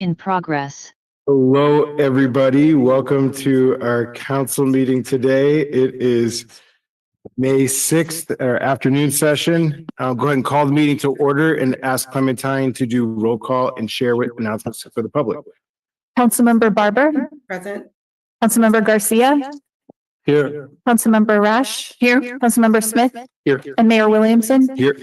In progress. Hello, everybody. Welcome to our council meeting today. It is May 6th, our afternoon session. I'll go ahead and call the meeting to order and ask Clementine to do roll call and share with announcements for the public. Councilmember Barber. Present. Councilmember Garcia. Here. Councilmember Rash. Here. Councilmember Smith. Here. And Mayor Williamson. Here.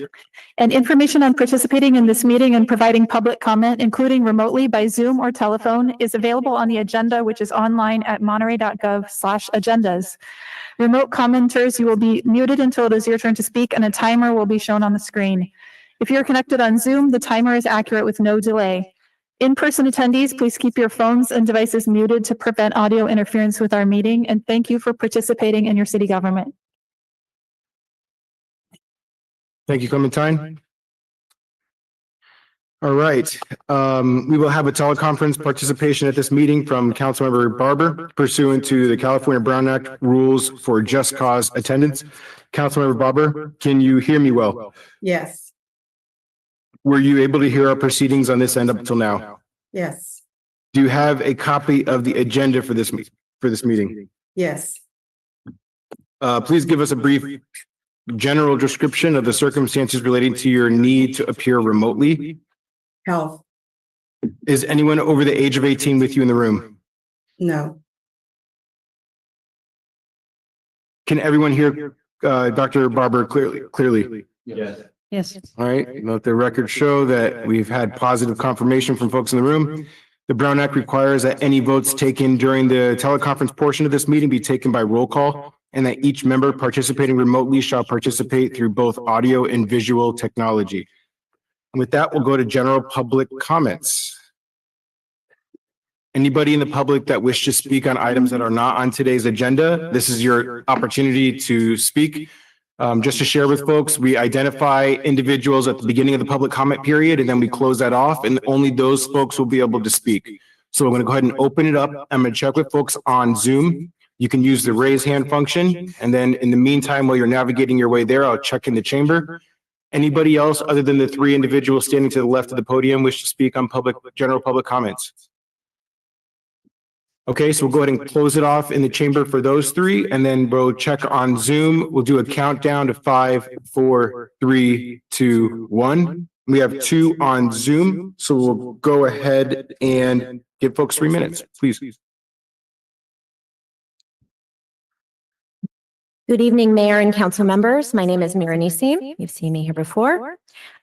And information on participating in this meeting and providing public comment, including remotely by Zoom or telephone, is available on the agenda, which is online at monterey.gov/agendas. Remote commenters, you will be muted until it is your turn to speak, and a timer will be shown on the screen. If you're connected on Zoom, the timer is accurate with no delay. In-person attendees, please keep your phones and devices muted to prevent audio interference with our meeting, and thank you for participating in your city government. Thank you, Clementine. All right. We will have a teleconference participation at this meeting from Councilmember Barber pursuant to the California Brown Act rules for just cause attendance. Councilmember Barber, can you hear me well? Yes. Were you able to hear our proceedings on this end up until now? Yes. Do you have a copy of the agenda for this meeting? Yes. Please give us a brief general description of the circumstances relating to your need to appear remotely. Health. Is anyone over the age of 18 with you in the room? No. Can everyone hear Dr. Barber clearly? Yes. Yes. All right. Let the record show that we've had positive confirmation from folks in the room. The Brown Act requires that any votes taken during the teleconference portion of this meeting be taken by roll call, and that each member participating remotely shall participate through both audio and visual technology. And with that, we'll go to general public comments. Anybody in the public that wish to speak on items that are not on today's agenda, this is your opportunity to speak. Just to share with folks, we identify individuals at the beginning of the public comment period, and then we close that off, and only those folks will be able to speak. So I'm going to go ahead and open it up. I'm going to check with folks on Zoom. You can use the raise hand function. And then in the meantime, while you're navigating your way there, I'll check in the chamber. Anybody else other than the three individuals standing to the left of the podium wish to speak on general public comments? Okay, so we'll go ahead and close it off in the chamber for those three, and then we'll check on Zoom. We'll do a countdown to 5, 4, 3, 2, 1. We have 2 on Zoom, so we'll go ahead and give folks 3 minutes, please. Good evening, Mayor and Council members. My name is Mira Nissim. You've seen me here before.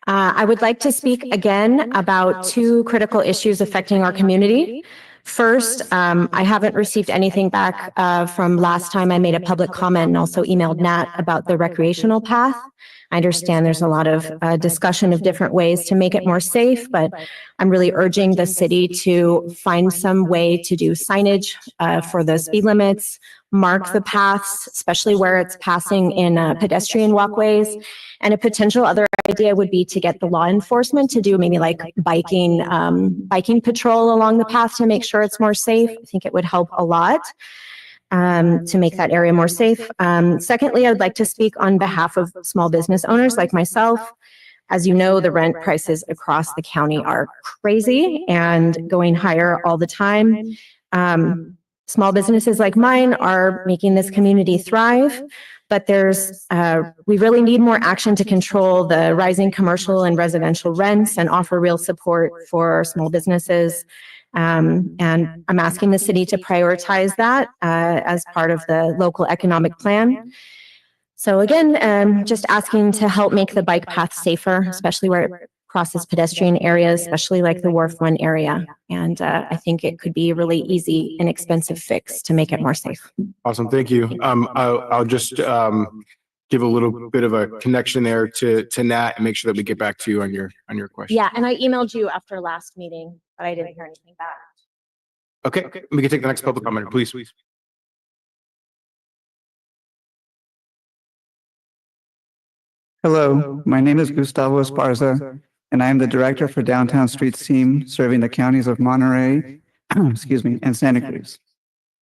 I would like to speak again about 2 critical issues affecting our community. First, I haven't received anything back from last time I made a public comment and also emailed Nat about the recreational path. I understand there's a lot of discussion of different ways to make it more safe, but I'm really urging the city to find some way to do signage for the speed limits, mark the paths, especially where it's passing in pedestrian walkways. And a potential other idea would be to get the law enforcement to do maybe like biking patrol along the path to make sure it's more safe. I think it would help a lot to make that area more safe. Secondly, I would like to speak on behalf of small business owners like myself. As you know, the rent prices across the county are crazy and going higher all the time. Small businesses like mine are making this community thrive, but we really need more action to control the rising commercial and residential rents and offer real support for small businesses. And I'm asking the city to prioritize that as part of the local economic plan. So again, just asking to help make the bike path safer, especially where it crosses pedestrian areas, especially like the Wharf 1 area. And I think it could be a really easy, inexpensive fix to make it more safe. Awesome, thank you. I'll just give a little bit of a connection there to Nat and make sure that we get back to you on your question. Yeah, and I emailed you after last meeting, but I didn't hear anything back. Okay, we can take the next public comment, please. Hello, my name is Gustavo Esparza, and I am the Director for Downtown Streets Team, serving the counties of Monterey, and Santa Cruz.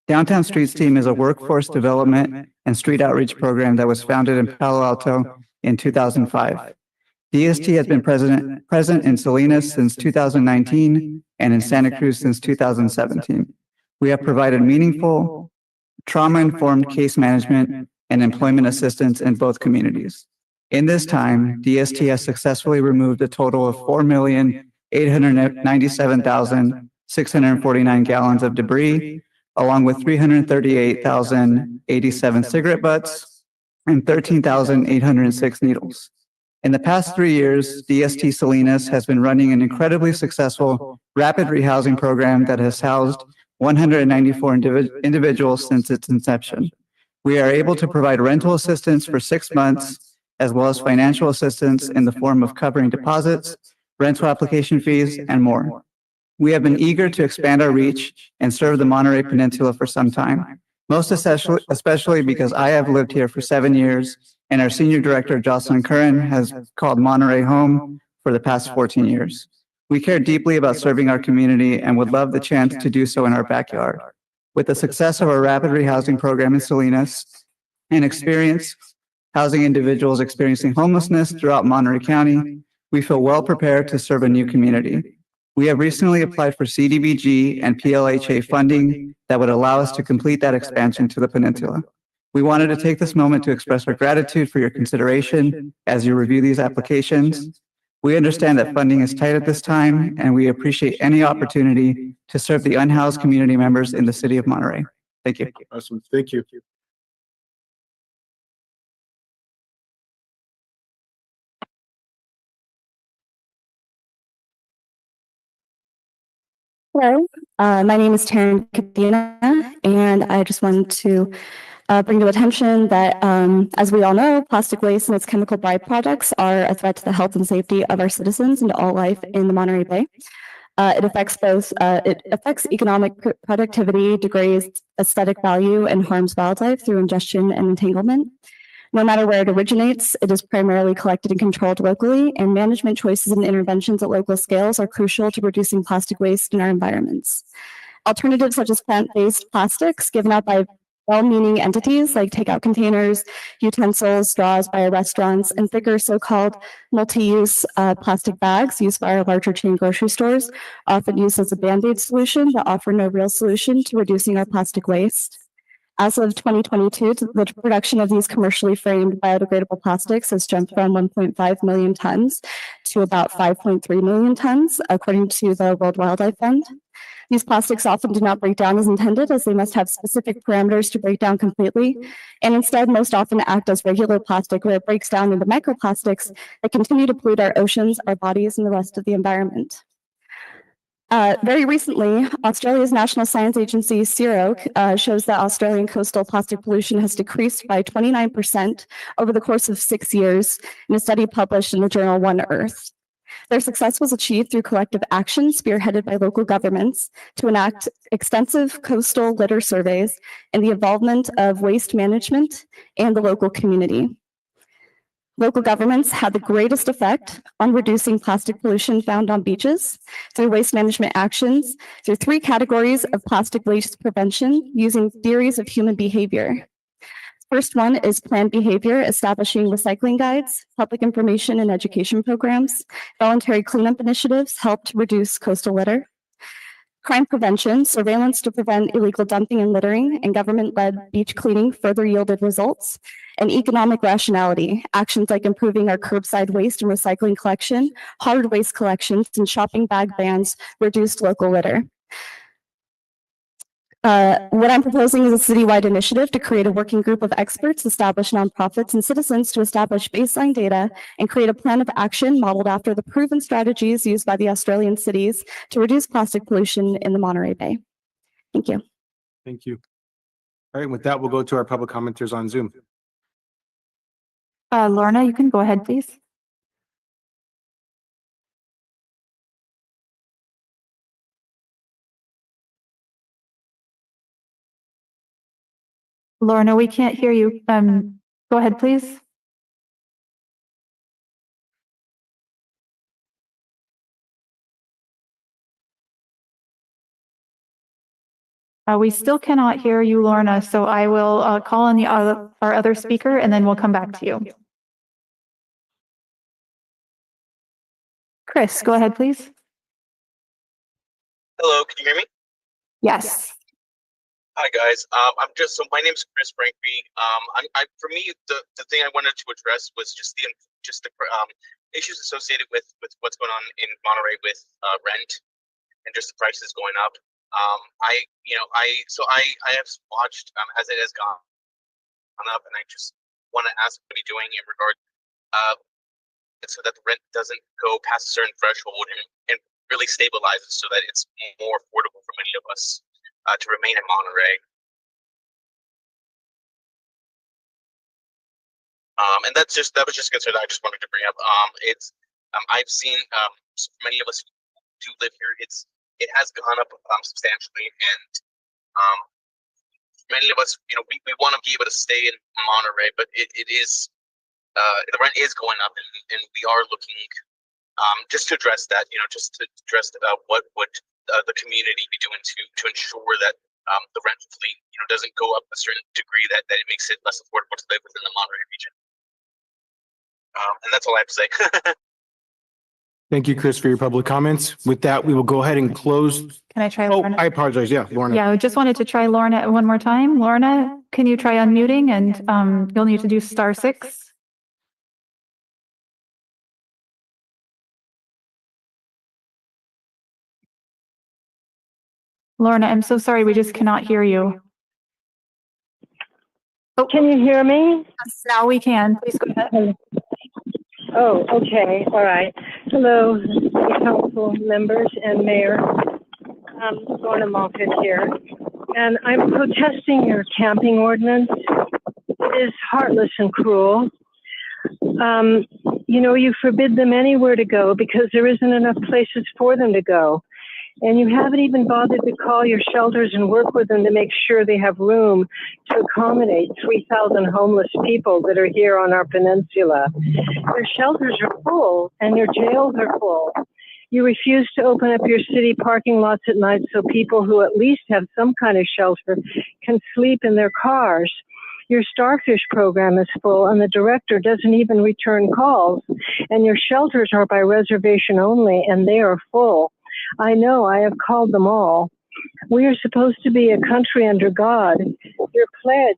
Downtown Streets Team is a workforce development and street outreach program that was founded in Palo Alto in 2005. DST has been present in Salinas since 2019 and in Santa Cruz since 2017. We have provided meaningful, trauma-informed case management and employment assistance in both communities. In this time, DST has successfully removed a total of 4,897,649 gallons of debris, along with 338,087 cigarette butts and 13,806 needles. In the past 3 years, DST Salinas has been running an incredibly successful rapid rehousing program that has housed 194 individuals since its inception. We are able to provide rental assistance for 6 months, as well as financial assistance in the form of covering deposits, rental application fees, and more. We have been eager to expand our reach and serve the Monterey Peninsula for some time, most especially because I have lived here for 7 years, and our Senior Director, Jocelyn Curran, has called Monterey home for the past 14 years. We care deeply about serving our community and would love the chance to do so in our backyard. With the success of our rapid rehousing program in Salinas and experience housing individuals experiencing homelessness throughout Monterey County, we feel well prepared to serve a new community. We have recently applied for CDBG and PLHA funding that would allow us to complete that expansion to the peninsula. We wanted to take this moment to express our gratitude for your consideration as you review these applications. We understand that funding is tight at this time, and we appreciate any opportunity to serve the unhoused community members in the city of Monterey. Thank you. Awesome. Thank you. Hello, my name is Taryn Katina, and I just wanted to bring to attention that, as we all know, plastic waste and its chemical byproducts are a threat to the health and safety of our citizens and to all life in the Monterey Bay. It affects economic productivity, degrades aesthetic value, and harms wildlife through ingestion and entanglement. No matter where it originates, it is primarily collected and controlled locally, and management choices and interventions at local scales are crucial to reducing plastic waste in our environments. Alternatives such as plant-based plastics given out by well-meaning entities like takeout containers, utensils, straws by our restaurants, and thicker so-called multi-use plastic bags used by our larger chain grocery stores, often used as a Band-Aid solution but offer no real solution to reducing our plastic waste. As of 2022, the production of these commercially framed biodegradable plastics has jumped from 1.5 million tons to about 5.3 million tons, according to the World Wildlife Fund. These plastics often do not break down as intended, as they must have specific parameters to break down completely, and instead most often act as regular plastic, where it breaks down into microplastics that continue to pollute our oceans, our bodies, and the rest of the environment. Very recently, Australia's National Science Agency, CSIRO, shows that Australian coastal plastic pollution has decreased by 29% over the course of 6 years in a study published in the journal One Earth. Their success was achieved through collective action spearheaded by local governments to enact extensive coastal litter surveys and the involvement of waste management and the local community. Local governments had the greatest effect on reducing plastic pollution found on beaches through waste management actions through 3 categories of plastic waste prevention using theories of human behavior. First one is planned behavior, establishing recycling guides, public information and education programs. Voluntary cleanup initiatives helped reduce coastal litter. Crime prevention, surveillance to prevent illegal dumping and littering, and government-led beach cleaning further yielded results. And economic rationality, actions like improving our curbside waste and recycling collection, hard waste collections, and shopping bag bans reduced local litter. What I'm proposing is a citywide initiative to create a working group of experts, establish nonprofits, and citizens to establish baseline data and create a plan of action modeled after the proven strategies used by the Australian cities to reduce plastic pollution in the Monterey Bay. Thank you. Thank you. All right, with that, we'll go to our public commenters on Zoom. Lorna, you can go ahead, please. Lorna, we can't hear you. Go ahead, please. We still cannot hear you, Lorna, so I will call on our other speaker and then we'll come back to you. Chris, go ahead, please. Hello, can you hear me? Yes. Hi guys. So my name is Chris Frankby. For me, the thing I wanted to address was just the issues associated with what's going on in Monterey with rent and just the prices going up. I have watched as it has gone up, and I just want to ask what are you doing in regard so that the rent doesn't go past a certain threshold and really stabilizes so that it's more affordable for many of us to remain in Monterey. And that was just a concern that I just wanted to bring up. I've seen many of us who do live here, it has gone up substantially, and many of us, we want to be able to stay in Monterey, but it is the rent is going up, and we are looking just to address that. Just to address what would the community be doing to ensure that the rent fleet doesn't go up a certain degree that it makes it less affordable to live within the Monterey region. And that's all I have to say. Thank you, Chris, for your public comments. With that, we will go ahead and close. Can I try? Oh, Lorna? I apologize. Yeah, Lorna. Yeah, I just wanted to try Lorna one more time. Lorna, can you try unmuting, and you'll need to do *6. Lorna, I'm so sorry, we just cannot hear you. Oh, Can you hear me? yes, now we can. Please go ahead. Oh, okay. All right. Hello, council members and mayor. Lorna Malkin here. And I'm protesting your camping ordinance. It is heartless and cruel. You forbid them anywhere to go because there isn't enough places for them to go. And you haven't even bothered to call your shelters and work with them to make sure they have room to accommodate 3,000 homeless people that are here on our peninsula. Your shelters are full and your jails are full. You refuse to open up your city parking lots at night so people who at least have some kind of shelter can sleep in their cars. Your starfish program is full and the director doesn't even return calls. And your shelters are by reservation only and they are full. I know, I have called them all. We are supposed to be a country under God. Your pledge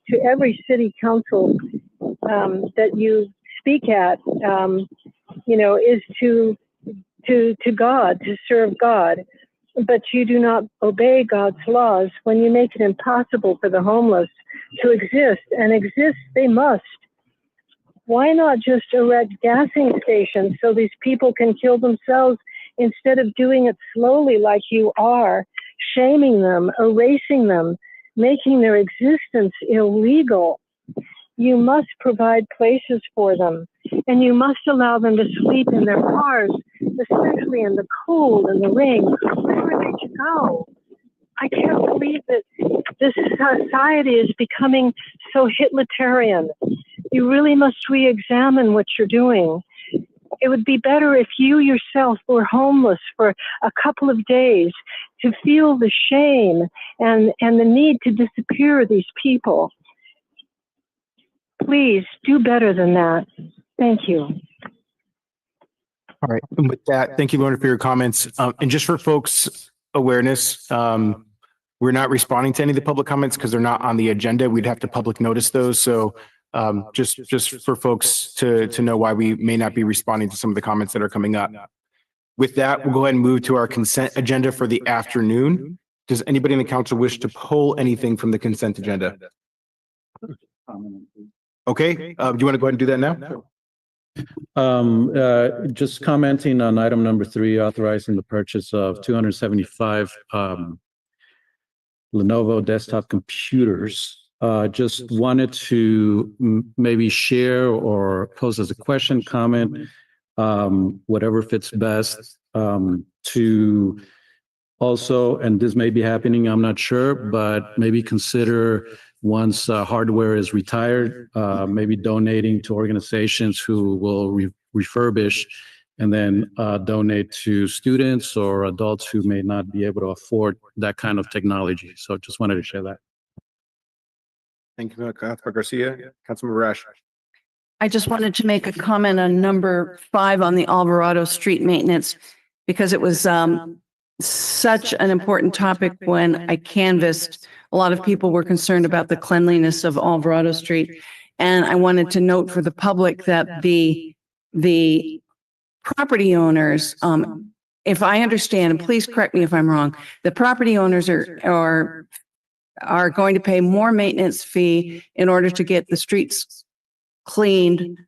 to every city council that you speak at, is to God, to serve God. But you do not obey God's laws when you make it impossible for the homeless to exist, and exist they must. Why not just erect gassing stations so these people can kill themselves instead of doing it slowly like you are, shaming them, erasing them, making their existence illegal? You must provide places for them, and you must allow them to sleep in their cars, especially in the cold and the rain. Where are they to go? I can't believe that this society is becoming so Hitlerian. You really must re-examine what you're doing. It would be better if you yourself were homeless for a couple of days to feel the shame and the need to disappear these people. Please do better than that. Thank you. All right. And with that, thank you, Lorna, for your comments. And just for folks' awareness, we're not responding to any of the public comments because they're not on the agenda. We'd have to public notice those. So just for folks to know why we may not be responding to some of the comments that are coming up. With that, we'll go ahead and move to our consent agenda for the afternoon. Does anybody in the council wish to pull anything from the consent agenda? Okay, do you want to go ahead and do that now? Just commenting on item number 3, authorizing the purchase of 275 Lenovo desktop computers. Just wanted to maybe share or pose as a question, comment, whatever fits best, to also, and this may be happening, I'm not sure, but maybe consider once hardware is retired, maybe donating to organizations who will refurbish and then donate to students or adults who may not be able to afford that kind of technology. So just wanted to share that. Thank you, Councilor Garcia. Councilmember Rash. I just wanted to make a comment on number 5 on the Alvarado Street maintenance, because it was such an important topic when I canvassed. A lot of people were concerned about the cleanliness of Alvarado Street. And I wanted to note for the public that the property owners, if I understand, and please correct me if I'm wrong, the property owners are going to pay more maintenance fee in order to get the streets cleaned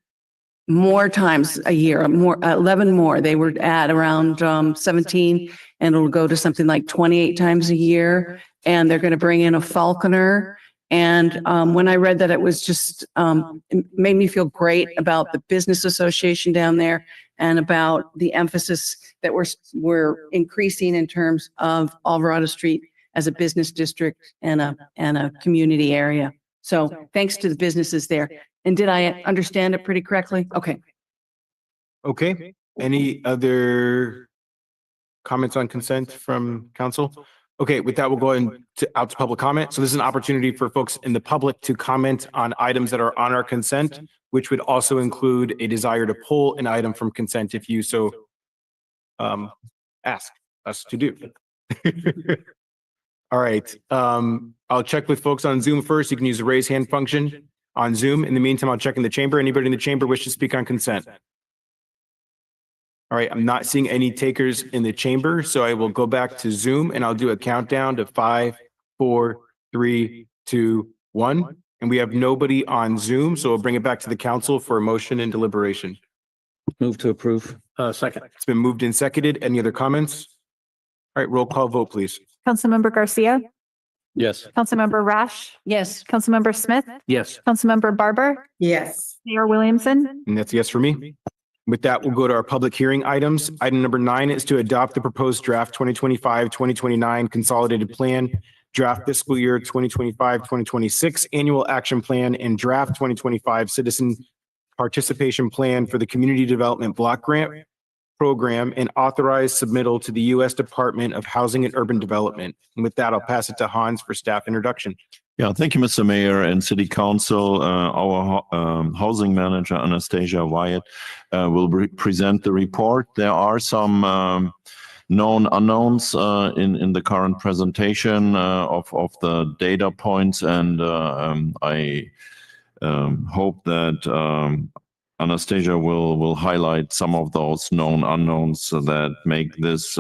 more times a year, 11 more. They were at around 17, and it'll go to something like 28 times a year. And they're going to bring in a falconer. And when I read that, it was just, it made me feel great about the business association down there and about the emphasis that we're increasing in terms of Alvarado Street as a business district and a community area. So thanks to the businesses there. And did I understand it pretty correctly? Okay. Okay. Any other comments on consent from council? Okay, with that, we'll go out to public comment. So this is an opportunity for folks in the public to comment on items that are on our consent, which would also include a desire to pull an item from consent if you so ask us to do. All right. I'll check with folks on Zoom first. You can use the raise hand function on Zoom. In the meantime, I'll check in the chamber. Anybody in the chamber wish to speak on consent? All right, I'm not seeing any takers in the chamber, so I will go back to Zoom and I'll do a countdown to 5, 4, 3, 2, 1. And we have nobody on Zoom, so we'll bring it back to the council for a motion and deliberation. Move to approve. Second. It's been moved and seconded. Any other comments? All right, roll call vote, please. Councilmember Garcia, Yes. Councilmember Rash, Yes. Councilmember Smith, Yes. Councilmember Barber, Yes. Mayor Williamson. And that's a yes for me. With that, we'll go to our public hearing items. Item number 9 is to adopt the proposed draft 2025-2029 consolidated plan, draft fiscal year 2025-2026 annual action plan, and draft 2025 citizen participation plan for the community development block grant program, and authorize submittal to the U.S. Department of Housing and Urban Development. And with that, I'll pass it to Hans for staff introduction. Yeah, thank you, Mr. Mayor and City Council. Our housing manager, Anastasia Wyatt, will present the report. There are some known unknowns in the current presentation of the data points, and I hope that Anastasia will highlight some of those known unknowns that make this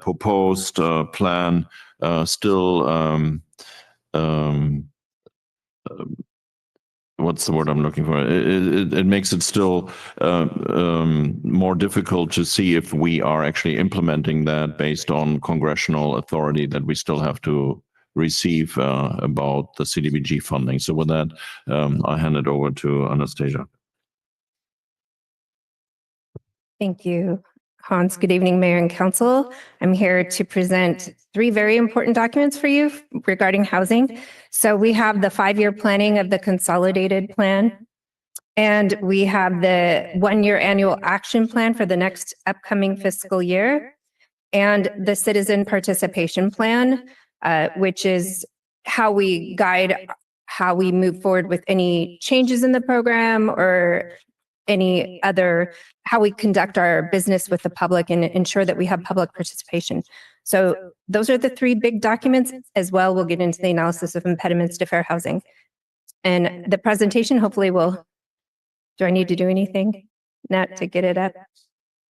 proposed plan still what's the word I'm looking for? It makes it still more difficult to see if we are actually implementing that based on congressional authority that we still have to receive about the CDBG funding. So with that, I hand it over to Anastasia. Thank you, Hans. Good evening, Mayor and Council. I'm here to present 3 very important documents for you regarding housing. So we have the 5-year planning of the consolidated plan, and we have the 1-year annual action plan for the next upcoming fiscal year, and the citizen participation plan, which is how we guide how we move forward with any changes in the program or any other, how we conduct our business with the public and ensure that we have public participation. So those are the 3 big documents. As well, we'll get into the analysis of impediments to fair housing. And the presentation hopefully will, do I need to do anything? Not to get it up,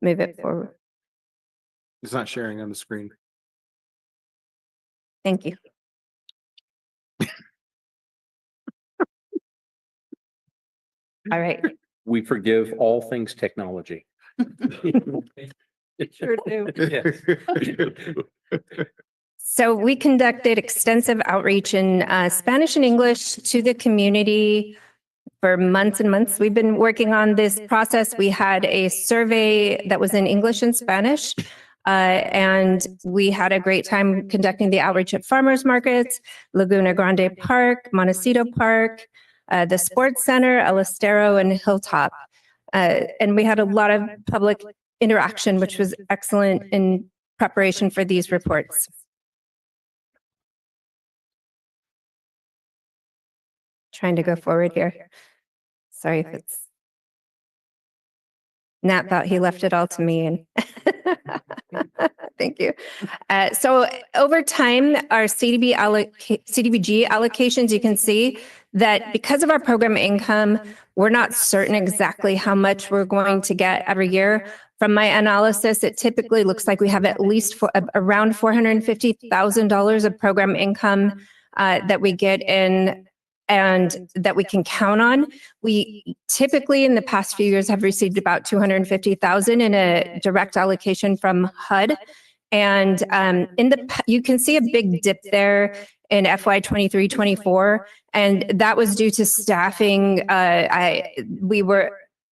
move it forward. It's not sharing on the screen. Thank you. All right. We forgive all things technology. Sure do. So we conducted extensive outreach in Spanish and English to the community for months and months. We've been working on this process. We had a survey that was in English and Spanish, and we had a great time conducting the outreach at farmers markets, Laguna Grande Park, Montecito Park, the Sports Center, El Estero, and Hilltop. And we had a lot of public interaction, which was excellent in preparation for these reports. Trying to go forward here. Sorry if it's. Nat thought he left it all to me and thank you. So over time, our CDBG allocations, you can see that because of our program income, we're not certain exactly how much we're going to get every year. From my analysis, it typically looks like we have at least around $450,000 of program income that we get in and that we can count on. We typically in the past few years have received about 250,000 in a direct allocation from HUD. And you can see a big dip there in FY 23-24, and that was due to staffing.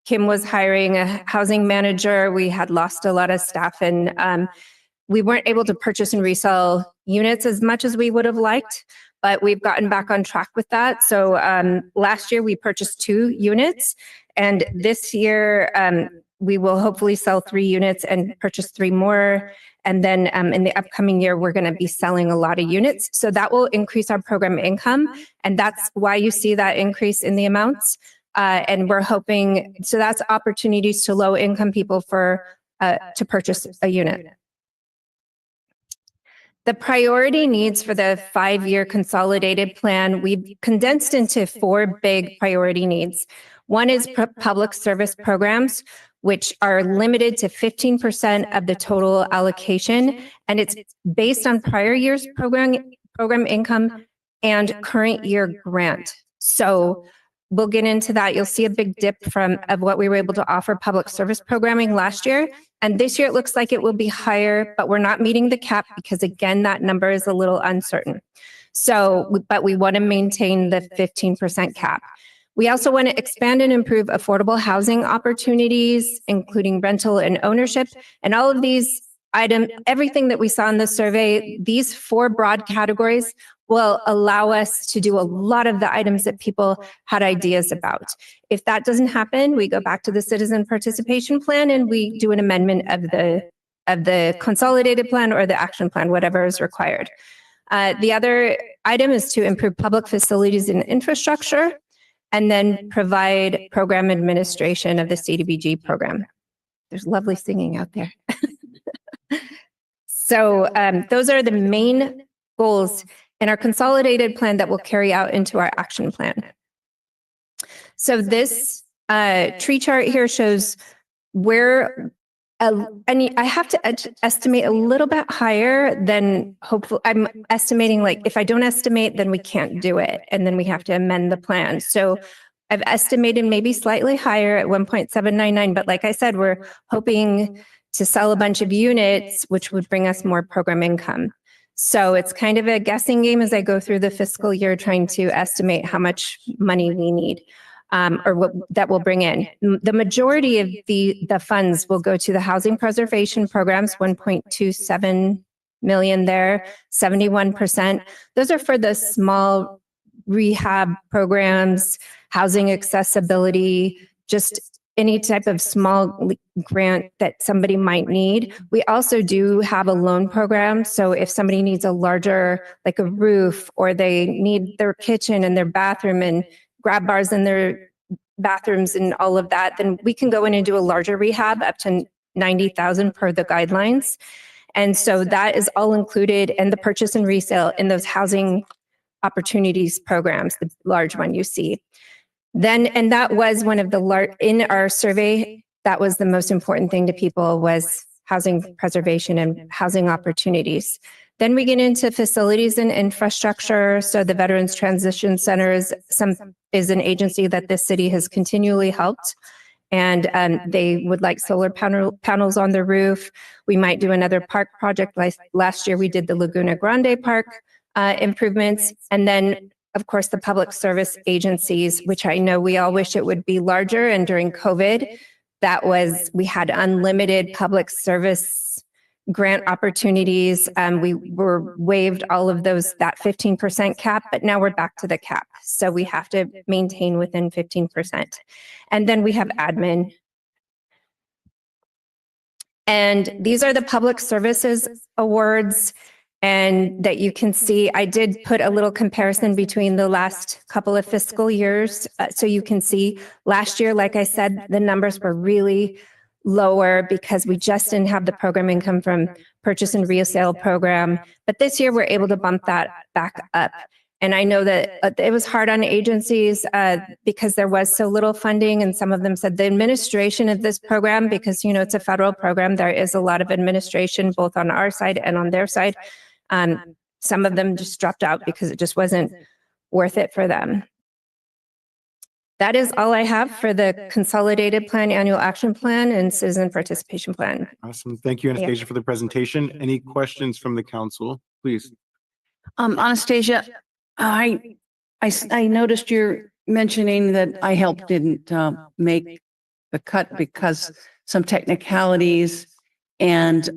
Kim was hiring a housing manager. We had lost a lot of staff, and we weren't able to purchase and resell units as much as we would have liked, but we've gotten back on track with that. So last year we purchased 2 units, and this year we will hopefully sell 3 units and purchase 3 more. And then in the upcoming year, we're going to be selling a lot of units. So that will increase our program income. And that's why you see that increase in the amounts. And we're hoping, so that's opportunities to low income people to purchase a unit. The priority needs for the 5-year consolidated plan, we've condensed into 4 big priority needs. One is public service programs, which are limited to 15% of the total allocation. And it's based on prior year's program income and current year grant. So we'll get into that. You'll see a big dip of what we were able to offer public service programming last year. And this year it looks like it will be higher, but we're not meeting the cap because again, that number is a little uncertain. So, but we want to maintain the 15% cap. We also want to expand and improve affordable housing opportunities, including rental and ownership. And all of these items, everything that we saw in the survey, these 4 broad categories will allow us to do a lot of the items that people had ideas about. If that doesn't happen, we go back to the citizen participation plan and we do an amendment of the consolidated plan or the action plan, whatever is required. The other item is to improve public facilities and infrastructure, and then provide program administration of the CDBG program. There's lovely singing out there. So those are the main goals in our consolidated plan that will carry out into our action plan. So this tree chart here shows where, and I have to estimate a little bit higher than hopeful. I'm estimating like if I don't estimate, then we can't do it. And then we have to amend the plan. So I've estimated maybe slightly higher at 1.799. But like I said, we're hoping to sell a bunch of units, which would bring us more program income. So it's kind of a guessing game as I go through the fiscal year, trying to estimate how much money we need. Or what that will bring in. The majority of the funds will go to the housing preservation programs, 1.27 million there, 71%. Those are for the small rehab programs, housing accessibility, just any type of small grant that somebody might need. We also do have a loan program. So if somebody needs a larger, like a roof, or they need their kitchen and their bathroom and grab bars in their bathrooms and all of that, then we can go in and do a larger rehab up to 90,000 per the guidelines. And so that is all included in the purchase and resale in those housing opportunities programs, the large one you see. Then, and that was one of the in our survey, that was the most important thing to people was housing preservation and housing opportunities. Then we get into facilities and infrastructure. So the Veterans Transition Center is an agency that this city has continually helped. And they would like solar panels on the roof. We might do another park project. Like last year, we did the Laguna Grande Park improvements. And then, of course, the public service agencies, which I know we all wish it would be larger. And during COVID, we had unlimited public service grant opportunities. We were waived all of those, that 15% cap, but now we're back to the cap. So we have to maintain within 15%. And then we have admin. And these are the public services awards. And that you can see, I did put a little comparison between the last couple of fiscal years. So you can see last year, like I said, the numbers were really lower because we just didn't have the program income from purchase and resale program. But this year, we're able to bump that back up. And I know that it was hard on agencies because there was so little funding. And some of them said the administration of this program, because, you know, it's a federal program, there is a lot of administration both on our side and on their side. Some of them just dropped out because it just wasn't worth it for them. That is all I have for the consolidated plan, annual action plan, and citizen participation plan. Awesome. Thank you, Anastasia, for the presentation. Any questions from the council, please? Anastasia, I noticed you're mentioning that iHelp didn't make the cut because some technicalities and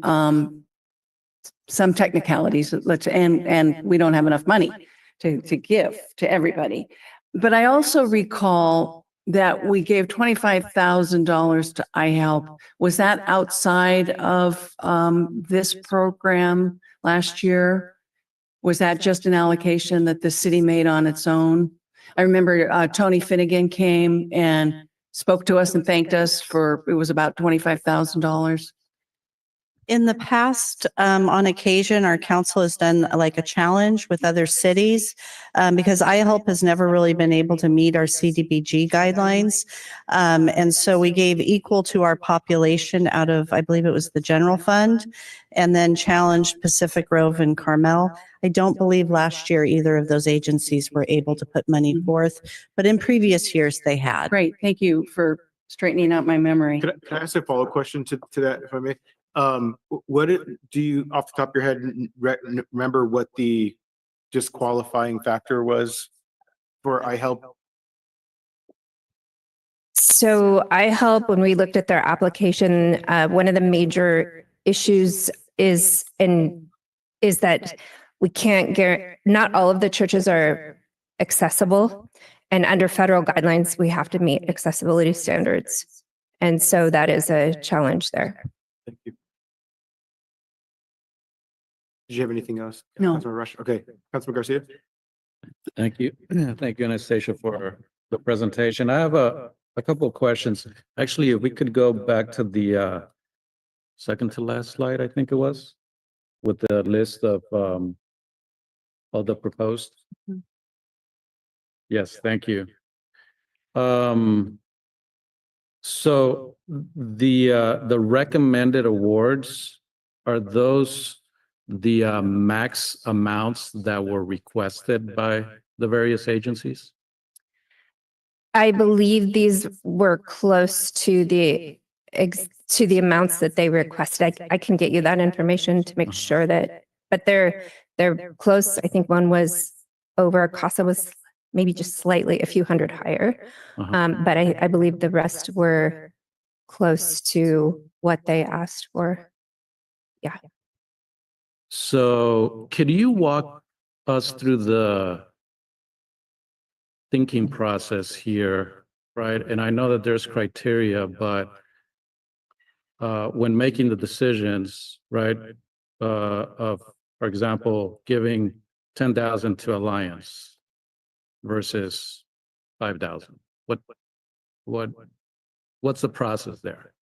and we don't have enough money to give to everybody. But I also recall that we gave $25,000 to iHelp. Was that outside of this program last year? Was that just an allocation that the city made on its own? I remember Tony Finnegan came and spoke to us and thanked us for, it was about $25,000. In the past, on occasion, our council has done like a challenge with other cities because iHelp has never really been able to meet our CDBG guidelines. And so we gave equal to our population out of, I believe it was the general fund, and then challenged Pacific Grove and Carmel. I don't believe last year either of those agencies were able to put money forth, but in previous years they had. Great. Thank you for straightening out my memory. Can I ask a follow-up question to that, if I may? Do you, off the top of your head, remember what the disqualifying factor was for iHelp? So iHelp, when we looked at their application, one of the major issues is that we can't guarantee, not all of the churches are accessible, and under federal guidelines, we have to meet accessibility standards. And so that is a challenge there. Thank you. Did you have anything else? No. Councilman Rush? Okay. Councilman Garcia? Thank you. Thank you, Anastasia, for the presentation. I have a couple of questions. Actually, if we could go back to the second to last slide, I think it was, with the list of the proposed. Yes, thank you. So the recommended awards, are those the max amounts that were requested by the various agencies? I believe these were close to the amounts that they requested. I can get you that information to make sure that, but they're close. I think one was over, CASA was maybe just slightly a few hundred higher. But I believe the rest were close to what they asked for. Yeah. So could you walk us through the thinking process here, right? And I know that there's criteria, but when making the decisions, right, of, for example, giving 10,000 to Alliance versus 5,000, what's the process there?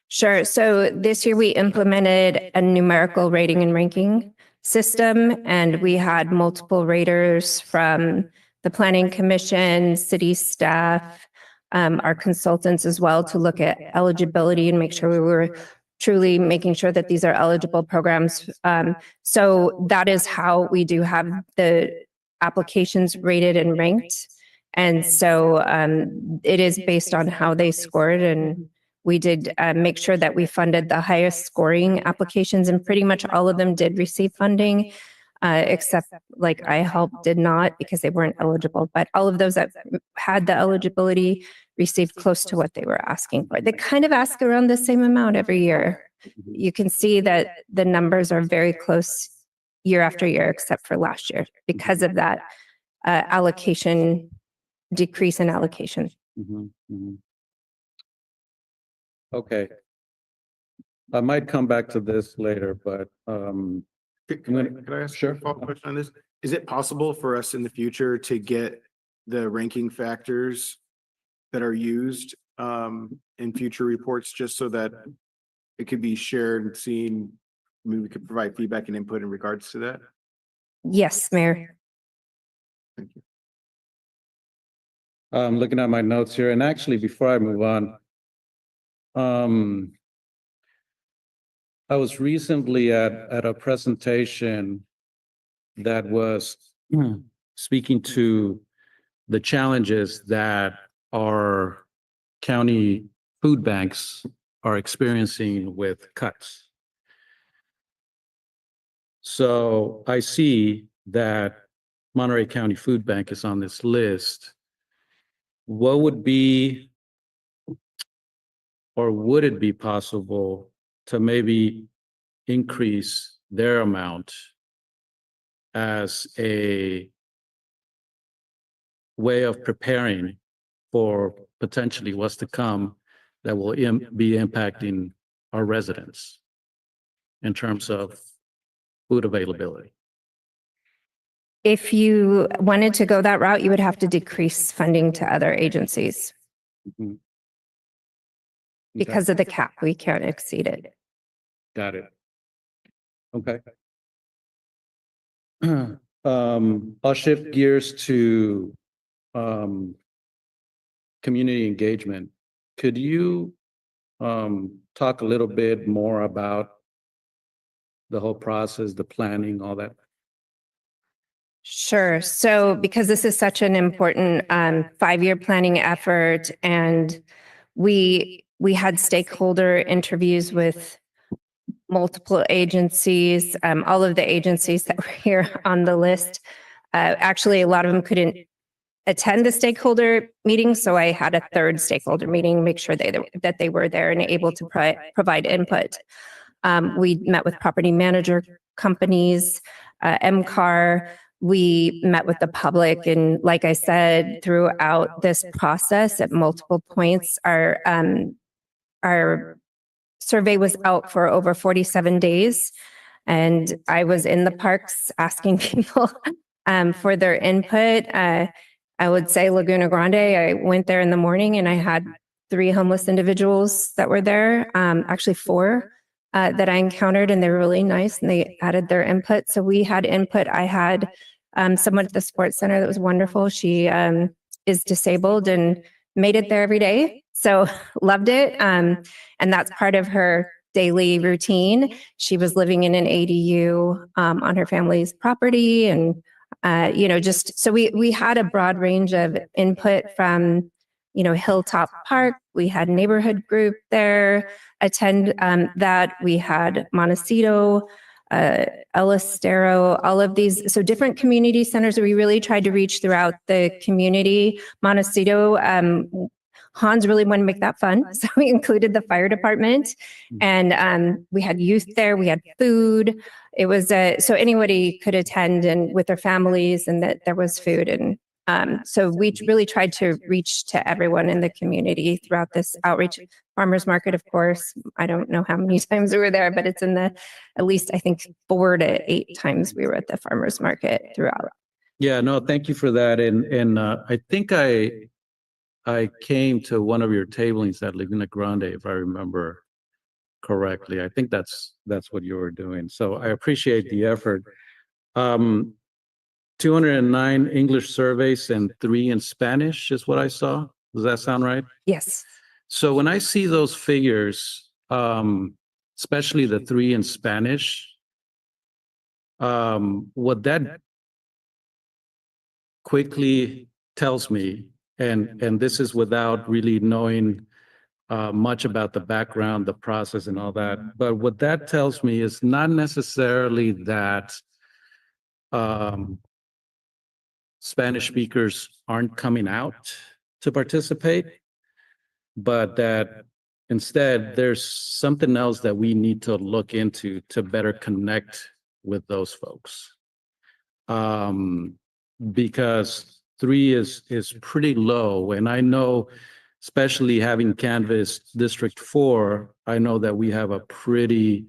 Sure. So this year we implemented a numerical rating and ranking system, and we had multiple raters from the Planning Commission, city staff, our consultants as well, to look at eligibility and make sure we were truly making sure that these are eligible programs. So that is how we do have the applications rated and ranked. And so it is based on how they scored, and we did make sure that we funded the highest scoring applications, and pretty much all of them did receive funding, except like iHelp did not because they weren't eligible. But all of those that had the eligibility received close to what they were asking for. They kind of ask around the same amount every year. You can see that the numbers are very close year after year, except for last year, because of that allocation, decrease in allocation. Okay. I might come back to this later, but Can I ask a follow-up question on this? Is it possible for us in the future to get the ranking factors that are used in future reports, just so that it could be shared and seen? I mean, we could provide feedback and input in regards to that. Yes, Mayor. Thank you. I'm looking at my notes here, and actually, before I move on, I was recently at a presentation that was speaking to the challenges that our county food banks are experiencing with cuts. So I see that Monterey County Food Bank is on this list. What would be, or would it be possible to maybe increase their amount as a way of preparing for potentially what's to come that will be impacting our residents in terms of food availability? If you wanted to go that route, you would have to decrease funding to other agencies Mhm. because of the cap. We can't exceed it. Got it. Okay. I'll shift gears to community engagement. Could you talk a little bit more about the whole process, the planning, all that? Sure. So because this is such an important 5-year planning effort, and we had stakeholder interviews with multiple agencies, all of the agencies that were here on the list. Actually, a lot of them couldn't attend the stakeholder meeting, so I had a third stakeholder meeting, make sure that they were there and able to provide input. We met with property manager companies, MCAR. We met with the public, and like I said, throughout this process at multiple points, our survey was out for over 47 days, and I was in the parks asking people for their input. I would say Laguna Grande, I went there in the morning and I had 3 homeless individuals that were there, actually 4 that I encountered, and they were really nice and they added their input. So we had input. I had someone at the sports center that was wonderful. She is disabled and made it there every day. So loved it. And that's part of her daily routine. She was living in an ADU on her family's property. And, just so we had a broad range of input from, Hilltop Park. We had neighborhood group there attend that. We had Montecito, El Estero, all of these. So different community centers that we really tried to reach throughout the community. Montecito, Hans really wanted to make that fun. So we included the fire department, and we had youth there. We had food. It was so anybody could attend and with their families, and that there was food. And so we really tried to reach to everyone in the community throughout this outreach. Farmers market, of course, I don't know how many times we were there, but it's in the, at least I think 4 to 8 times we were at the farmers market throughout. Yeah, no, thank you for that. And I think I came to one of your tablings at Laguna Grande, if I remember correctly. I think that's what you were doing. So I appreciate the effort. 209 English surveys and 3 in Spanish is what I saw. Does that sound right? Yes. So when I see those figures, especially the 3 in Spanish, what that quickly tells me, and this is without really knowing much about the background, the process and all that, but what that tells me is not necessarily that Spanish speakers aren't coming out to participate, but that instead there's something else that we need to look into to better connect with those folks. Because 3 is pretty low. And I know, especially having canvassed District 4, I know that we have a pretty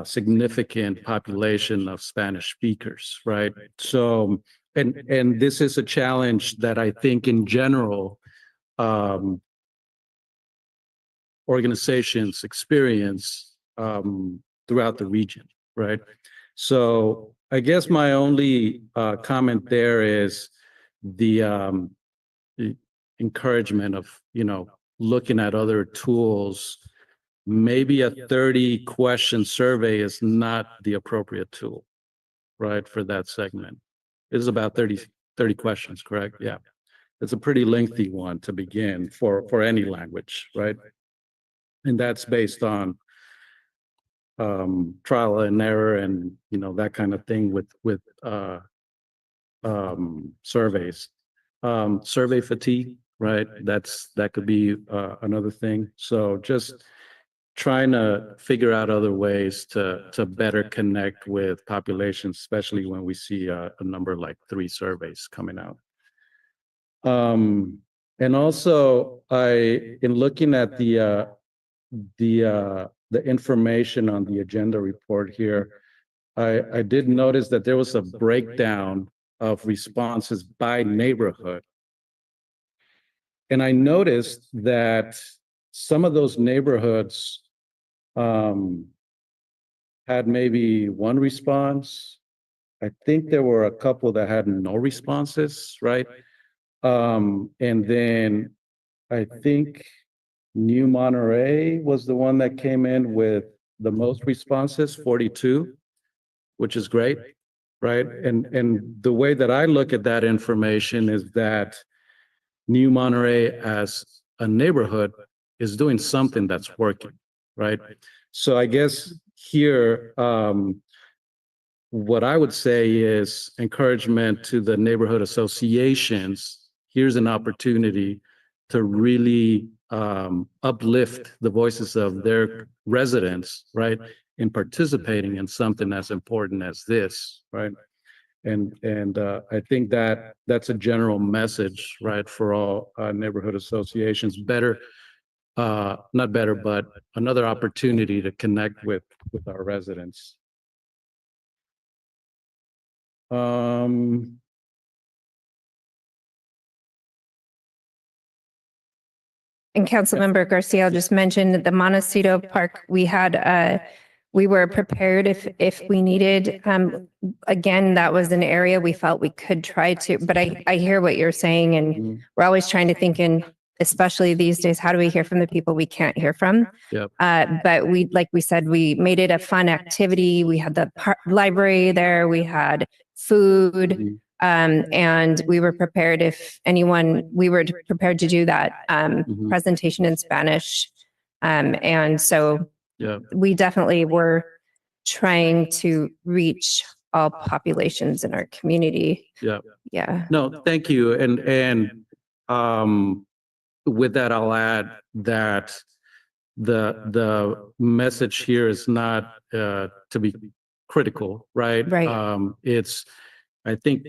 significant population of Spanish speakers, right? So, and this is a challenge that I think in general, organizations experience throughout the region, right? So I guess my only comment there is the encouragement of, looking at other tools. Maybe a 30-question survey is not the appropriate tool, right, for that segment. It is about 30 questions, correct? Yeah. It's a pretty lengthy one to begin for any language, right? And that's based on trial and error and, that kind of thing with surveys. Survey fatigue, right? That could be another thing. So just trying to figure out other ways to better connect with populations, especially when we see a number like 3 surveys coming out. And also in looking at the information on the agenda report here, I did notice that there was a breakdown of responses by neighborhood. And I noticed that some of those neighborhoods had maybe 1 response. I think there were a couple that had no responses, right? And then I think New Monterey was the one that came in with the most responses, 42, which is great, right? And the way that I look at that information is that New Monterey as a neighborhood is doing something that's working, right? So I guess here, what I would say is encouragement to the neighborhood associations. Here's an opportunity to really uplift the voices of their residents, right? In participating in something as important as this, right? And I think that's a general message, right, for all neighborhood associations. Better, not better, but another opportunity to connect with our residents. And Councilmember Garcia just mentioned the Montecito Park. We were prepared if we needed. Again, that was an area we felt we could try to, but I hear what you're saying, and we're always trying to think in, especially these days, how do we hear from the people we can't hear from? Yep. But like we said, we made it a fun activity. We had the library there, we had food. And we were prepared we were prepared to do that presentation in Spanish. And so we definitely were trying to reach all populations in our community. Yeah. Yeah. No, thank you. And with that, I'll add that the message here is not to be critical, right? Right. I think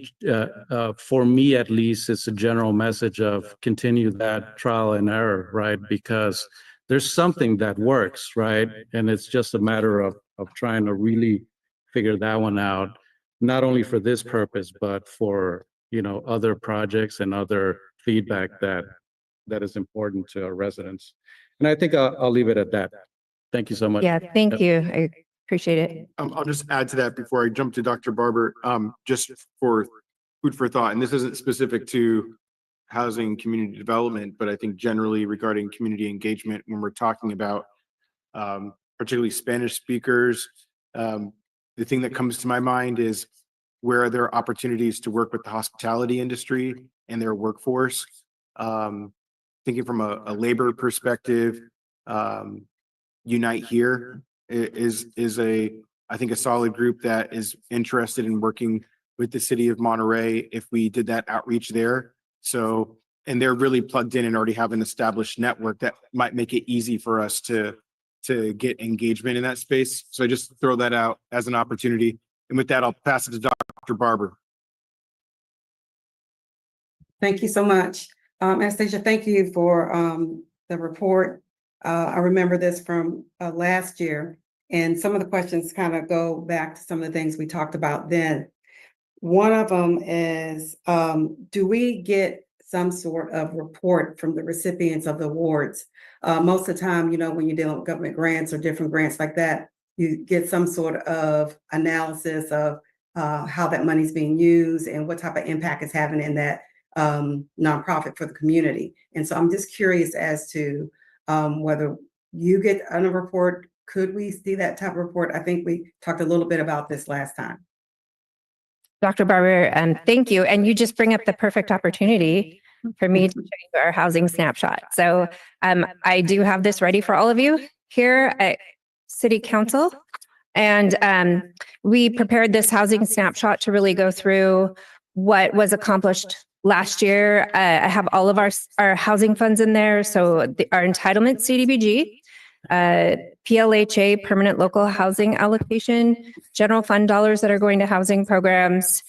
for me at least, it's a general message of continue that trial and error, right? Because there's something that works, right? And it's just a matter of trying to really figure that one out, not only for this purpose, but for, other projects and other feedback that is important to our residents. And I think I'll leave it at that. Thank you so much. Yeah, thank you. I appreciate it. I'll just add to that before I jump to Dr. Barber, just for food for thought. And this isn't specific to housing community development, but I think generally regarding community engagement, when we're talking about particularly Spanish speakers, the thing that comes to my mind is where are there opportunities to work with the hospitality industry and their workforce? Thinking from a labor perspective, Unite Here is I think a solid group that is interested in working with the city of Monterey if we did that outreach there. So, and they're really plugged in and already have an established network that might make it easy for us to get engagement in that space. So I just throw that out as an opportunity. And with that, I'll pass it to Dr. Barber. Thank you so much. Anastasia, thank you for the report. I remember this from last year. And some of the questions kind of go back to some of the things we talked about then. One of them is, do we get some sort of report from the recipients of the awards? Most of the time, you know, when you're dealing with government grants or different grants like that, you get some sort of analysis of how that money's being used and what type of impact it's having in that nonprofit for the community. And so I'm just curious as to whether you get a report. Could we see that type of report? I think we talked a little bit about this last time. Dr. Barber, thank you. And you just bring up the perfect opportunity for me to show you our housing snapshot. So I do have this ready for all of you here at City Council. And we prepared this housing snapshot to really go through what was accomplished last year. I have all of our housing funds in there. So our entitlement CDBG, PLHA, permanent local housing allocation, general fund dollars that are going to housing programs.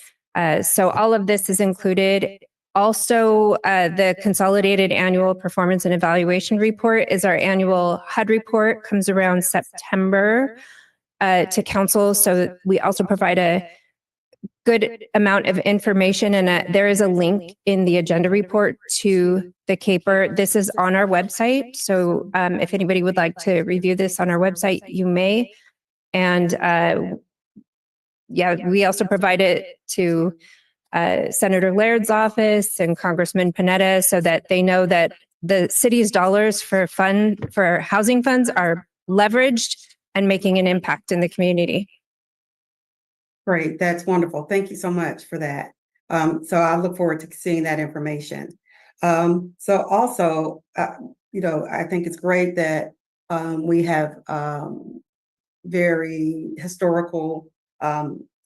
So all of this is included. Also, the consolidated annual performance and evaluation report is our annual HUD report, comes around September to council. So we also provide a good amount of information, and there is a link in the agenda report to the CAPER. This is on our website. So if anybody would like to review this on our website, you may. And yeah, we also provide it to Senator Laird's office and Congressman Panetta so that they know that the city's dollars for housing funds are leveraged and making an impact in the community. Great, that's wonderful. Thank you so much for that. So I look forward to seeing that information. So also, you know, I think it's great that we have very historical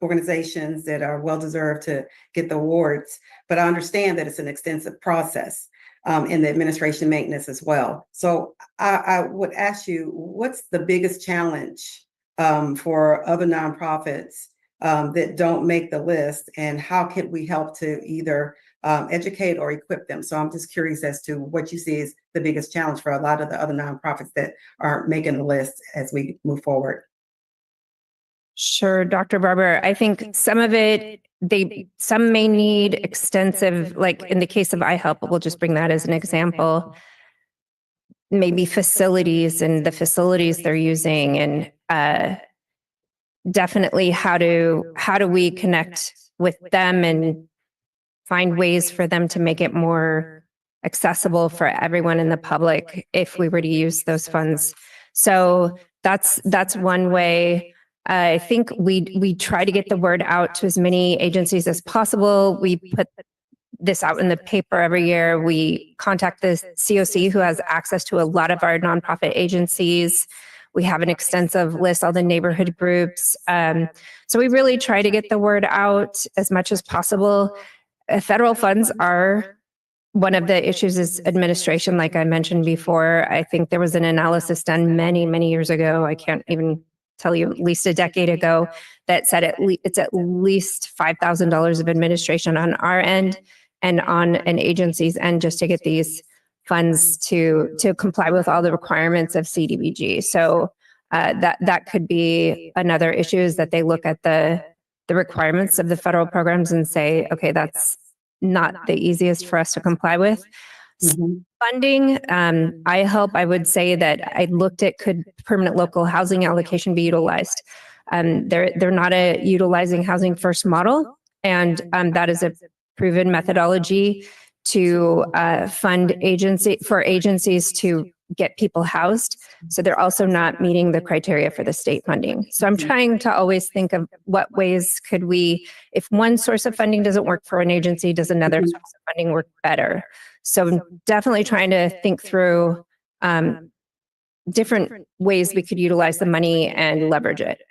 organizations that are well-deserved to get the awards, but I understand that it's an extensive process in the administration maintenance as well. So I would ask you, what's the biggest challenge for other nonprofits that don't make the list, and how can we help to either educate or equip them? So I'm just curious as to what you see is the biggest challenge for a lot of the other nonprofits that aren't making the list as we move forward. Sure, Dr. Barber. I think some of it, some may need extensive, like in the case of iHelp, we'll just bring that as an example, maybe facilities and the facilities they're using, and definitely how do we connect with them and find ways for them to make it more accessible for everyone in the public if we were to use those funds. So that's one way. I think we try to get the word out to as many agencies as possible. We put this out in the paper every year. We contact the COC, who has access to a lot of our nonprofit agencies. We have an extensive list, all the neighborhood groups. So we really try to get the word out as much as possible. Federal funds are one of the issues is administration, like I mentioned before. I think there was an analysis done many, many years ago. I can't even tell you, at least a decade ago, that said it's at least $5,000 of administration on our end and on an agency's end just to get these funds to comply with all the requirements of CDBG. So that could be another issue, is that they look at the requirements of the federal programs and say, okay, that's not the easiest for us to comply with. Funding, I would say that I looked at, could permanent local housing allocation be utilized? They're not utilizing housing first model, and that is a proven methodology to fund agencies to get people housed. So they're also not meeting the criteria for the state funding. So I'm trying to always think of what ways could we, if one source of funding doesn't work for an agency, does another source of funding work better? So definitely trying to think through different ways we could utilize the money and leverage it.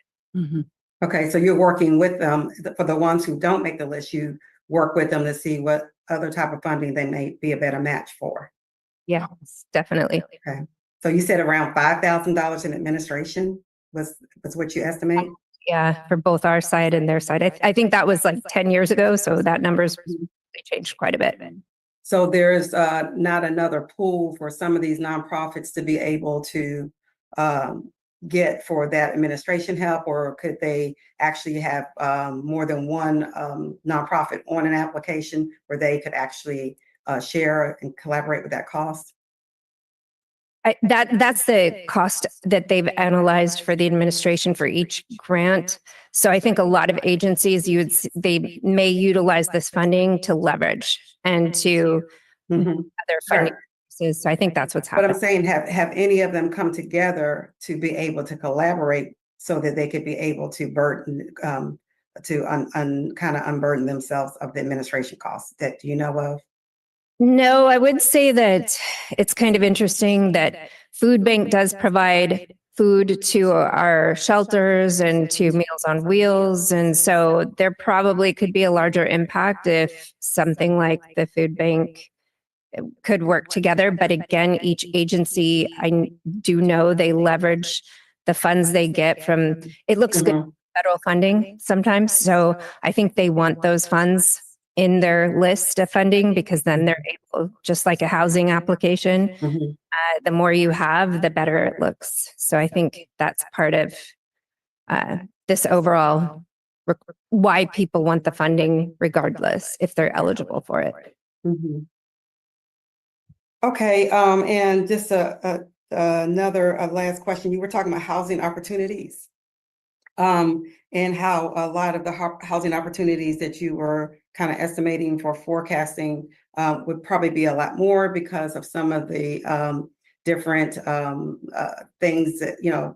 Okay, so you're working with them. For the ones who don't make the list, you work with them to see what other type of funding they may be a better match for. Yeah, definitely. Okay. So you said around $5,000 in administration was what you estimate? Yeah, for both our side and their side. I think that was like 10 years ago. So that number's changed quite a bit. So there's not another pool for some of these nonprofits to be able to get for that administration help, or could they actually have more than one nonprofit on an application where they could actually share and collaborate with that cost? That's the cost that they've analyzed for the administration for each grant. So I think a lot of agencies, they may utilize this funding to leverage and to other funding. Sure. So I think that's what's But happening. I'm saying, have any of them come together to be able to collaborate so that they could be able to burden, kind of unburden themselves of the administration costs that you know of? No, I would say that it's kind of interesting that Food Bank does provide food to our shelters and to Meals on Wheels. And so there probably could be a larger impact if something like the Food Bank could work together. But again, each agency, I do know they leverage the funds they get from, it looks good, federal funding sometimes. So I think they want those funds in their list of funding, because then they're able, just like a housing application, the more you have, the better it looks. So I think that's part of this overall, why people want the funding regardless, if they're eligible for it. Okay, and just another last question. You were talking about housing opportunities, and how a lot of the housing opportunities that you were kind of estimating for forecasting would probably be a lot more because of some of the different things that, you know,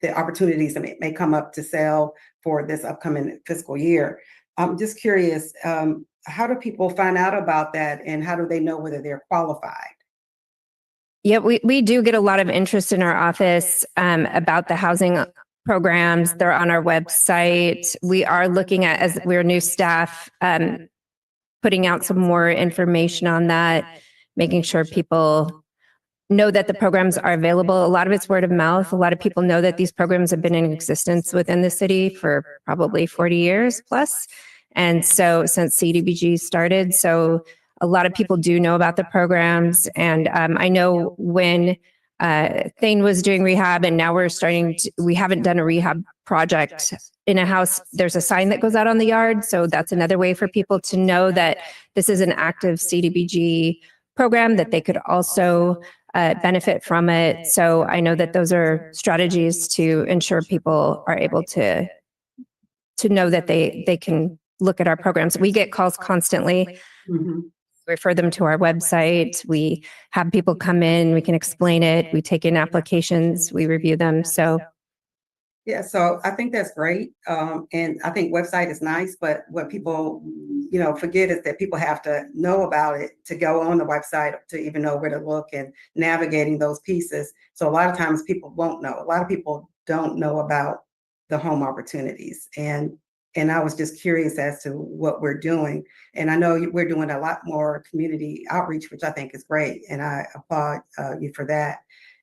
the opportunities that may come up to sell for this upcoming fiscal year. I'm just curious, how do people find out about that, and how do they know whether they're qualified? Yeah, we do get a lot of interest in our office about the housing programs. They're on our website. We are looking at, as we're new staff, putting out some more information on that, making sure people know that the programs are available. A lot of it's word of mouth. A lot of people know that these programs have been in existence within the city for probably 40 years plus. And so since CDBG started, so a lot of people do know about the programs. And I know when Thane was doing rehab, and now we haven't done a rehab project in a house. There's a sign that goes out on the yard. So that's another way for people to know that this is an active CDBG program, that they could also benefit from it. So I know that those are strategies to ensure people are able to know that they can look at our programs. We get calls constantly. Refer them to our website. We have people come in, we can explain it. We take in applications, we review them. So yeah, so I think that's great. And I think website is nice, but what people, you know, forget is that people have to know about it to go on the website, to even know where to look and navigating those pieces. So a lot of times people won't know. A lot of people don't know about the home opportunities. And I was just curious as to what we're doing. And I know we're doing a lot more community outreach, which I think is great. And I applaud you for that.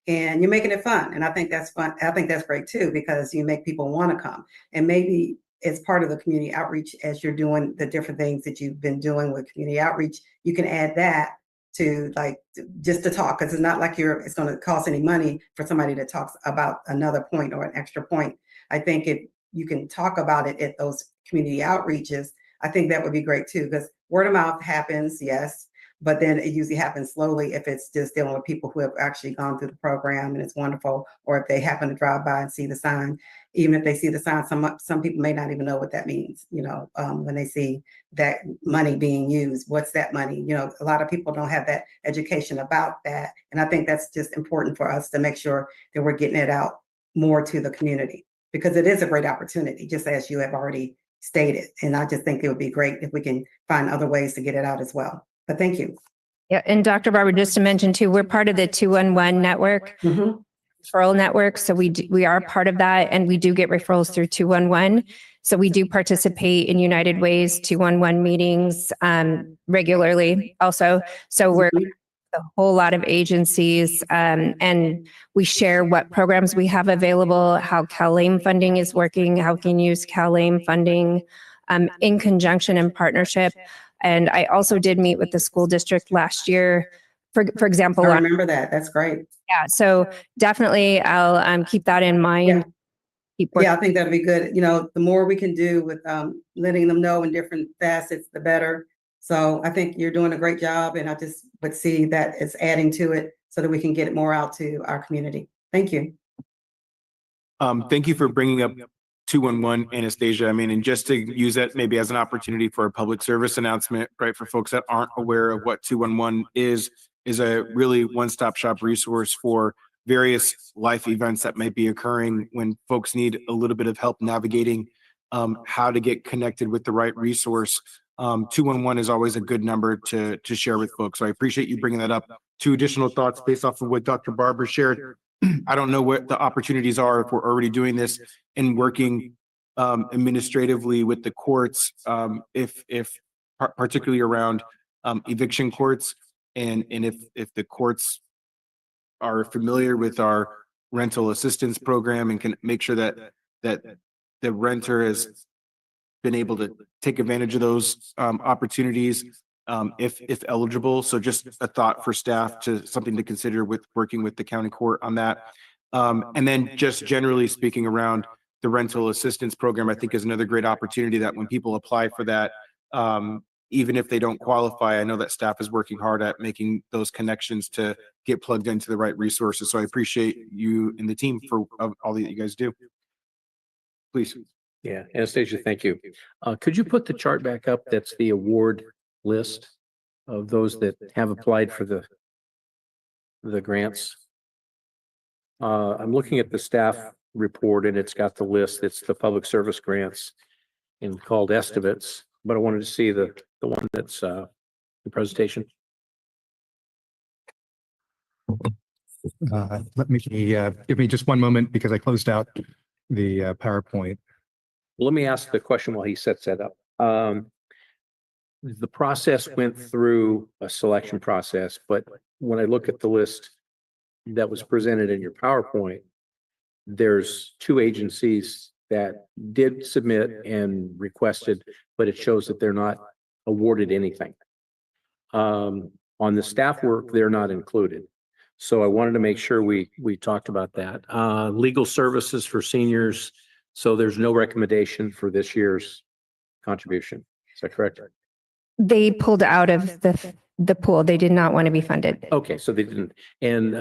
And you're making it fun. And I think that's fun. I think that's great too, because you make people want to come. And maybe as part of the community outreach, as you're doing the different things that you've been doing with community outreach, you can add that to, like, just to talk, because it's not like it's going to cost any money for somebody to talk about another point or an extra point. I think if you can talk about it at those community outreaches, I think that would be great too, because word of mouth happens, yes, but then it usually happens slowly if it's just dealing with people who have actually gone through the program and it's wonderful, or if they happen to drive by and see the sign. Even if they see the sign, some people may not even know what that means, you know, when they see that money being used. What's that money? You know, a lot of people don't have that education about that. And I think that's just important for us to make sure that we're getting it out more to the community, because it is a great opportunity, just as you have already stated. And I just think it would be great if we can find other ways to get it out as well. But thank you. yeah, and Dr. Barber, just to mention too, we're part of the 211 network, referral network. So we are part of that, and we do get referrals through 211. So we do participate in United Way's 211 meetings regularly also. So we're a whole lot of agencies, and we share what programs we have available, how CalAIM funding is working, how we can use CalAIM funding in conjunction and partnership. And I also did meet with the school district last year. For example, I remember that. That's great. Yeah, so definitely I'll keep that in mind. Yeah. Keep working. Yeah, I think that'd be good. You know, the more we can do with letting them know in different facets, the better. So I think you're doing a great job, and I just would see that it's adding to it so that we can get it more out to our community. Thank you. Thank you for bringing up 211, Anastasia. I mean, and just to use that maybe as an opportunity for a public service announcement, right? For folks that aren't aware of what 211 is a really one-stop shop resource for various life events that might be occurring when folks need a little bit of help navigating how to get connected with the right resource. 211 is always a good number to share with folks. So I appreciate you bringing that up. 2 additional thoughts based off of what Dr. Barber shared. I don't know what the opportunities are if we're already doing this and working administratively with the courts, particularly around eviction courts, and if the courts are familiar with our rental assistance program and can make sure that the renter has been able to take advantage of those opportunities if eligible. So just a thought for staff, to something to consider with working with the county court on that. And then just generally speaking around the rental assistance program, I think is another great opportunity that when people apply for that, even if they don't qualify, I know that staff is working hard at making those connections to get plugged into the right resources. So I appreciate you and the team for all that you guys do. Please. Yeah, Anastasia, thank you. Could you put the chart back up? That's the award list of those that have applied for the grants. I'm looking at the staff report, and it's got the list. It's the public service grants and called estimates, but I wanted to see the one that's the presentation. Let me give me just one moment because I closed out the PowerPoint. Well, let me ask the question while he sets that up. The process went through a selection process, but when I look at the list that was presented in your PowerPoint, there's 2 agencies that did submit and requested, but it shows that they're not awarded anything. On the staff work, they're not included. So I wanted to make sure we talked about that. Legal services for seniors. So there's no recommendation for this year's contribution. Is that correct? They pulled out of the pool. They did not want to be funded. Okay, so they didn't. And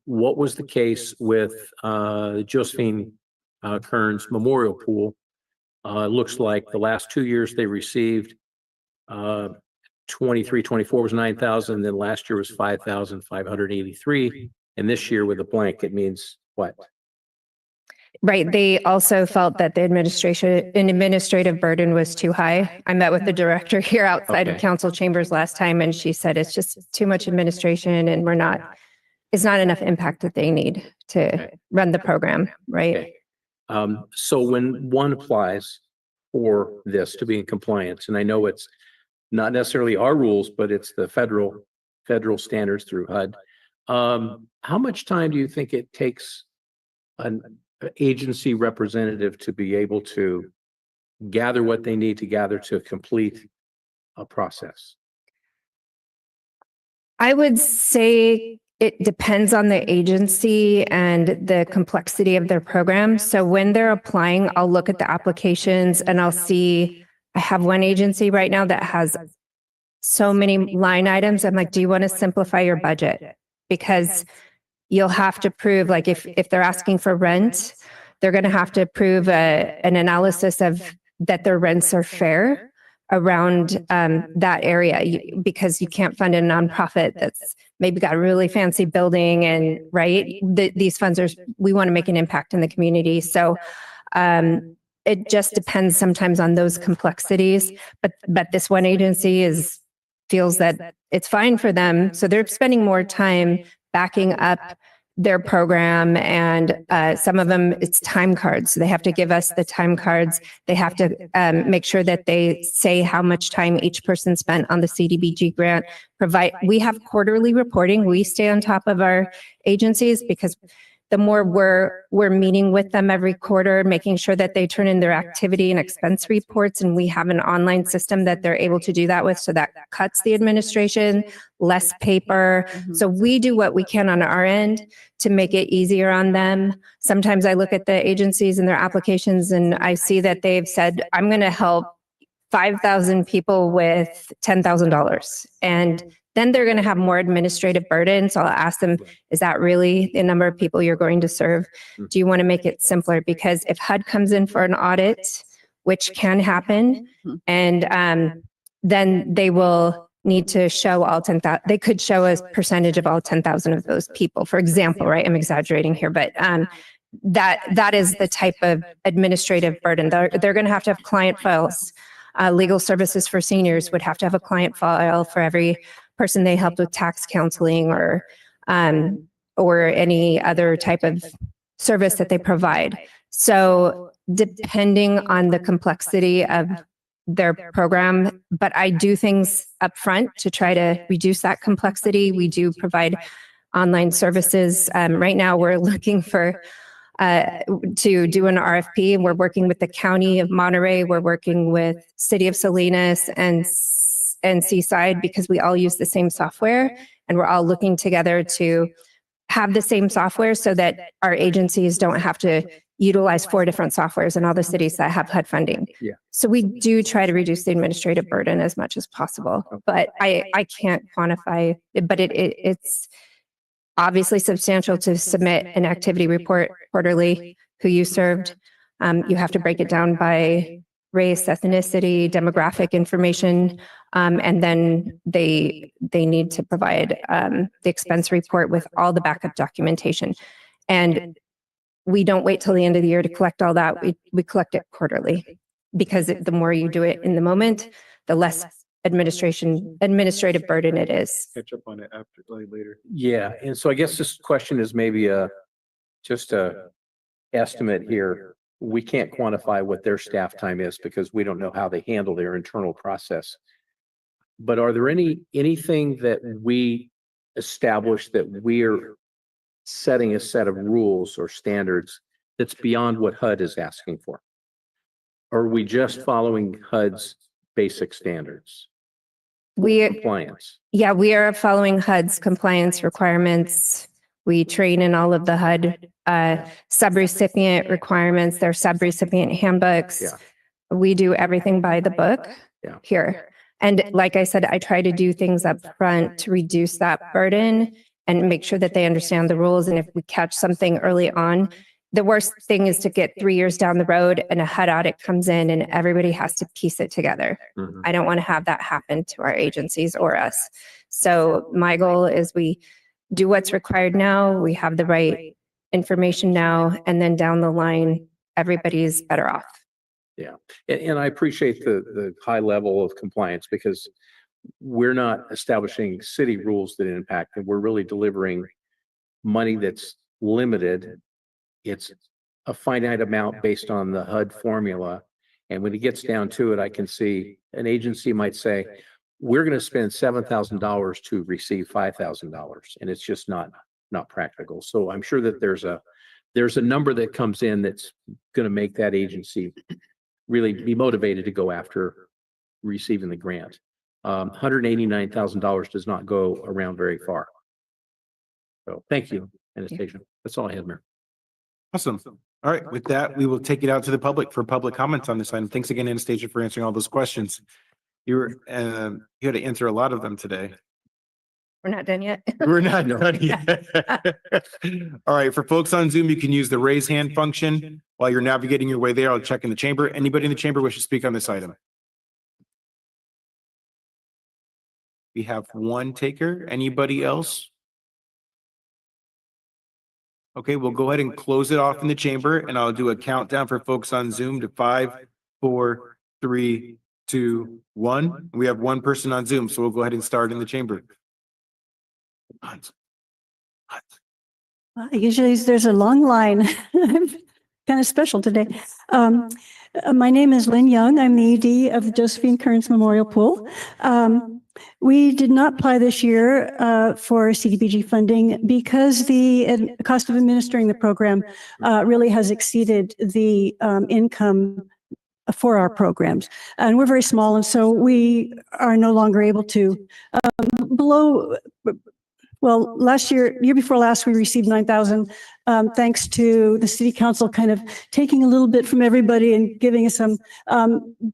what was the case with Josephine Kearns Memorial Pool? It looks like the last 2 years they received 23, 24 was 9,000. Then last year was 5,583. And this year with a blank, it means what? Right. They also felt that the administrative burden was too high. I met with the director here outside of council chambers last time, and she said it's just too much administration, and it's not enough impact that they need to run the program. Right. Okay. So when one applies for this to be in compliance, and I know it's not necessarily our rules, but it's the federal standards through HUD. How much time do you think it takes an agency representative to be able to gather what they need to gather to complete a process? I would say it depends on the agency and the complexity of their program. So when they're applying, I'll look at the applications and I'll see, I have one agency right now that has so many line items. I'm like, do you want to simplify your budget? Because you'll have to prove, like if they're asking for rent, they're going to have to prove an analysis of that their rents are fair around that area, because you can't fund a nonprofit that's maybe got a really fancy building, and right, these funds we want to make an impact in the community. So it just depends sometimes on those complexities, but this one agency feels that it's fine for them. So they're spending more time backing up their program, and some of them it's time cards. So they have to give us the time cards. They have to make sure that they say how much time each person spent on the CDBG grant. We have quarterly reporting. We stay on top of our agencies because the more we're meeting with them every quarter, making sure that they turn in their activity and expense reports, and we have an online system that they're able to do that with, so that cuts the administration, less paper. So we do what we can on our end to make it easier on them. Sometimes I look at the agencies and their applications and I see that they've said, I'm going to help 5,000 people with $10,000. And then they're going to have more administrative burden. So I'll ask them, is that really the number of people you're going to serve? Do you want to make it simpler? Because if HUD comes in for an audit, which can happen, and then they will need to show all 10,000, they could show a percentage of all 10,000 of those people, for example, right? I'm exaggerating here, but that is the type of administrative burden. They're going to have client files. Legal services for seniors would have to have a client file for every person they helped with tax counseling or any other type of service that they provide. So depending on the complexity of their program, but I do things up front to try to reduce that complexity. We do provide online services. Right now we're looking for to do an RFP, and we're working with the County of Monterey. We're working with City of Salinas and Seaside, because we all use the same software, and we're all looking together to have the same software so that our agencies don't have to utilize 4 different softwares in all the cities that have HUD funding. Yeah. So we do try to reduce the administrative burden as much as possible, but I can't quantify it, but it's obviously substantial to submit an activity report quarterly, who you served. You have to break it down by race, ethnicity, demographic information, and then they need to provide the expense report with all the backup documentation. And we don't wait till the end of the year to collect all that. We collect it quarterly, because the more you do it in the moment, the less administrative burden it is. Catch up on it later. Yeah, and so I guess this question is maybe just a estimate here. We can't quantify what their staff time is because we don't know how they handle their internal process. But are there anything that we establish that we're setting a set of rules or standards that's beyond what HUD is asking for? Or are we just following HUD's basic standards? Compliance. Yeah, we are following HUD's compliance requirements. We train in all of the HUD subrecipient requirements, their subrecipient handbooks. Yeah. We do everything by the book here. And like I said, I try to do things up front to reduce that burden and make sure that they understand the rules. And if we catch something early on, the worst thing is to get 3 years down the road and a HUD audit comes in and everybody has to piece it together. I don't want to have that happen to our agencies or us. So my goal is we do what's required now. We have the right information now, and then down the line, everybody's better off. Yeah, and I appreciate the high level of compliance, because we're not establishing city rules that impact, and we're really delivering money that's limited. It's a finite amount based on the HUD formula. And when it gets down to it, I can see an agency might say, we're going to spend $7,000 to receive $5,000. And it's just not practical. So I'm sure that there's a number that comes in that's going to make that agency really be motivated to go after receiving the grant. $189,000 does not go around very far. So thank you, Anastasia. That's all I had, Mayor. Awesome. All right. With that, we will take it out to the public for public comments on this item. Thanks again, Anastasia, for answering all those questions. You had to answer a lot of them today. We're not done yet. We're not done yet. All right. For folks on Zoom, you can use the raise hand function. While you're navigating your way there, I'll check in the chamber. Anybody in the chamber wish to speak on this item? We have one taker. Anybody else? Okay, we'll go ahead and close it off in the chamber, and I'll do a countdown for folks on Zoom to 5, 4, 3, 2, 1. We have one person on Zoom, so we'll go ahead and start in the chamber. Usually there's a long line. Kind of special today. My name is Lynn Young. I'm the ED of the Josephine Kearns Memorial Pool. We did not apply this year for CDBG funding because the cost of administering the program really has exceeded the income for our programs. And we're very small, and so we are no longer able to well, year before last, we received 9,000, thanks to the city council kind of taking a little bit from everybody and giving us some.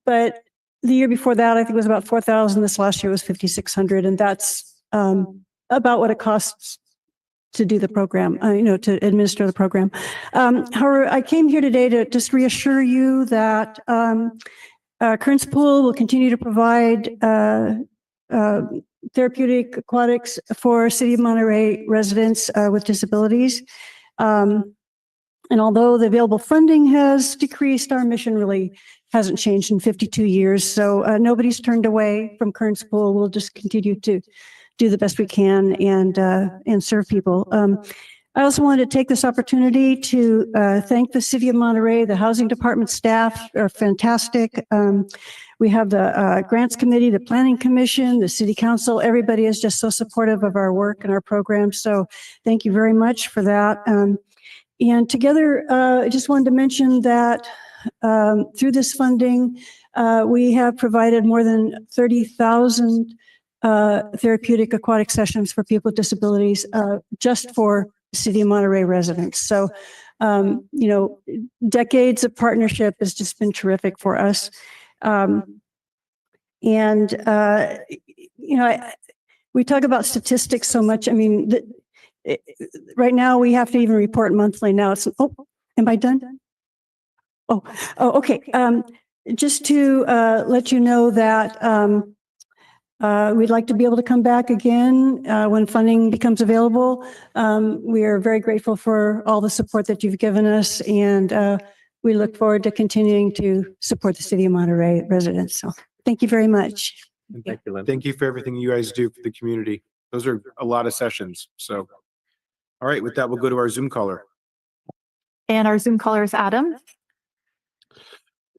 But the year before that, I think it was about 4,000. This last year was 5,600, and that's about what it costs to do the program, to administer the program. However, I came here today to just reassure you that Kearns Pool will continue to provide therapeutic aquatics for City of Monterey residents with disabilities. And although the available funding has decreased, our mission really hasn't changed in 52 years. So nobody's turned away from Kearns Pool. We'll just continue to do the best we can and serve people. I also wanted to take this opportunity to thank the City of Monterey. The Housing Department staff are fantastic. We have the Grants Committee, the Planning Commission, the City Council. Everybody is just so supportive of our work and our programs. So thank you very much for that. And together, I just wanted to mention that through this funding, we have provided more than 30,000 therapeutic aquatic sessions for people with disabilities just for City of Monterey residents. So, decades of partnership has just been terrific for us. We talk about statistics so much. I mean, right now we have to even report monthly. Now it's, am I done? Okay. Just to let you know that we'd like to be able to come back again when funding becomes available. We are very grateful for all the support that you've given us, and we look forward to continuing to support the City of Monterey residents. So thank you very much. Thank you, Lynn. Thank you for everything you guys do for the community. Those are a lot of sessions. So, all right, with that, we'll go to our Zoom caller. And our Zoom caller is Adam.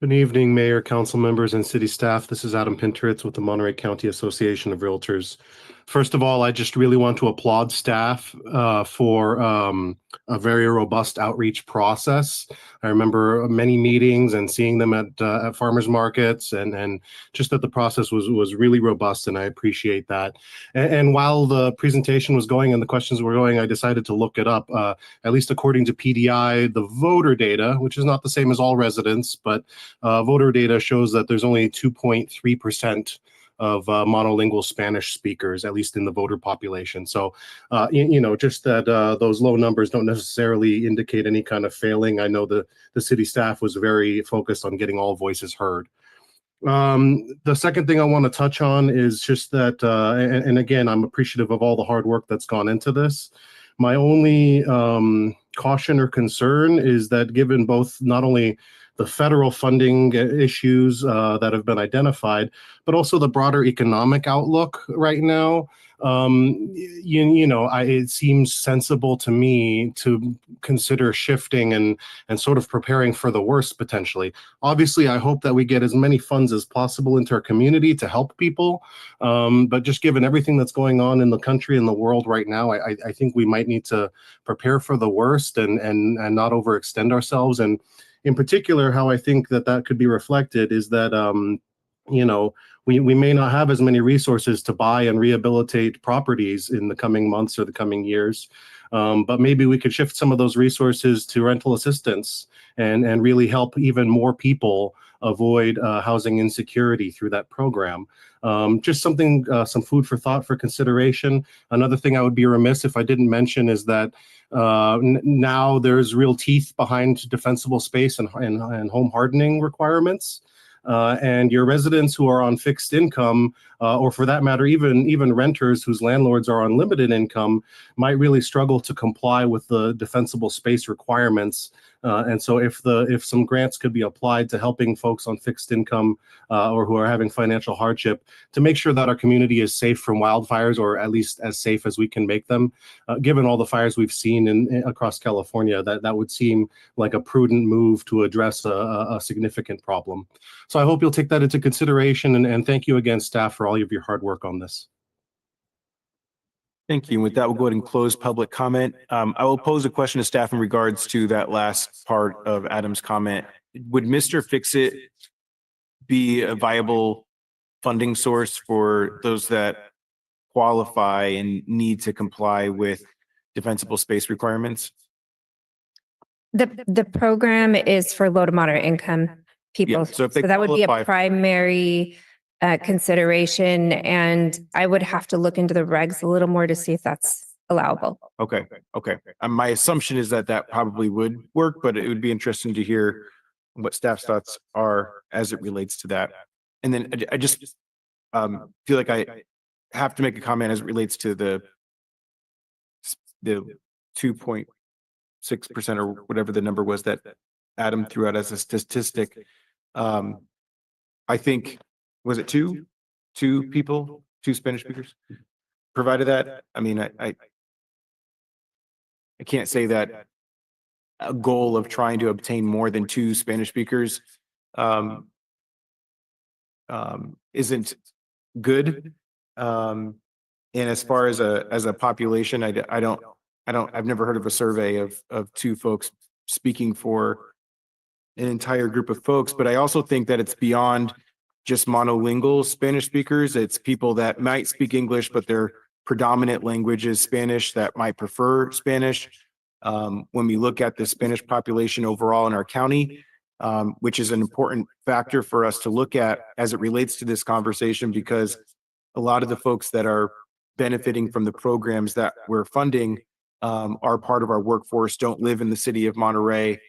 Good evening, Mayor, council members, and city staff. This is Adam Pinteritz with the Monterey County Association of Realtors. First of all, I just really want to applaud staff for a very robust outreach process. I remember many meetings and seeing them at farmers markets, and just that the process was really robust, and I appreciate that. And while the presentation was going and the questions were going, I decided to look it up. At least according to PDI, the voter data, which is not the same as all residents, but voter data shows that there's only 2.3% of monolingual Spanish speakers, at least in the voter population. So, just that those low numbers don't necessarily indicate any kind of failing. I know the city staff was very focused on getting all voices heard. The second thing I want to touch on is just that, and again, I'm appreciative of all the hard work that's gone into this. My only caution or concern is that given both not only the federal funding issues that have been identified, but also the broader economic outlook right now. It seems sensible to me to consider shifting and sort of preparing for the worst potentially. Obviously, I hope that we get as many funds as possible into our community to help people. But just given everything that's going on in the country and the world right now, I think we might need to prepare for the worst and not overextend ourselves. And in particular, how I think that could be reflected is that, we may not have as many resources to buy and rehabilitate properties in the coming months or the coming years. But maybe we could shift some of those resources to rental assistance and really help even more people avoid housing insecurity through that program. Just something, some food for thought, for consideration. Another thing I would be remiss if I didn't mention is that now there's real teeth behind defensible space and home hardening requirements. And your residents who are on fixed income, or for that matter, even renters whose landlords are on limited income, might really struggle to comply with the defensible space requirements And so if some grants could be applied to helping folks on fixed income or who are having financial hardship to make sure that our community is safe from wildfires, or at least as safe as we can make them, given all the fires we've seen across California, that would seem like a prudent move to address a significant problem. So I hope you'll take that into consideration, and thank you again, staff, for all of your hard work on this. Thank you. And with that, we'll go ahead and close public comment. I will pose a question to staff in regards to that last part of Adam's comment. Would Mr. Fix-It be a viable funding source for those that qualify and need to comply with defensible space requirements? The program is for low to moderate income people. Yeah, so if they that would be a qualify- primary consideration, and I would have to look into the regs a little more to see if that's allowable. Okay. My assumption is that probably would work, but it would be interesting to hear what staff's thoughts are as it relates to that. And then I just feel like I have to make a comment as it relates to the 2.6% or whatever the number was that Adam threw out as a statistic. I think, was it two people, two Spanish speakers provided that? I mean, I can't say that a goal of trying to obtain more than two Spanish speakers isn't good. And as far as a population, I've never heard of a survey of two folks speaking for an entire group of folks, but I also think that it's beyond just monolingual Spanish speakers. It's people that might speak English, but their predominant language is Spanish, that might prefer Spanish. When we look at the Spanish population overall in our county, which is an important factor for us to look at as it relates to this conversation, because a lot of the folks that are benefiting from the programs that we're funding are part of our workforce, don't live in the city of Monterey.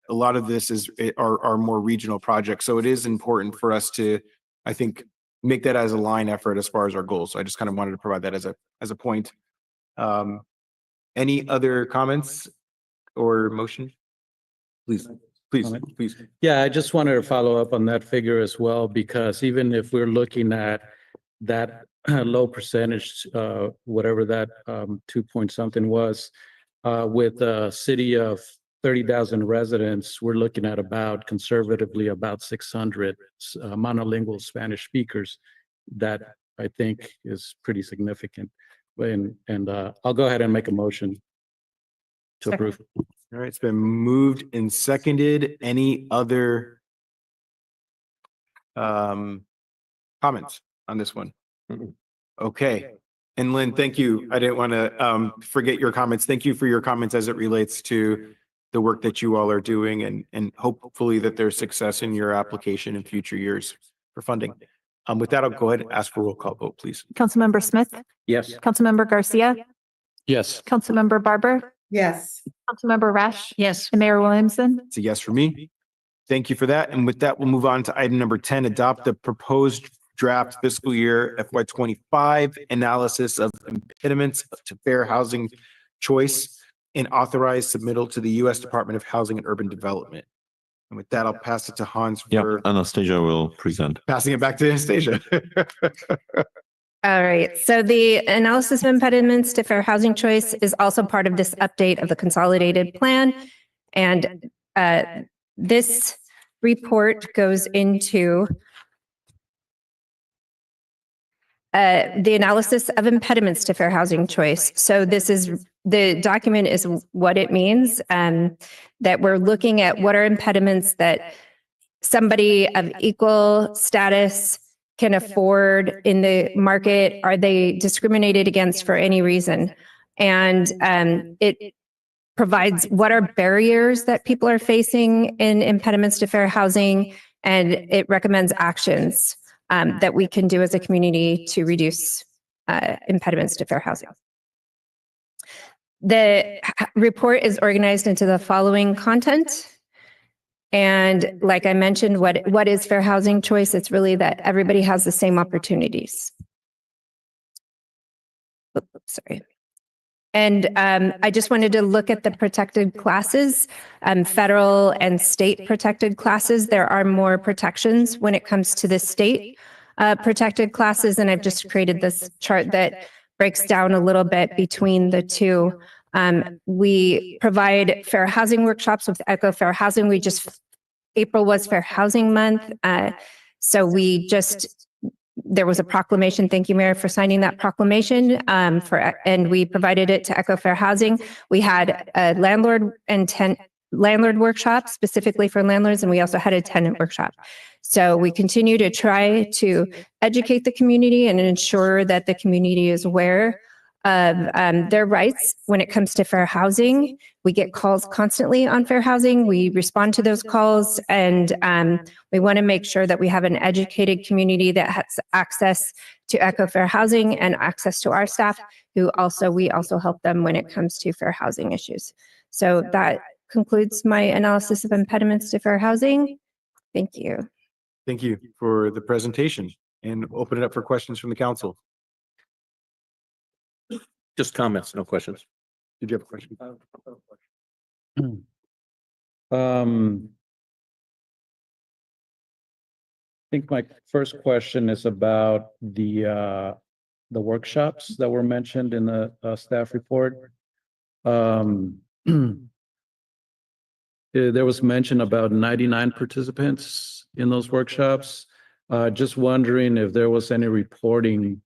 A lot of this are more regional projects. So it is important for us to, I think, make that as a line effort as far as our goals. So I just kind of wanted to provide that as a point. Any other comments or motion? Please. Yeah, I just wanted to follow up on that figure as well, because even if we're looking at that low percentage, whatever that 2 point something was, with a city of 30,000 residents, we're looking at conservatively about 600 monolingual Spanish speakers. That I think is pretty significant. And I'll go ahead and make a motion to approve. All right, it's been moved and seconded. Any other comments on this one? Okay. And Lynn, thank you. I didn't want to forget your comments. Thank you for your comments as it relates to the work that you all are doing, and hopefully that there's success in your application in future years for funding. With that, I'll go ahead and ask for a roll call vote, please. Councilmember Smith, Yes. Councilmember Garcia, Yes. Councilmember Barber, Yes. Councilmember Rash, Yes. and Mayor Williamson. It's a yes for me. Thank you for that. And with that, we'll move on to item number 10, adopt the proposed draft fiscal year FY25 analysis of impediments to fair housing choice and authorize submittal to the U.S. Department of Housing and Urban Development. And with that, I'll pass it to Hans for Anastasia will present. passing it back to Anastasia. All right. So the analysis of impediments to fair housing choice is also part of this update of the consolidated plan. And this report goes into the analysis of impediments to fair housing choice. So the document is what it means, that we're looking at what are impediments that somebody of equal status can afford in the market. Are they discriminated against for any reason? And it provides what are barriers that people are facing in impediments to fair housing, and it recommends actions that we can do as a community to reduce impediments to fair housing. The report is organized into the following content. And like I mentioned, what is fair housing choice? It's really that everybody has the same opportunities. Oops, sorry. And I just wanted to look at the protected classes, federal and state protected classes. There are more protections when it comes to the state protected classes. And I've just created this chart that breaks down a little bit between the two. We provide fair housing workshops with Echo Fair Housing. April was Fair Housing Month. So there was a proclamation. Thank you, Mayor, for signing that proclamation. And we provided it to Echo Fair Housing. We had a landlord workshop specifically for landlords, and we also had a tenant workshop. So we continue to try to educate the community and ensure that the community is aware of their rights when it comes to fair housing. We get calls constantly on fair housing. We respond to those calls, and we want to make sure that we have an educated community that has access to Echo Fair Housing and access to our staff, we also help them when it comes to fair housing issues. So that concludes my analysis of impediments to fair housing. Thank you. Thank you for the presentation, and open it up for questions from the council. Just comments, no questions. Did you have a question? I think my first question is about the workshops that were mentioned in the staff report. There was mention about 99 participants in those workshops. Just wondering if there was any reporting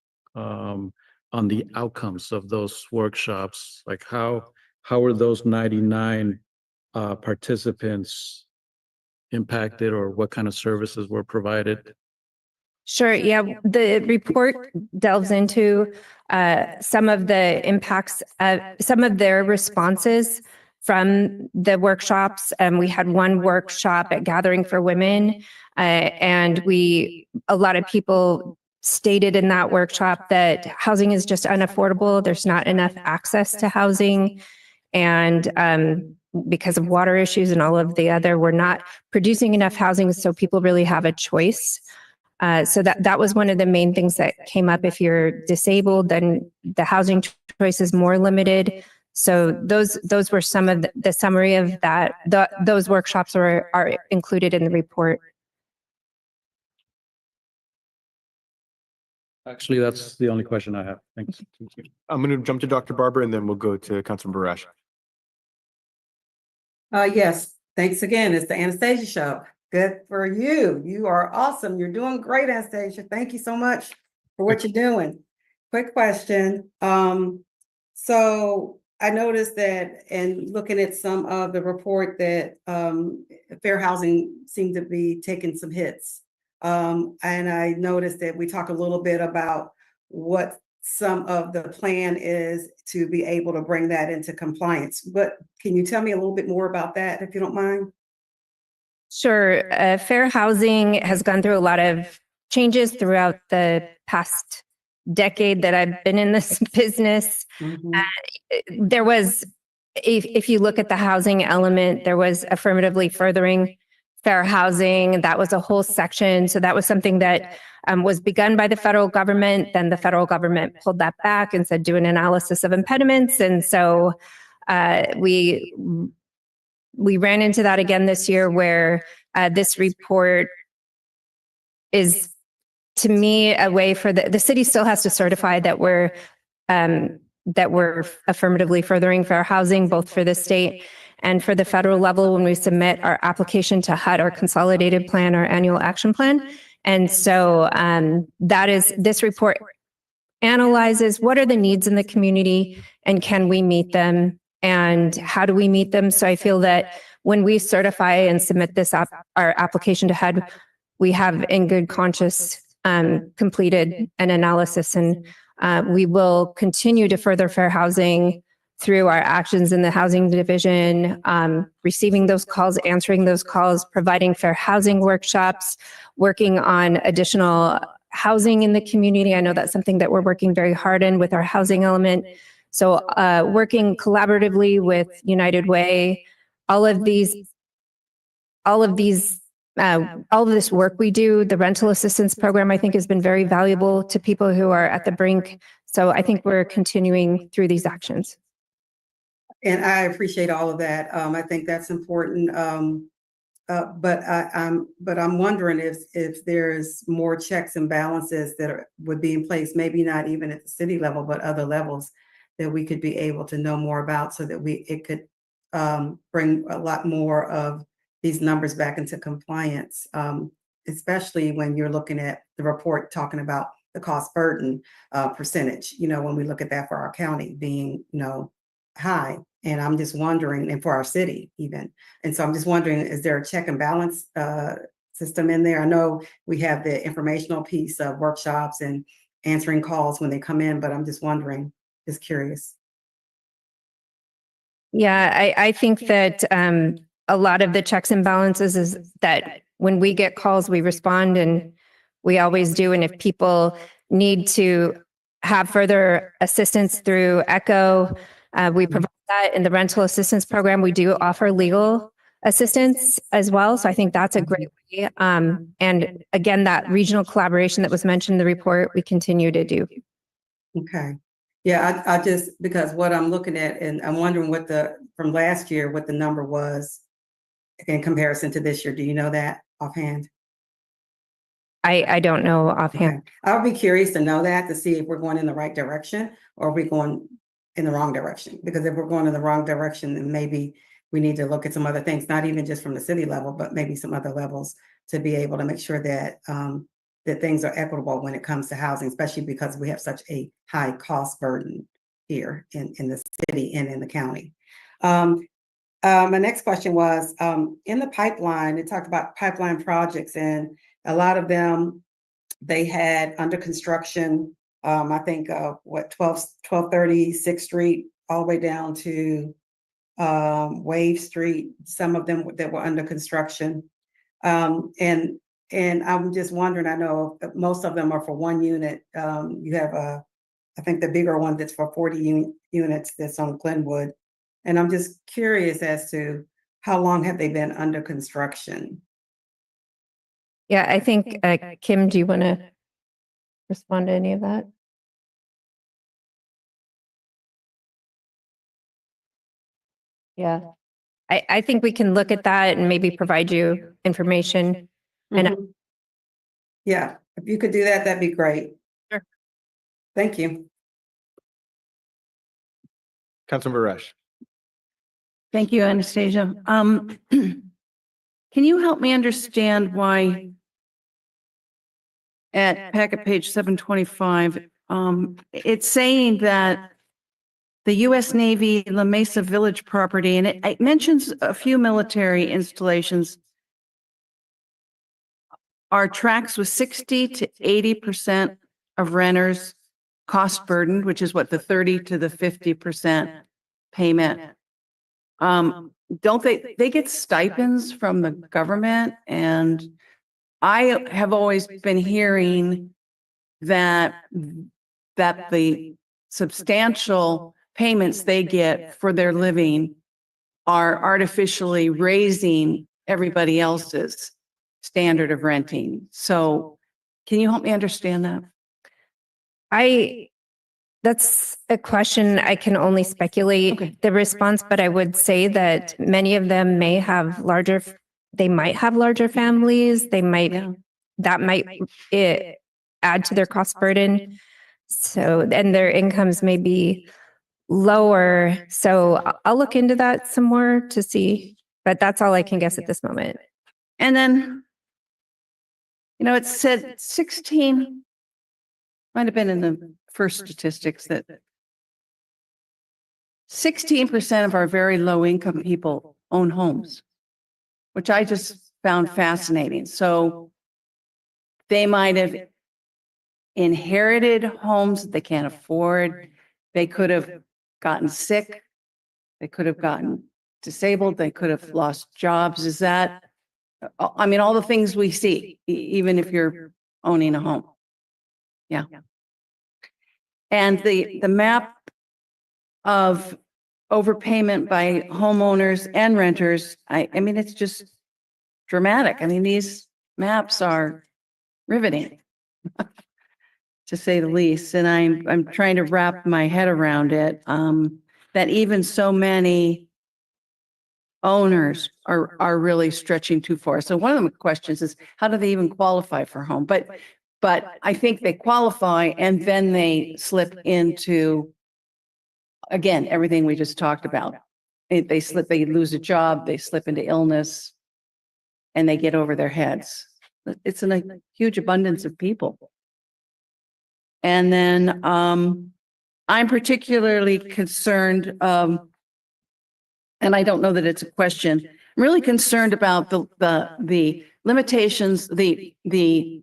on the outcomes of those workshops, like how were those 99 participants impacted, or what kind of services were provided? Sure. Yeah. The report delves into some of the impacts, some of their responses from the workshops. We had one workshop at Gathering for Women, and a lot of people stated in that workshop that housing is just unaffordable. There's not enough access to housing. And because of water issues and all of the other, we're not producing enough housing, so people really have a choice. So that was one of the main things that came up. If you're disabled, then the housing choice is more limited. So those were some of the summary of that. Those workshops are included in the report. Actually, that's the only question I have. Thanks. I'm going to jump to Dr. Barber, and then we'll go to Councilman Barash. Yes, thanks again. It's the Anastasia Show. Good for you. You are awesome. You're doing great, Anastasia. Thank you so much for what you're doing. Quick question. So I noticed that in looking at some of the report that fair housing seemed to be taking some hits. And I noticed that we talk a little bit about what some of the plan is to be able to bring that into compliance. But can you tell me a little bit more about that, if you don't mind? Sure. Fair housing has gone through a lot of changes throughout the past decade that I've been in this business. There was, if you look at the housing element, there was affirmatively furthering fair housing. That was a whole section. So that was something that was begun by the federal government. Then the federal government pulled that back and said, do an analysis of impediments. And so we ran into that again this year, where this report is, to me, a way for the city still has to certify that we're affirmatively furthering fair housing, both for the state and for the federal level, when we submit our application to HUD, our consolidated plan, our annual action plan. And so this report analyzes what are the needs in the community and can we meet them, and how do we meet them? So I feel that when we certify and submit our application to HUD, we have in good conscience completed an analysis, and we will continue to further fair housing through our actions in the housing division, receiving those calls, answering those calls, providing fair housing workshops, working on additional housing in the community. I know that's something that we're working very hard in with our housing element. So working collaboratively with United Way, all of this work we do, the rental assistance program, I think has been very valuable to people who are at the brink. So I think we're continuing through these actions. And I appreciate all of that. I think that's important. But I'm wondering if there's more checks and balances that would be in place, maybe not even at the city level, but other levels that we could be able to know more about so that it could bring a lot more of these numbers back into compliance, especially when you're looking at the report talking about the cost burden percentage, when we look at that for our county being, high. And I'm just wondering, and for our city even. And so I'm just wondering, is there a check and balance system in there? I know we have the informational piece of workshops and answering calls when they come in, but I'm just wondering, just curious. Yeah, I think that a lot of the checks and balances is that when we get calls, we respond, and we always do. And if people need to have further assistance through ECHO, we provide that. In the rental assistance program, we do offer legal assistance as well. So I think that's a great way. And again, that regional collaboration that was mentioned in the report, we continue to do. Okay. Yeah, I just, because what I'm looking at, and I'm wondering from last year, what the number was in comparison to this year. Do you know that offhand? I don't know offhand. Okay. I'll be curious to know that, to see if we're going in the right direction or are we going in the wrong direction. Because if we're going in the wrong direction, then maybe we need to look at some other things, not even just from the city level, but maybe some other levels to be able to make sure that that things are equitable when it comes to housing, especially because we have such a high cost burden here in the city and in the county. My next question was, in the pipeline, it talked about pipeline projects, and a lot of them, they had under construction, I think, 1230 6th Street, all the way down to Wave Street, some of them that were under construction. And I'm just wondering, I know most of them are for one unit. You have I think the bigger one that's for 40 units that's on Glenwood. And I'm just curious as to how long have they been under construction? Yeah, I think, Kim, do you want to respond to any of that? Yeah, I think we can look at that and maybe provide you information. And Yeah, if you could do that, that'd be great. Sure. Thank you. Councilmember Rush. Thank you, Anastasia. Can you help me understand why at packet page 725, it's saying that the U.S. Navy La Mesa Village property, and it mentions a few military installations, are tracks with 60 to 80% of renters cost burdened, which is what the 30 to the 50% payment. Don't they get stipends from the government? And I have always been hearing that the substantial payments they get for their living are artificially raising everybody else's standard of renting. So can you help me understand that? That's a question I can only speculate the response, but I would say that many of them might have larger families. That might add to their cost burden. So, and their incomes may be lower. So I'll look into that some more to see, but that's all I can guess at this moment. And then, it said 16, might have been in the first statistics, that 16% of our very low income people own homes, which I just found fascinating. So they might have inherited homes that they can't afford. They could have gotten sick. They could have gotten disabled. They could have lost jobs. Is that, I mean, all the things we see, even if you're owning a home. Yeah. And the map of overpayment by homeowners and renters, I mean, it's just dramatic. I mean, these maps are riveting, to say the least. And I'm trying to wrap my head around it. that even so many owners are really stretching too far. So one of the questions is, how do they even qualify for home? But I think they qualify and then they slip into, again, everything we just talked about. They lose a job, they slip into illness, and they get over their heads. It's a huge abundance of people. And then I'm particularly concerned, and I don't know that it's a question. I'm really concerned about the limitations, the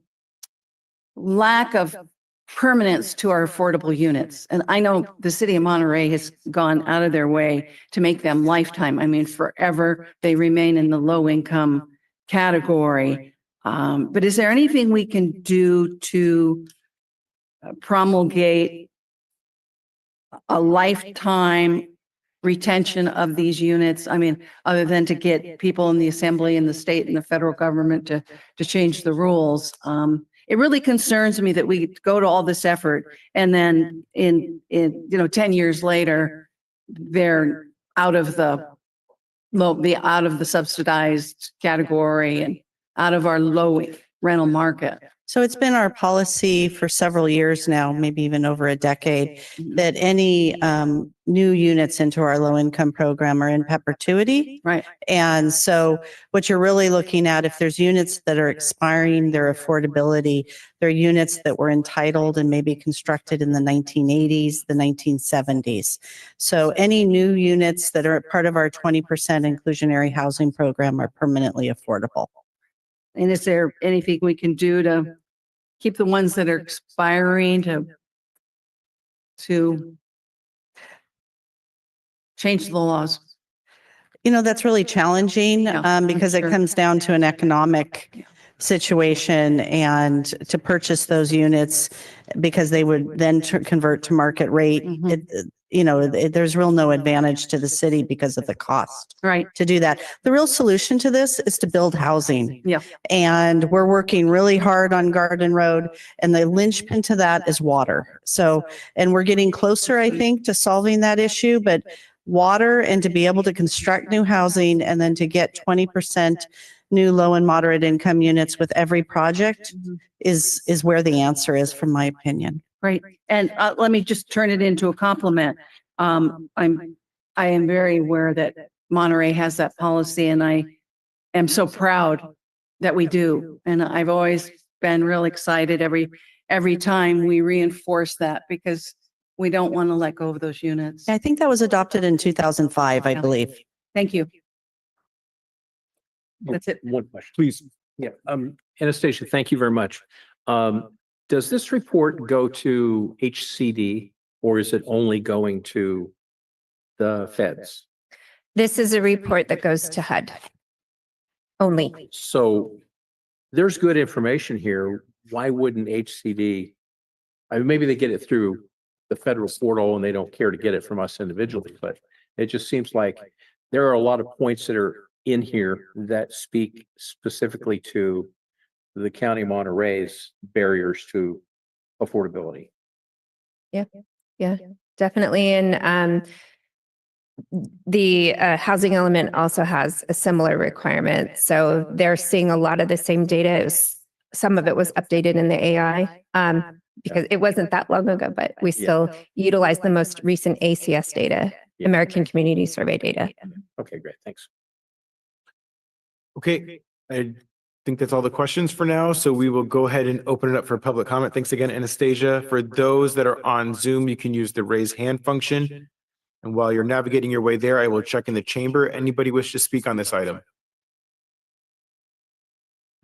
lack of permanence to our affordable units. And I know the city of Monterey has gone out of their way to make them lifetime. I mean, forever, they remain in the low income category. But is there anything we can do to promulgate a lifetime retention of these units? I mean, other than to get people in the assembly and the state and the federal government to change the rules. It really concerns me that we go to all this effort and then in 10 years later, they're out of the subsidized category and out of our low rental market. So it's been our policy for several years now, maybe even over a decade, that any new units into our low income program are in perpetuity. Right. And so what you're really looking at, if there's units that are expiring their affordability, they're units that were entitled and maybe constructed in the 1980s, the 1970s. So any new units that are part of our 20% inclusionary housing program are permanently affordable. And is there anything we can do to keep the ones that are expiring to change the laws? That's really challenging because it comes down to an economic situation and to purchase those units because they would then convert to market rate. There's real no advantage to the city because of the cost to do that. The real solution to this is to build housing. Yeah. And we're working really hard on Garden Road, and the linchpin to that is water. So, and we're getting closer, I think, to solving that issue, but water and to be able to construct new housing and then to get 20% new low and moderate income units with every project is where the answer is, from my opinion. Right. And let me just turn it into a compliment. I am very aware that Monterey has that policy, and I am so proud that we do. And I've always been real excited every time we reinforce that, because we don't want to let go of those units. I think that was adopted in 2005, I believe. Thank you. That's it. One question. Please. Yeah. Anastasia, thank you very much. Does this report go to HCD, or is it only going to the feds? This is a report that goes to HUD only. So there's good information here. Why wouldn't HCD? I mean, maybe they get it through the federal portal and they don't care to get it from us individually, but it just seems like there are a lot of points that are in here that speak specifically to the County of Monterey's barriers to affordability. Yeah, definitely. And the housing element also has a similar requirement. So they're seeing a lot of the same data. Some of it was updated in the AI because it wasn't that long ago, but we still utilize the most recent ACS data, American Community Survey data. Okay, great. Thanks. Okay, I think that's all the questions for now. So we will go ahead and open it up for public comment. Thanks again, Anastasia. For those that are on Zoom, you can use the raise hand function. And while you're navigating your way there, I will check in the chamber. Anybody wish to speak on this item?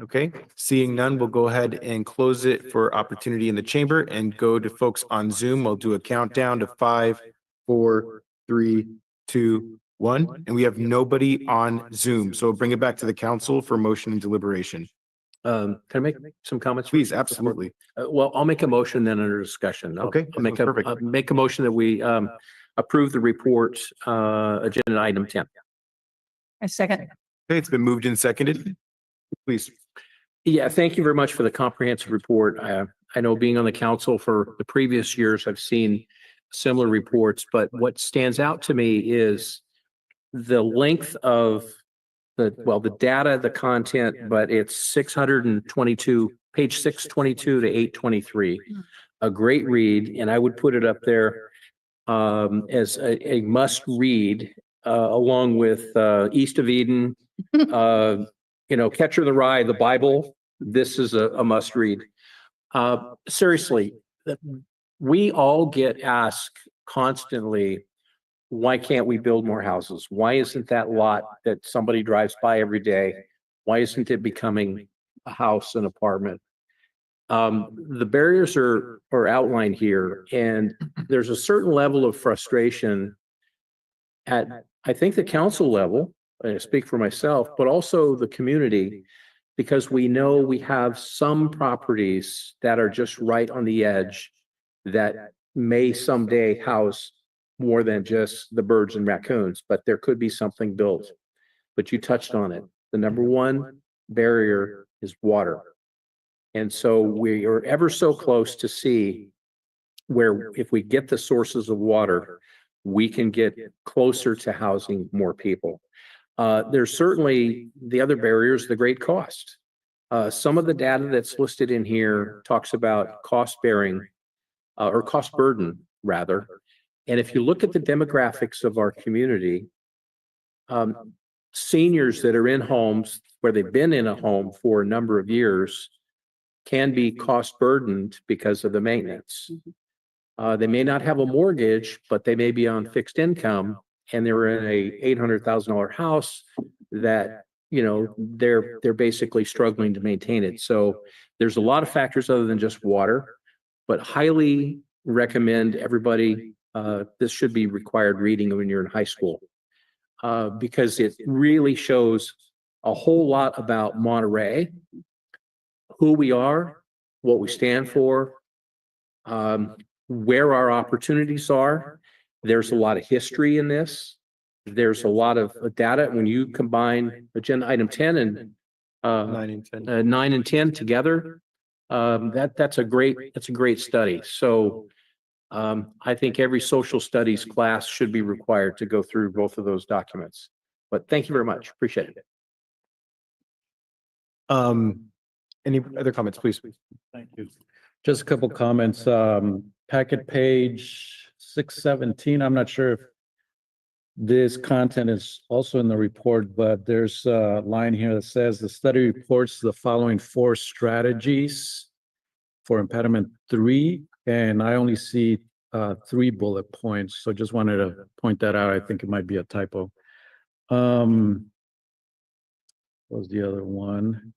Okay, seeing none, we'll go ahead and close it for opportunity in the chamber and go to folks on Zoom. We'll do a countdown to 5, 4, 3, 2, 1. And we have nobody on Zoom. So we'll bring it back to the council for motion and deliberation. Can I make some comments? Please, absolutely. Well, I'll make a motion then under discussion. Okay, I'll make perfect. I'll make a motion that we approve the report, agenda item 10. A second. Okay, it's been moved and seconded. Please. Yeah, thank you very much for the comprehensive report. I know being on the council for the previous years, I've seen similar reports, but what stands out to me is the length of the data, the content, but it's 622, page 622 to 823. A great read, and I would put it up there as a must read, along with East of Eden, Catcher in the Rye, the Bible. This is a must read. Seriously, we all get asked constantly, why can't we build more houses? Why isn't that lot that somebody drives by every day? Why isn't it becoming a house, an apartment? The barriers are outlined here, and there's a certain level of frustration at, I think, the council level, I speak for myself, but also the community, because we know we have some properties that are just right on the edge that may someday house more than just the birds and raccoons, but there could be something built. But you touched on it. The number one barrier is water. And so we are ever so close to see where if we get the sources of water, we can get closer to housing more people. There's certainly the other barriers, the great cost. Some of the data that's listed in here talks about cost bearing or cost burden rather. And if you look at the demographics of our community, seniors that are in homes where they've been in a home for a number of years can be cost burdened because of the maintenance. They may not have a mortgage, but they may be on fixed income and they're in a $800,000 house that, they're basically struggling to maintain it. So there's a lot of factors other than just water, but highly recommend everybody, this should be required reading when you're in high school, because it really shows a whole lot about Monterey, who we are, what we stand for, where our opportunities are. There's a lot of history in this. There's a lot of data. When you combine agenda item 10 and 9 and 10 together, that's a great study. So I think every social studies class should be required to go through both of those documents. But thank you very much. Appreciate it. Any other comments, please? Thank you. Just a couple comments. Packet page 617. I'm not sure if this content is also in the report, but there's a line here that says the study reports the following 4 strategies for impediment 3, and I only see 3 bullet points. So just wanted to point that out. I think it might be a typo. What was the other one?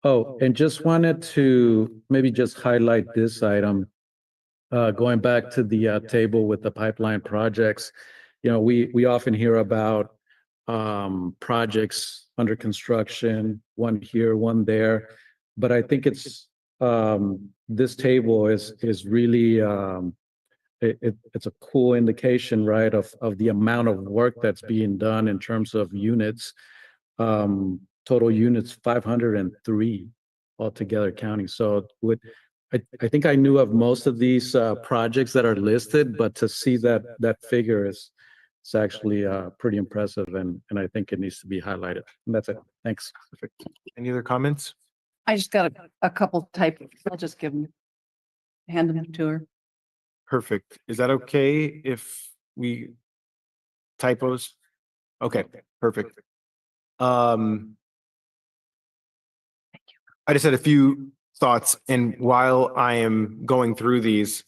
Oh, and just wanted to maybe just highlight this item. Going back to the table with the pipeline projects, we often hear about projects under construction, one here, one there, but I think it's this table is really it's a cool indication, right, of the amount of work that's being done in terms of units. Total units 503 altogether counting. So I think I knew of most of these projects that are listed, but to see that figure is actually pretty impressive, and I think it needs to be highlighted. And that's it. Thanks. Any other comments? I just got a couple typos. I'll just hand them to her. Perfect. Is that okay if we typos? Okay, perfect. I just had a few thoughts, and while I am going through these,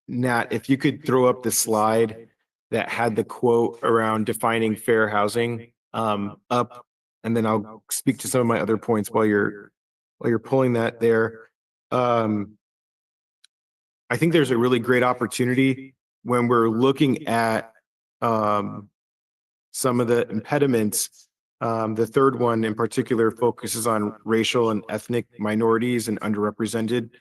Nat, if you could throw up the slide that had the quote around defining fair housing up, and then I'll speak to some of my other points while you're pulling that there. I think there's a really great opportunity when we're looking at some of the impediments. The third one in particular focuses on racial and ethnic minorities and underrepresented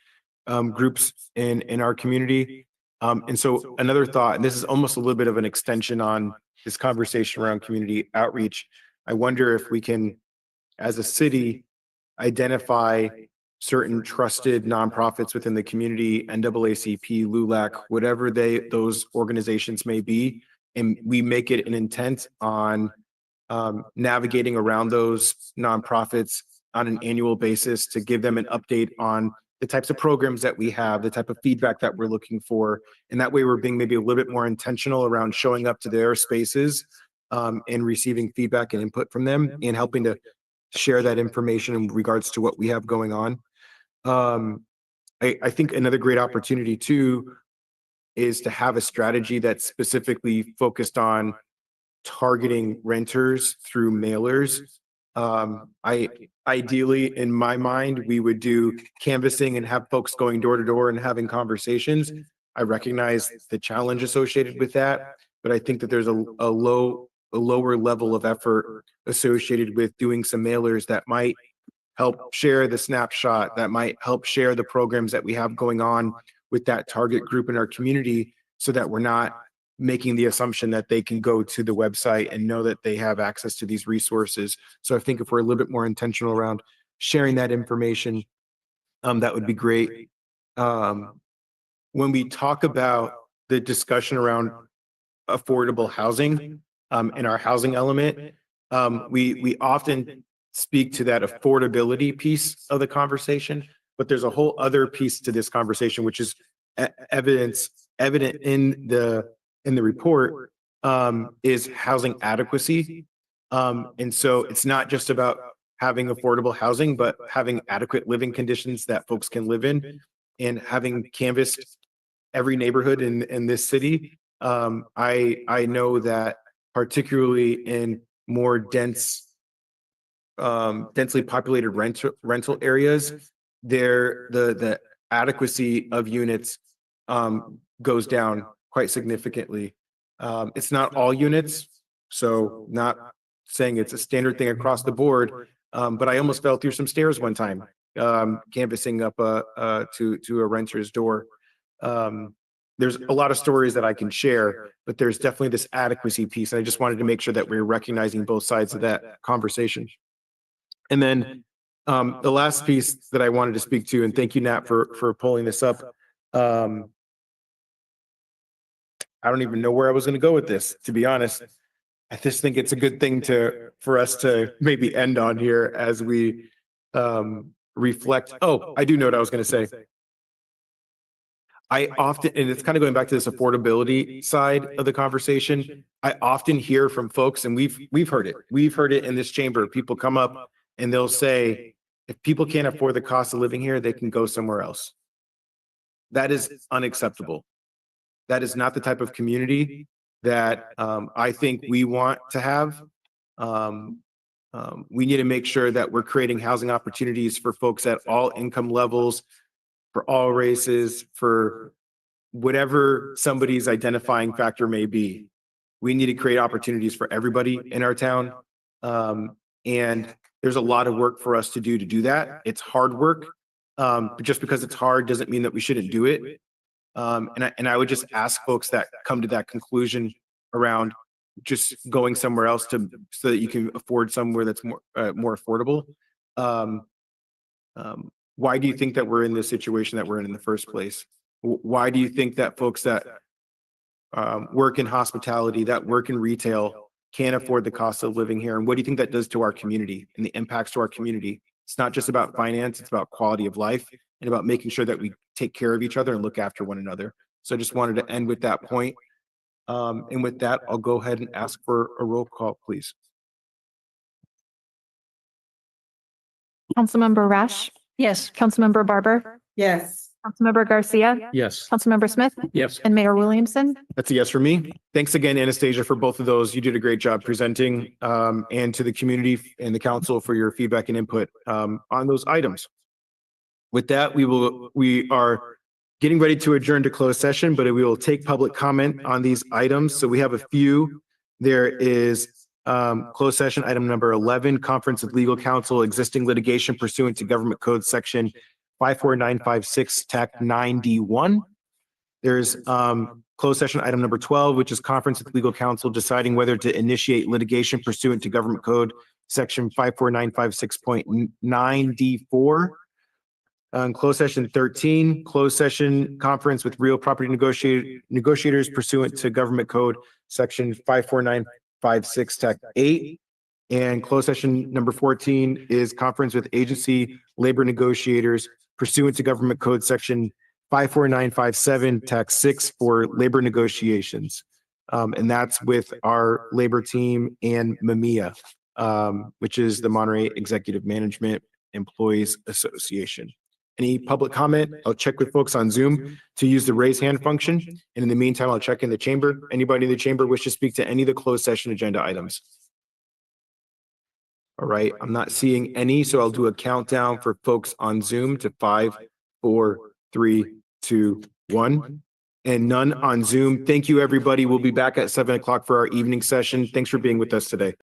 groups in our community. And so another thought, and this is almost a little bit of an extension on this conversation around community outreach. I wonder if we can, as a city, identify certain trusted nonprofits within the community, NAACP, LULAC, whatever those organizations may be, and we make it an intent on navigating around those nonprofits on an annual basis to give them an update on the types of programs that we have, the type of feedback that we're looking for. And that way we're being maybe a little bit more intentional around showing up to their spaces and receiving feedback and input from them and helping to share that information in regards to what we have going on. I think another great opportunity too is to have a strategy that's specifically focused on targeting renters through mailers. Ideally, in my mind, we would do canvassing and have folks going door to door and having conversations. I recognize the challenge associated with that, but I think that there's a lower level of effort associated with doing some mailers that might help share the snapshot, that might help share the programs that we have going on with that target group in our community, so that we're not making the assumption that they can go to the website and know that they have access to these resources. So I think if we're a little bit more intentional around sharing that information, that would be great. When we talk about the discussion around affordable housing and our housing element, we often speak to that affordability piece of the conversation, but there's a whole other piece to this conversation, which is evident in the report, is housing adequacy. And so it's not just about having affordable housing, but having adequate living conditions that folks can live in. And having canvassed every neighborhood in this city, I know that particularly in more densely populated rental areas, the adequacy of units goes down quite significantly. It's not all units, so not saying it's a standard thing across the board, but I almost fell through some stairs one time, canvassing up to a renter's door. There's a lot of stories that I can share, but there's definitely this adequacy piece. And I just wanted to make sure that we're recognizing both sides of that conversation. And then the last piece that I wanted to speak to, and thank you, Nat, for pulling this up. I don't even know where I was going to go with this, to be honest. I just think it's a good thing for us to maybe end on here as we reflect. Oh, I do know what I was going to say. I often, and it's kind of going back to this affordability side of the conversation, I often hear from folks, and we've heard it. We've heard it in this chamber. People come up and they'll say, if people can't afford the cost of living here, they can go somewhere else. That is unacceptable. That is not the type of community that I think we want to have. We need to make sure that we're creating housing opportunities for folks at all income levels, for all races, for whatever somebody's identifying factor may be. We need to create opportunities for everybody in our town. And there's a lot of work for us to do that. It's hard work, but just because it's hard doesn't mean that we shouldn't do it. And I would just ask folks that come to that conclusion around just going somewhere else so that you can afford somewhere that's more affordable. Why do you think that we're in this situation that we're in the first place? Why do you think that folks that work in hospitality, that work in retail, can't afford the cost of living here? And what do you think that does to our community and the impacts to our community? It's not just about finance, it's about quality of life and about making sure that we take care of each other and look after one another. So I just wanted to end with that point. And with that, I'll go ahead and ask for a roll call, please. Councilmember Rash? Yes. Councilmember Barber? Yes. Councilmember Garcia? Yes. Councilmember Smith? Yes. And Mayor Williamson? That's a yes for me. Thanks again, Anastasia, for both of those. You did a great job presenting, and to the community and the council for your feedback and input on those items. With that, we are getting ready to adjourn to closed session, but we will take public comment on these items. So we have a few. There is closed session item number 11, conference with legal counsel, existing litigation pursuant to government code section 54956 TAC 9D1. There's closed session item number 12, which is conference with legal counsel deciding whether to initiate litigation pursuant to government code section 54956.9D4. Closed session 13, closed session conference with real property negotiators pursuant to government code section 54956 tech 8. And closed session number 14 is conference with agency labor negotiators pursuant to government code section 54957 tech 6 for labor negotiations. And that's with our labor team and MMIA, which is the Monterey Executive Management Employees Association. Any public comment? I'll check with folks on Zoom to use the raise hand function. And in the meantime, I'll check in the chamber. Anybody in the chamber wish to speak to any of the closed session agenda items? All right, I'm not seeing any, so I'll do a countdown for folks on Zoom to 5, 4, 3, 2, 1. And none on Zoom. Thank you, everybody. We'll be back at 7 o'clock for our evening session. Thanks for being with us today.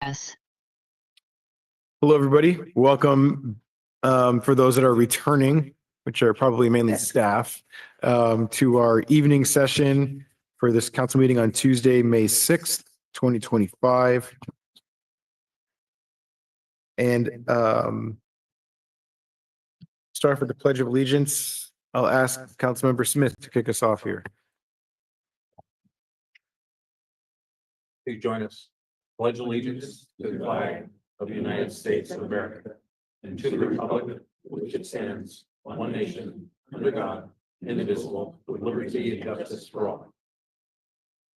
Yes. Hello, everybody. Welcome, for those that are returning, which are probably mainly staff, to our evening session for this council meeting on Tuesday, May 6th, 2025. And start with the Pledge of Allegiance. I'll ask Councilmember Smith to kick us off here. Please join us. Pledge allegiance to the flag of the United States of America and to the republic for which it stands, one nation, under God, indivisible, with liberty and justice for all.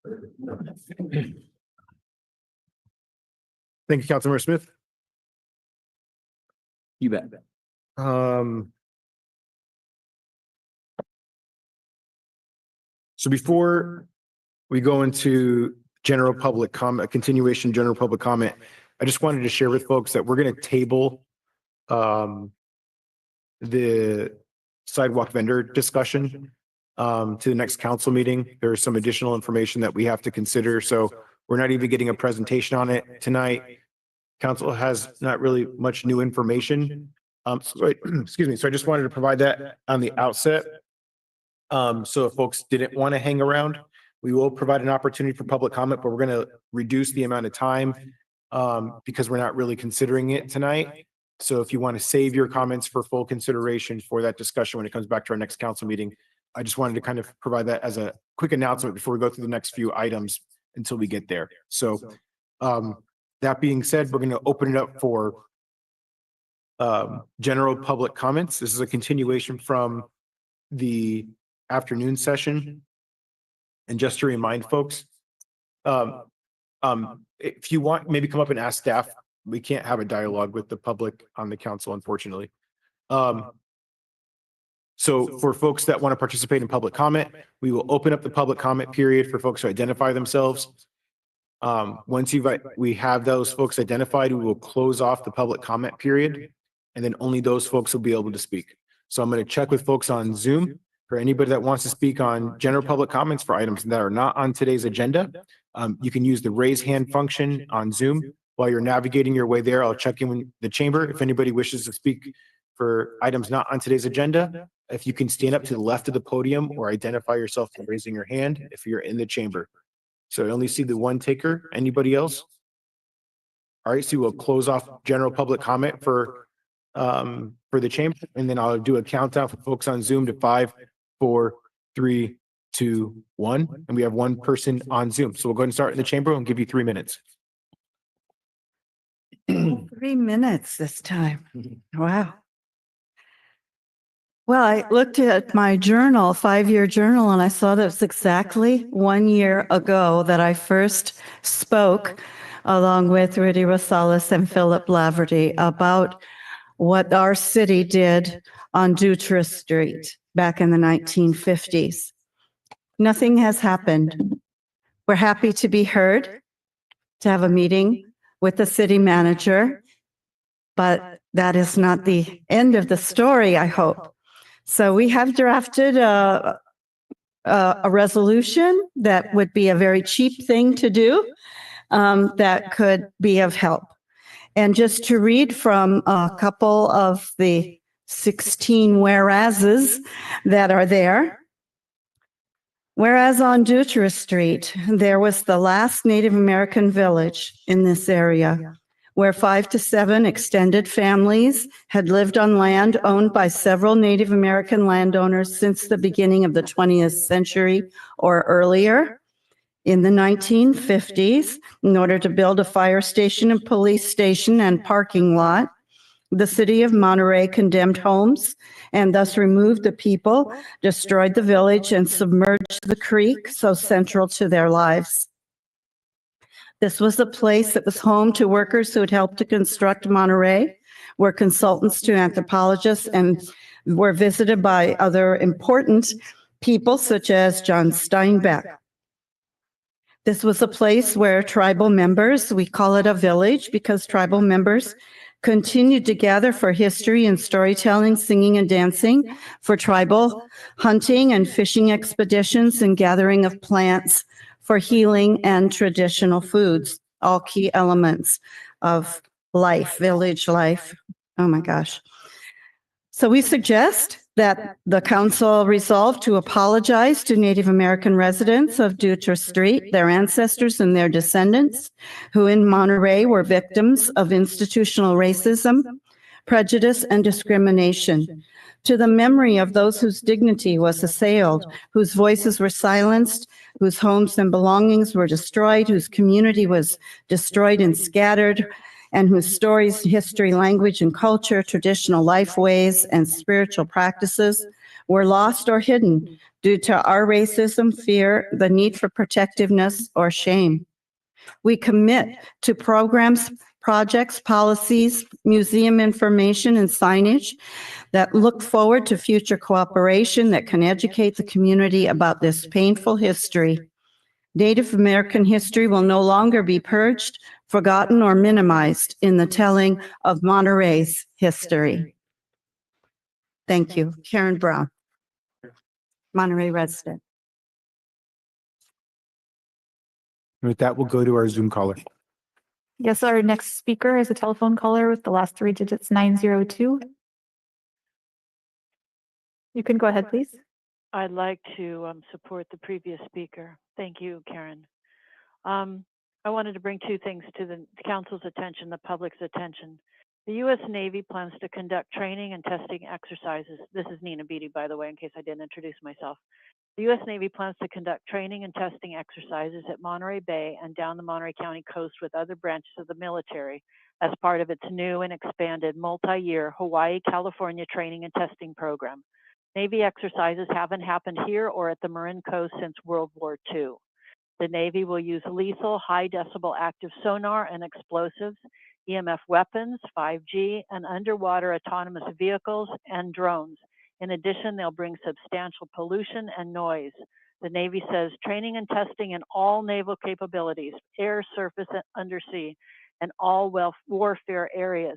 Thank you, Councilmember Smith. You bet. So before we go into general public comment, continuation general public comment, I just wanted to share with folks that we're going to table the sidewalk vendor discussion to the next council meeting. There's some additional information that we have to consider. So we're not even getting a presentation on it tonight. Council has not really much new information. Excuse me. So I just wanted to provide that on the outset. So if folks didn't want to hang around, we will provide an opportunity for public comment, but we're going to reduce the amount of time because we're not really considering it tonight. So if you want to save your comments for full consideration for that discussion when it comes back to our next council meeting, I just wanted to kind of provide that as a quick announcement before we go through the next few items until we get there. So that being said, we're going to open it up for general public comments. This is a continuation from the afternoon session. And just to remind folks, if you want, maybe come up and ask staff. We can't have a dialogue with the public on the council, unfortunately. So for folks that want to participate in public comment, we will open up the public comment period for folks to identify themselves. Once we have those folks identified, we will close off the public comment period, and then only those folks will be able to speak. So I'm going to check with folks on Zoom for anybody that wants to speak on general public comments for items that are not on today's agenda. You can use the raise hand function on Zoom. While you're navigating your way there, I'll check in with the chamber. If anybody wishes to speak for items not on today's agenda, if you can stand up to the left of the podium or identify yourself by raising your hand if you're in the chamber. So I only see the one taker. Anybody else? All right, so we'll close off general public comment for the chamber, and then I'll do a countdown for folks on Zoom to 5, 4, 3, 2, 1, and we have one person on Zoom. So we'll go ahead and start in the chamber and give you 3 minutes. 3 minutes this time. Wow. Well, I looked at my journal, 5-year journal, and I saw that it was exactly 1 year ago that I first spoke along with Rudy Rosales and Philip Laverty about what our city did on Dutra Street back in the 1950s. Nothing has happened. We're happy to be heard, to have a meeting with the city manager, but that is not the end of the story, I hope. So we have drafted a resolution that would be a very cheap thing to do that could be of help. And just to read from a couple of the 16 whereases that are there. Whereas on Dutra Street, there was the last Native American village in this area, where 5 to 7 extended families had lived on land owned by several Native American landowners since the beginning of the 20th century or earlier. In the 1950s, in order to build a fire station, a police station, and parking lot, the city of Monterey condemned homes and thus removed the people, destroyed the village, and submerged the creek so central to their lives. This was a place that was home to workers who had helped to construct Monterey, were consultants to anthropologists, and were visited by other important people such as John Steinbeck. This was a place where tribal members, we call it a village because tribal members continued to gather for history and storytelling, singing and dancing, for tribal hunting and fishing expeditions, and gathering of plants for healing and traditional foods. all key elements of life, village life. Oh my gosh. So we suggest that the council resolve to apologize to Native American residents of Dutra Street, their ancestors and their descendants, who in Monterey were victims of institutional racism, prejudice, and discrimination. To the memory of those whose dignity was assailed, whose voices were silenced, whose homes and belongings were destroyed, whose community was destroyed and scattered, and whose stories, history, language, and culture, traditional life ways, and spiritual practices were lost or hidden due to our racism, fear, the need for protectiveness, or shame. We commit to programs, projects, policies, museum information, and signage that look forward to future cooperation that can educate the community about this painful history. Native American history will no longer be purged, forgotten, or minimized in the telling of Monterey's history. Thank you. Karen Brown, Monterey resident. With that, we'll go to our Zoom caller. Yes, our next speaker is a telephone caller with the last three digits 902. You can go ahead, please. I'd like to support the previous speaker. Thank you, Karen. I wanted to bring two things to the council's attention, the public's attention. The U.S. Navy plans to conduct training and testing exercises. This is Nina Beatty, by the way, in case I didn't introduce myself. The U.S. Navy plans to conduct training and testing exercises at Monterey Bay and down the Monterey County coast with other branches of the military as part of its new and expanded multi-year Hawaii-California training and testing program. Navy exercises haven't happened here or at the Marin Coast since World War II. The Navy will use lethal, high-decibel active sonar and explosives, EMF weapons, 5G, and underwater autonomous vehicles and drones. In addition, they'll bring substantial pollution and noise. The Navy says training and testing in all naval capabilities, air, surface, and undersea, and all warfare areas.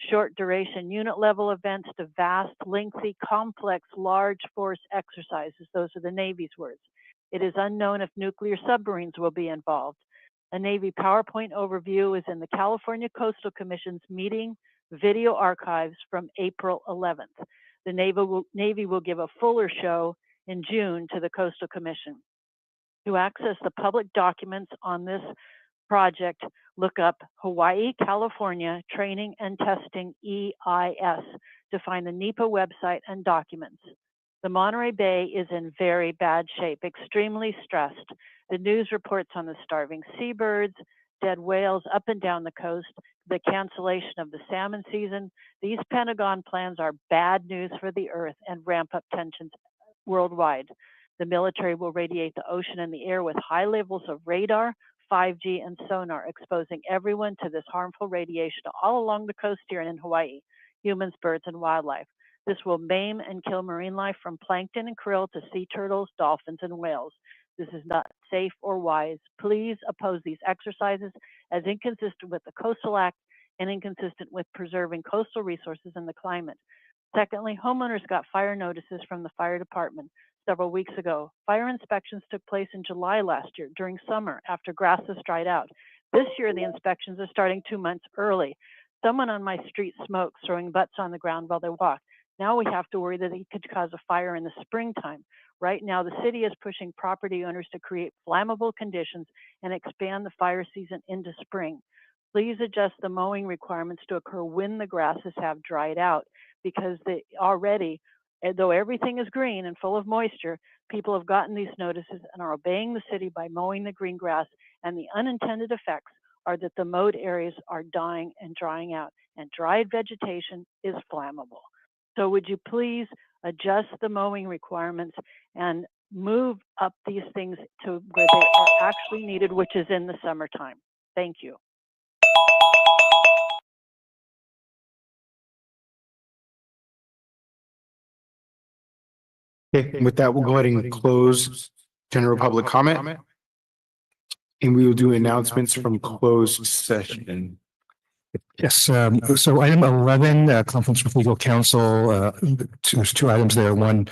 Short duration unit level events to vast, lengthy, complex, large force exercises. Those are the Navy's words. It is unknown if nuclear submarines will be involved. A Navy PowerPoint overview is in the California Coastal Commission's meeting video archives from April 11th. The Navy will give a fuller show in June to the Coastal Commission. To access the public documents on this project, look up Hawaii, California Training and Testing EIS to find the NEPA website and documents. The Monterey Bay is in very bad shape, extremely stressed. The news reports on the starving seabirds, dead whales up and down the coast, the cancellation of the salmon season. These Pentagon plans are bad news for the earth and ramp up tensions worldwide. The military will radiate the ocean and the air with high levels of radar, 5G, and sonar, exposing everyone to this harmful radiation all along the coast here and in Hawaii, humans, birds, and wildlife. This will maim and kill marine life from plankton and krill to sea turtles, dolphins, and whales. This is not safe or wise. Please oppose these exercises as inconsistent with the Coastal Act and inconsistent with preserving coastal resources and the climate. Secondly, homeowners got fire notices from the fire department several weeks ago. Fire inspections took place in July last year during summer after grasses dried out. This year, the inspections are starting 2 months early. Someone on my street smokes, throwing butts on the ground while they walk. Now we have to worry that it could cause a fire in the springtime. Right now, the city is pushing property owners to create flammable conditions and expand the fire season into spring. Please adjust the mowing requirements to occur when the grasses have dried out, because they already, though everything is green and full of moisture, people have gotten these notices and are obeying the city by mowing the green grass, and the unintended effects are that the mowed areas are dying and drying out, and dried vegetation is flammable. So would you please adjust the mowing requirements and move up these things to where they are actually needed, which is in the summertime? Thank you. Okay, with that, we'll go ahead and close general public comment. And we will do announcements from closed session. Yes, so item 11, conference with legal counsel, two items there. One,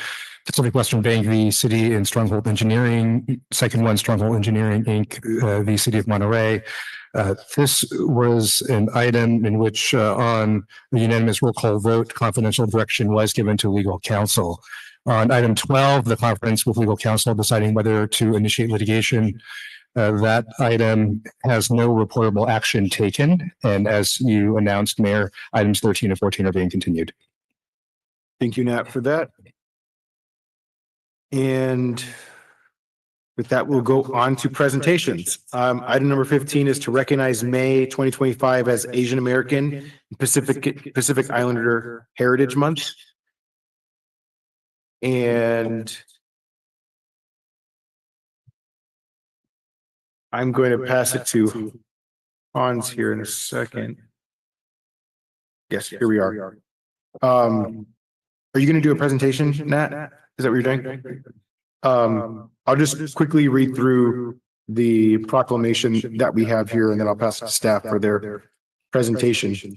Pacific Western Bank, the city, and Stronghold Engineering. Second one, Stronghold Engineering, Inc., the city of Monterey. This was an item in which on the unanimous roll call vote, confidential direction was given to legal counsel. On item 12, the conference with legal counsel deciding whether to initiate litigation. That item has no reportable action taken. And as you announced, Mayor, items 13 and 14 are being continued. Thank you, Nat, for that. And with that, we'll go on to presentations. Item number 15 is to recognize May 2025 as Asian American and Pacific Islander Heritage Month. And I'm going to pass it to Hans here in a second. Yes, here we are. Are you going to do a presentation, Nat? Is that what you're doing? I'll just quickly read through the proclamation that we have here, and then I'll pass it to staff for their presentation.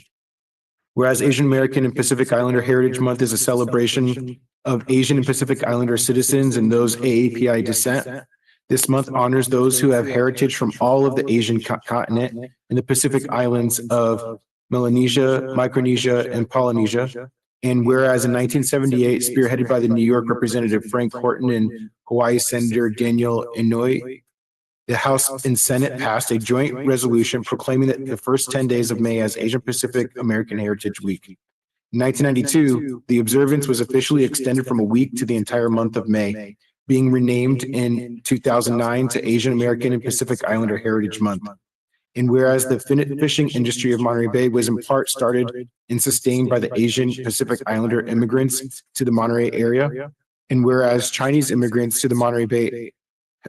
Whereas Asian American and Pacific Islander Heritage Month is a celebration of Asian and Pacific Islander citizens and those AAPI descent. This month honors those who have heritage from all of the Asian continent and the Pacific Islands of Melanesia, Micronesia, and Polynesia. And whereas in 1978, spearheaded by the New York Representative Frank Horton and Hawaii Senator Daniel Inouye, the House and Senate passed a joint resolution proclaiming that the first 10 days of May as Asian Pacific American Heritage Week. In 1992, the observance was officially extended from a week to the entire month of May, being renamed in 2009 to Asian American and Pacific Islander Heritage Month. And whereas the fishing industry of Monterey Bay was in part started and sustained by the Asian Pacific Islander immigrants to the Monterey area, and whereas Chinese immigrants to the Monterey Bay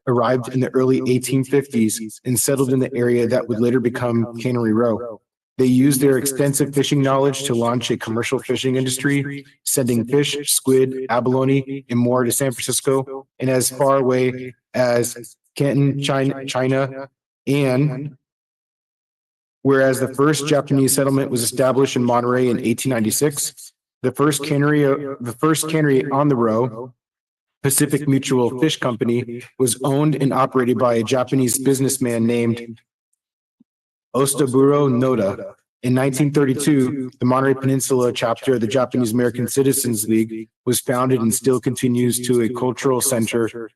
arrived in the early 1850s and settled in the area that would later become Cannery Row, they used their extensive fishing knowledge to launch a commercial fishing industry, sending fish, squid, abalone, and more to San Francisco and as far away as Canton, China, and whereas the first Japanese settlement was established in Monterey in 1896, the first cannery on the Row, Pacific Mutual Fish Company, was owned and operated by a Japanese businessman named Ostaburo Noda. In 1932, the Monterey Peninsula chapter of the Japanese American Citizens League was founded and still continues to a cultural center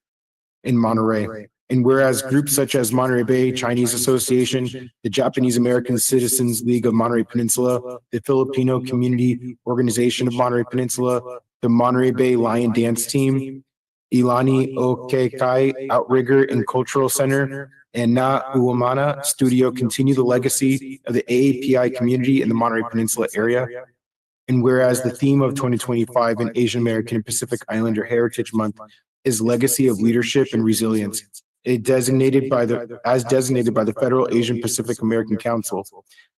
in Monterey. And whereas groups such as Monterey Bay Chinese Association, the Japanese American Citizens League of Monterey Peninsula, the Filipino Community Organization of Monterey Peninsula, the Monterey Bay Lion Dance Team, Ilani Okekai Outrigger and Cultural Center, and Na Uwamana Studio continue the legacy of the AAPI community in the Monterey Peninsula area. And whereas the theme of 2025 in Asian American and Pacific Islander Heritage Month is legacy of leadership and resilience, as designated by the Federal Asian Pacific American Council.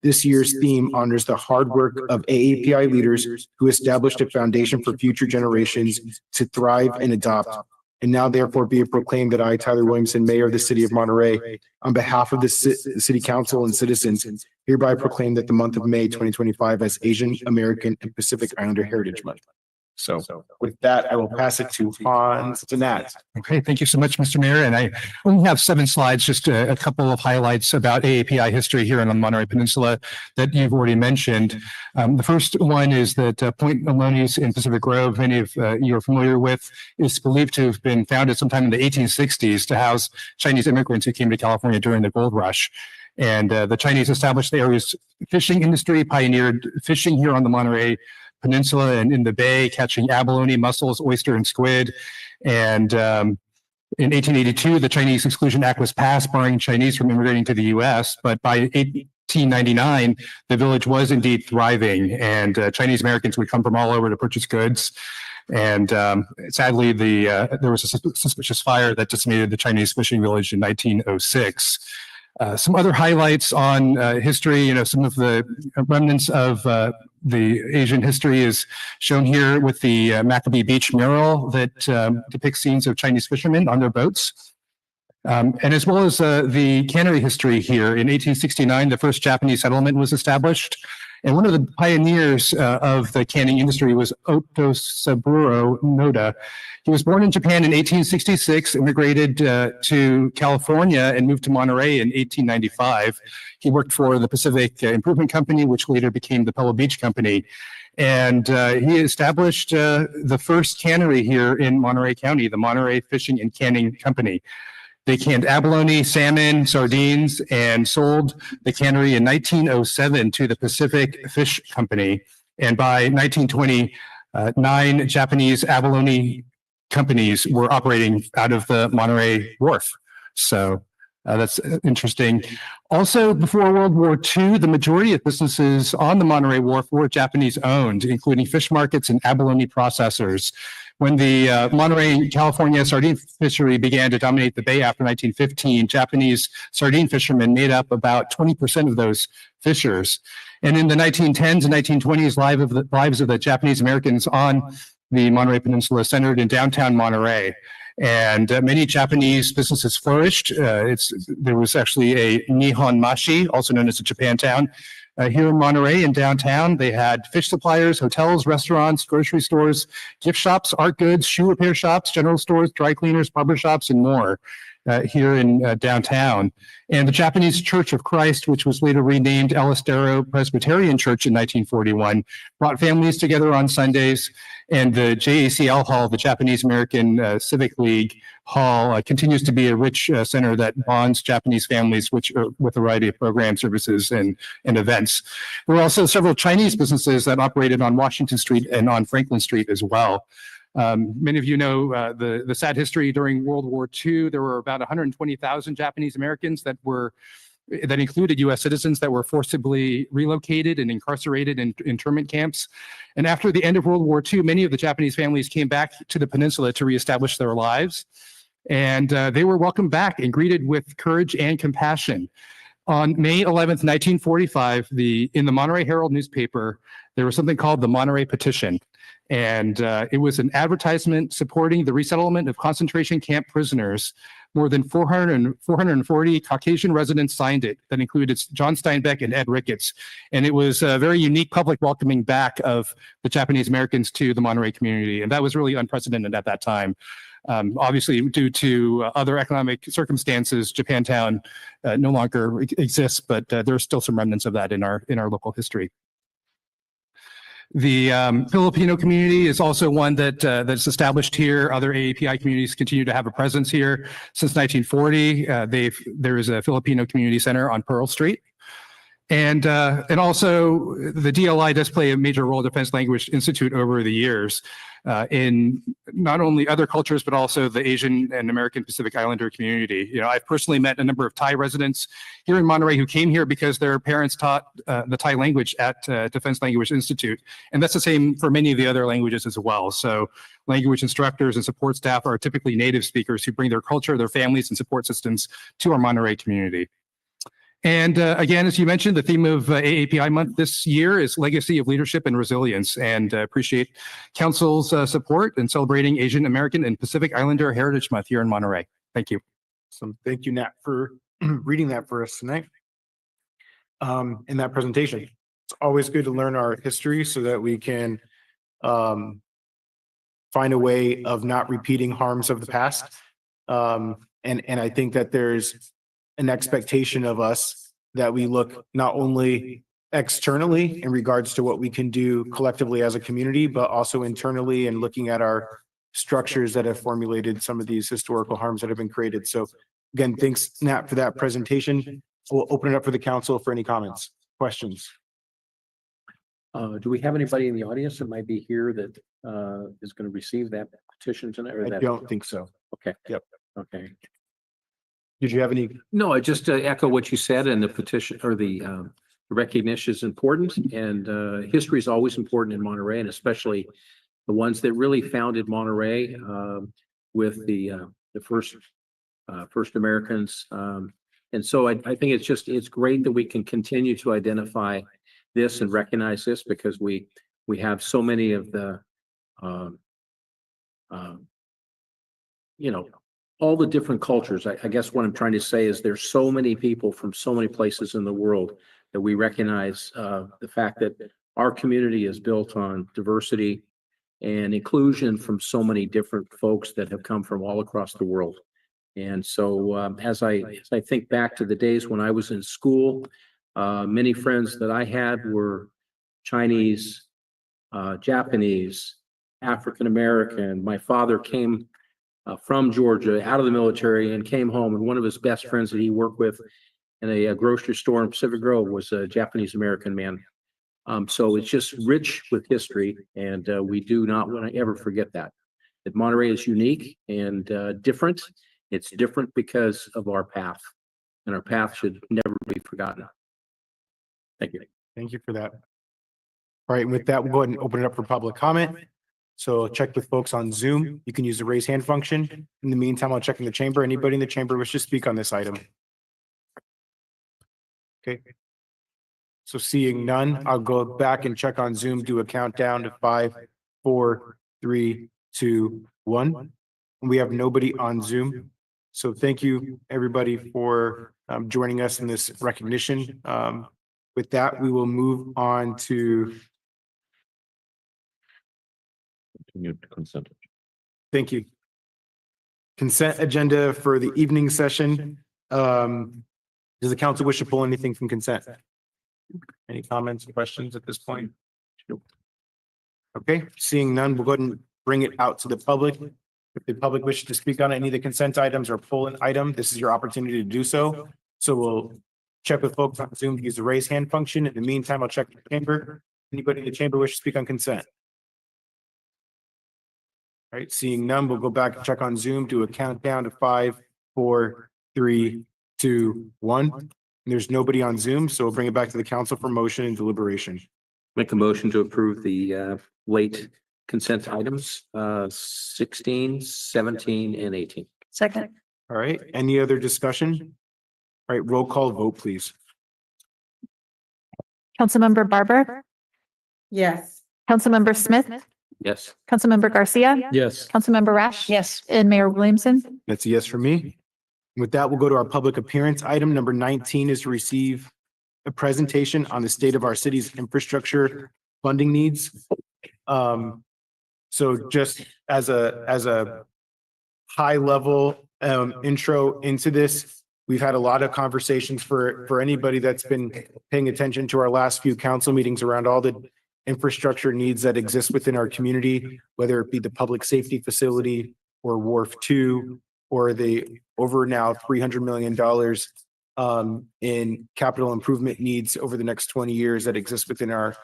This year's theme honors the hard work of AAPI leaders who established a foundation for future generations to thrive and adopt. And now therefore be it proclaimed that I, Tyler Williamson, Mayor of the City of Monterey, on behalf of the City Council and citizens, hereby proclaim that the month of May 2025 as Asian American and Pacific Islander Heritage Month. So with that, I will pass it to Hans to Nat. Okay, thank you so much, Mr. Mayor. And I only have 7 slides, just a couple of highlights about AAPI history here on the Monterey Peninsula that you've already mentioned. The first one is that Point Maloney's in Pacific Grove, many of you are familiar with, is believed to have been founded sometime in the 1860s to house Chinese immigrants who came to California during the gold rush. And the Chinese established the area's fishing industry, pioneered fishing here on the Monterey Peninsula and in the bay, catching abalone, mussels, oyster, and squid. And in 1882, the Chinese Exclusion Act was passed, barring Chinese from immigrating to the U.S. But by 1899, the village was indeed thriving, and Chinese Americans would come from all over to purchase goods. And sadly, there was a suspicious fire that decimated the Chinese fishing village in 1906. Some other highlights on history, some of the remnants of the Asian history is shown here with the Maccabee Beach mural that depicts scenes of Chinese fishermen on their boats. And as well as the cannery history here. In 1869, the first Japanese settlement was established. And one of the pioneers of the canning industry was Otosaburo Noda. He was born in Japan in 1866, immigrated to California, and moved to Monterey in 1895. He worked for the Pacific Improvement Company, which later became the Pebble Beach Company. And he established the first cannery here in Monterey County, the Monterey Fishing and Canning Company. They canned abalone, salmon, sardines, and sold the cannery in 1907 to the Pacific Fish Company. And by 1920, 9 Japanese abalone companies were operating out of the Monterey Wharf. So that's interesting. Also, before World War II, the majority of businesses on the Monterey Wharf were Japanese owned, including fish markets and abalone processors. When the Monterey, California sardine fishery began to dominate the bay after 1915, Japanese sardine fishermen made up about 20% of those fishers. And in the 1910s and 1920s, lives of the Japanese Americans on the Monterey Peninsula centered in downtown Monterey. And many Japanese businesses flourished. There was actually a Nihon Mashi, also known as a Japantown, here in Monterey in downtown. They had fish suppliers, hotels, restaurants, grocery stores, gift shops, art goods, shoe repair shops, general stores, dry cleaners, barber shops, and more here in downtown. And the Japanese Church of Christ, which was later renamed El Estero Presbyterian Church in 1941, brought families together on Sundays. And the JACL Hall, the Japanese American Civic League Hall, continues to be a rich center that bonds Japanese families with a variety of programs, services, and events. There were also several Chinese businesses that operated on Washington Street and on Franklin Street as well. Many of you know the sad history during World War II. There were about 120,000 Japanese Americans that included U.S. citizens that were forcibly relocated and incarcerated in internment camps. And after the end of World War II, many of the Japanese families came back to the peninsula to reestablish their lives. And they were welcomed back and greeted with courage and compassion. On May 11th, 1945, in the Monterey Herald newspaper, there was something called the Monterey Petition. And it was an advertisement supporting the resettlement of concentration camp prisoners. More than 440 Caucasian residents signed it. That included John Steinbeck and Ed Ricketts. And it was a very unique public welcoming back of the Japanese Americans to the Monterey community. And that was really unprecedented at that time. Obviously, due to other economic circumstances, Japantown no longer exists, but there are still some remnants of that in our local history. The Filipino community is also one that's established here. Other AAPI communities continue to have a presence here since 1940. There is a Filipino community center on Pearl Street. And also the DLI does play a major role, Defense Language Institute, over the years in not only other cultures, but also the Asian and American Pacific Islander community. You know, I've personally met a number of Thai residents here in Monterey who came here because their parents taught the Thai language at Defense Language Institute. And that's the same for many of the other languages as well. So language instructors and support staff are typically native speakers who bring their culture, their families, and support systems to our Monterey community. And again, as you mentioned, the theme of AAPI month this year is Legacy of Leadership and Resilience, and appreciate Council's support in celebrating Asian American and Pacific Islander Heritage Month here in Monterey. Thank you. So thank you, Nat, for reading that for us tonight in that presentation. It's always good to learn our history so that we can find a way of not repeating harms of the past. And I think that there's an expectation of us that we look not only externally in regards to what we can do collectively as a community, but also internally and looking at our structures that have formulated some of these historical harms that have been created. So again, thanks, Nat, for that presentation. We'll open it up for the council for any comments, questions. Do we have anybody in the audience that might be here that is going to receive that petition tonight? Or I don't think so. Okay. Yep. Okay. Did you have any? No, I just echo what you said, and the petition or the recognition is important, and history is always important in Monterey, and especially the ones that really founded Monterey with the first Americans. And so I think it's great that we can continue to identify this and recognize this, because we have so many of the all the different cultures. I guess what I'm trying to say is there's so many people from so many places in the world that we recognize the fact that our community is built on diversity and inclusion from so many different folks that have come from all across the world. And so as I think back to the days when I was in school, many friends that I had were Chinese, Japanese, African American. My father came from Georgia out of the military and came home, and one of his best friends that he worked with in a grocery store in Pacific Grove was a Japanese American man. So it's just rich with history, and we do not want to ever forget that Monterey is unique and different. It's different because of our path, and our path should never be forgotten. Thank you. Thank you for that. All right, and with that, we'll go ahead and open it up for public comment. So check with folks on Zoom. You can use the raise hand function. In the meantime, I'll check in the chamber. Anybody in the chamber wish to speak on this item? Okay. So seeing none, I'll go back and check on Zoom, do a countdown to 5, 4, 3, 2, 1. We have nobody on Zoom. So thank you, everybody, for joining us in this recognition. With that, we will move on to consent. Thank you. Consent agenda for the evening session. Does the council wish to pull anything from consent? Any comments, questions at this point? Okay, seeing none, we'll go ahead and bring it out to the public. If the public wishes to speak on any of the consent items or pull an item, this is your opportunity to do so. So we'll check with folks on Zoom to use the raise hand function. In the meantime, I'll check the chamber. Anybody in the chamber wish to speak on consent? All right, seeing none, we'll go back and check on Zoom, do a countdown to 5, 4, 3, 2, 1. And there's nobody on Zoom, so we'll bring it back to the council for motion and deliberation. Make a motion to approve the late consent items 16, 17, and 18. Second. All right, any other discussion? All right, roll call vote, please. Councilmember Barber, Yes. Councilmember Smith, Yes. Councilmember Garcia, Yes. Councilmember Rash. Yes. And Mayor Williamson. That's a yes for me. With that, we'll go to our public appearance. Item number 19 is to receive a presentation on the state of our city's infrastructure funding needs. So just as a high level intro into this, we've had a lot of conversations for anybody that's been paying attention to our last few council meetings around all the infrastructure needs that exist within our community, whether it be the public safety facility or Wharf 2 or the over now $300 million in capital improvement needs over the next 20 years that exist within our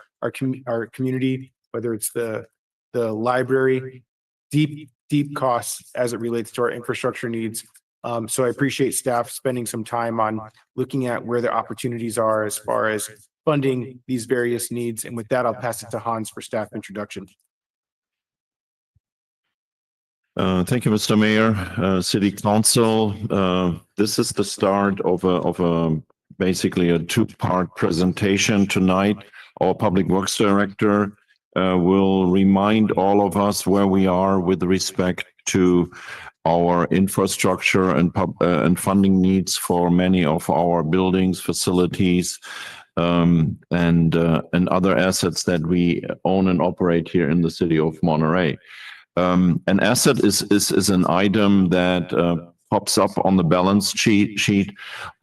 community, whether it's the library, deep costs as it relates to our infrastructure needs. So I appreciate staff spending some time on looking at where the opportunities are as far as funding these various needs. And with that, I'll pass it to Hans for staff introduction. Thank you, Mr. Mayor, City Council. This is the start of a basically a two-part presentation tonight. Our Public Works Director will remind all of us where we are with respect to our infrastructure and funding needs for many of our buildings, facilities, and other assets that we own and operate here in the city of Monterey. An asset is an item that pops up on the balance sheet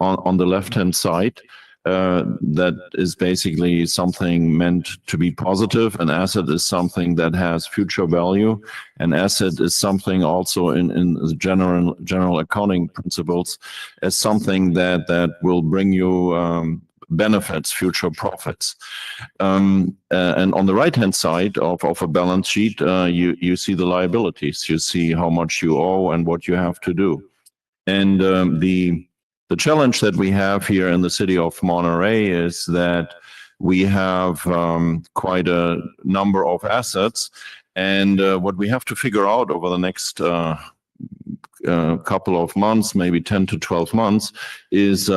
on the left-hand side. That is basically something meant to be positive. An asset is something that has future value. An asset is something also in general accounting principles as something that will bring you benefits, future profits. And on the right-hand side of a balance sheet, you see the liabilities. You see how much you owe and what you have to do. And the challenge that we have here in the city of Monterey is that we have quite a number of assets. And what we have to figure out over the next couple of months, maybe 10 to 12 months, is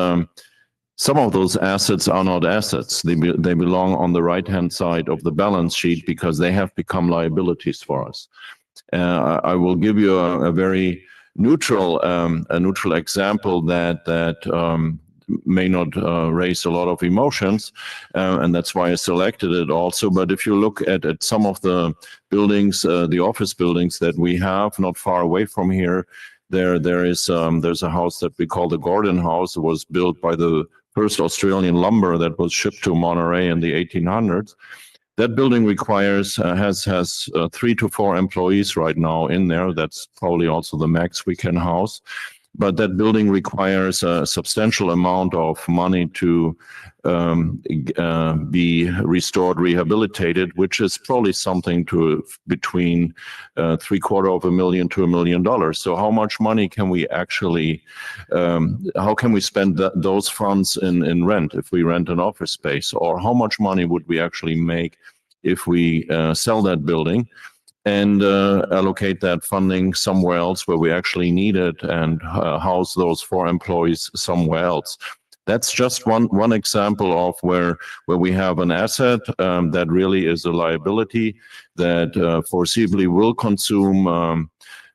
some of those assets are not assets. They belong on the right-hand side of the balance sheet because they have become liabilities for us. I will give you a very neutral example that may not raise a lot of emotions, and that's why I selected it also. But if you look at some of the buildings, the office buildings that we have not far away from here, there's a house that we call the Gordon House. It was built by the first Australian lumber that was shipped to Monterey in the 1800s. That building requires, has 3 to 4 employees right now in there. That's probably also the max we can house. But that building requires a substantial amount of money to be restored, rehabilitated, which is probably something to between $750,000 to $1 million. So how much money can we actually, how can we spend those funds in rent if we rent an office space? Or how much money would we actually make if we sell that building and allocate that funding somewhere else where we actually need it and house those 4 employees somewhere else? That's just one example of where we have an asset that really is a liability that foreseeably will consume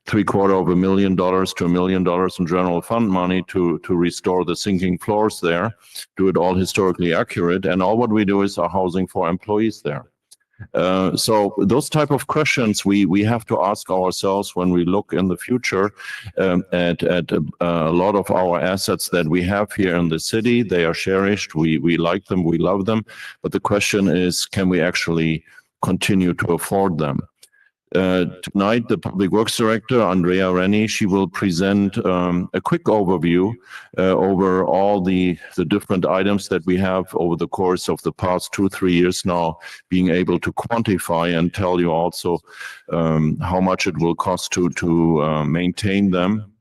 $750,000 to $1 million in general fund money to restore the sinking floors there, do it all historically accurate, and all what we do is our housing for employees there. So those type of questions we have to ask ourselves when we look in the future at a lot of our assets that we have here in the city. They are cherished. We like them. We love them. But the question is, can we actually continue to afford them? Tonight, the Public Works Director, Andrea Rennie, she will present a quick overview over all the different items that we have over the course of the past 2-3 years now, being able to quantify and tell you also how much it will cost to maintain them.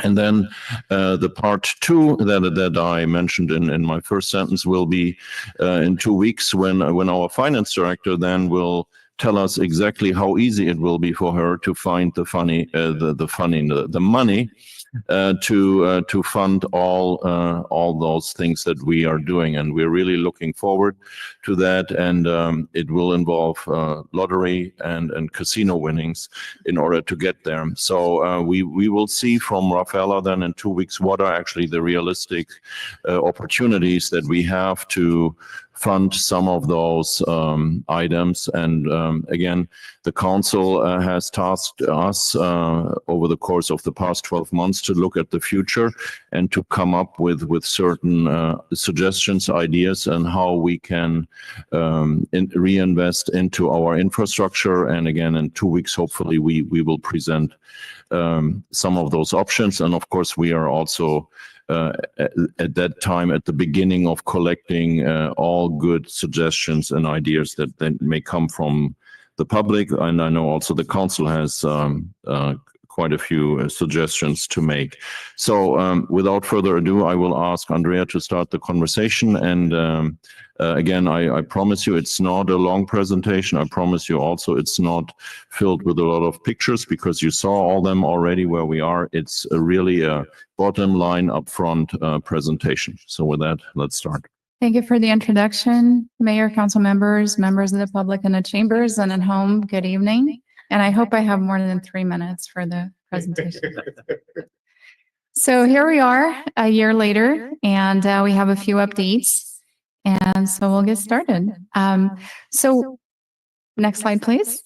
And then the part 2 that I mentioned in my first sentence will be in 2 weeks when our finance director then will tell us exactly how easy it will be for her to find the money to fund all those things that we are doing, and we're really looking forward to that. And it will involve lottery and casino winnings in order to get there. So we will see from Rafaela then in 2 weeks what are actually the realistic opportunities that we have to fund some of those items. And again, the council has tasked us over the course of the past 12 months to look at the future and to come up with certain suggestions, ideas, and how we can reinvest into our infrastructure. And again, in 2 weeks, hopefully, we will present some of those options. And of course, we are also at that time, at the beginning of collecting all good suggestions and ideas that may come from the public. And I know also the council has quite a few suggestions to make. So without further ado, I will ask Andrea to start the conversation. And again, I promise you it's not a long presentation. I promise you also it's not filled with a lot of pictures because you saw all them already where we are. It's really a bottom line upfront presentation. So with that, let's start. Thank you for the introduction, Mayor, council members, members of the public in the chambers and at home. Good evening. And I hope I have more than 3 minutes for the presentation. So here we are a year later, and we have a few updates. And so we'll get started. So next slide, please.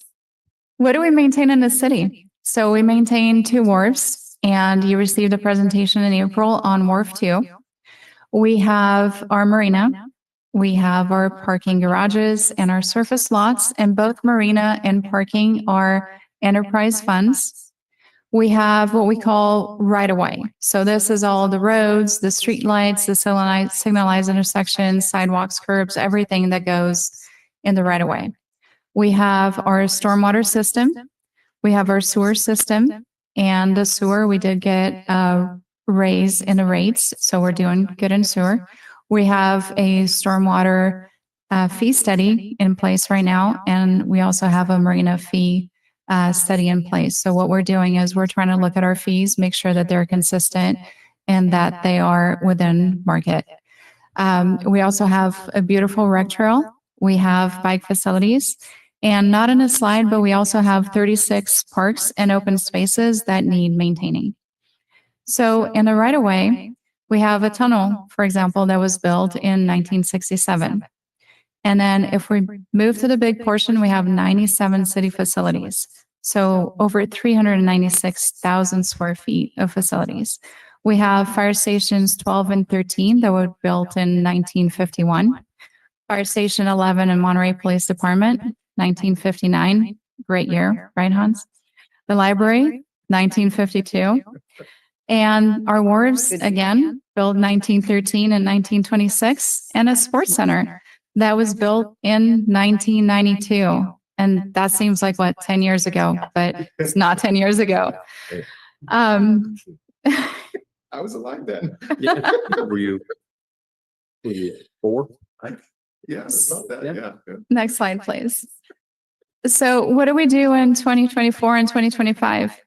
What do we maintain in the city? So we maintain 2 wharfs, and you received a presentation in April on Wharf 2. We have our marina. We have our parking garages and our surface lots, and both marina and parking are enterprise funds. We have what we call right-of-way. So this is all the roads, the street lights, the signalized intersections, sidewalks, curbs, everything that goes in the right-of-way. We have our stormwater system. We have our sewer system, and the sewer, we did get a raise in the rates, so we're doing good in sewer. We have a stormwater fee study in place right now, and we also have a marina fee study in place. So what we're doing is we're trying to look at our fees, make sure that they're consistent and that they are within market. We also have a beautiful rec trail. We have bike facilities, and not in a slide, but we also have 36 parks and open spaces that need maintaining. So in the right of way, We have a tunnel, for example, that was built in 1967. And then if we move to the big portion, we have 97 city facilities. So over 396,000 square feet of facilities. We have fire stations 12 and 13 that were built in 1951. Fire Station 11 in Monterey Police Department, 1959. Great year, right, Hans? The library, 1952. And our wharves, again, built 1913 and 1926. And a sports center that was built in 1992. And that seems like, what, 10 years ago, but it's not 10 years ago. I was alive then. Yeah. Were you 4? Yeah, about that, yeah. Next slide, please. So what do we do in 2024 and 2025?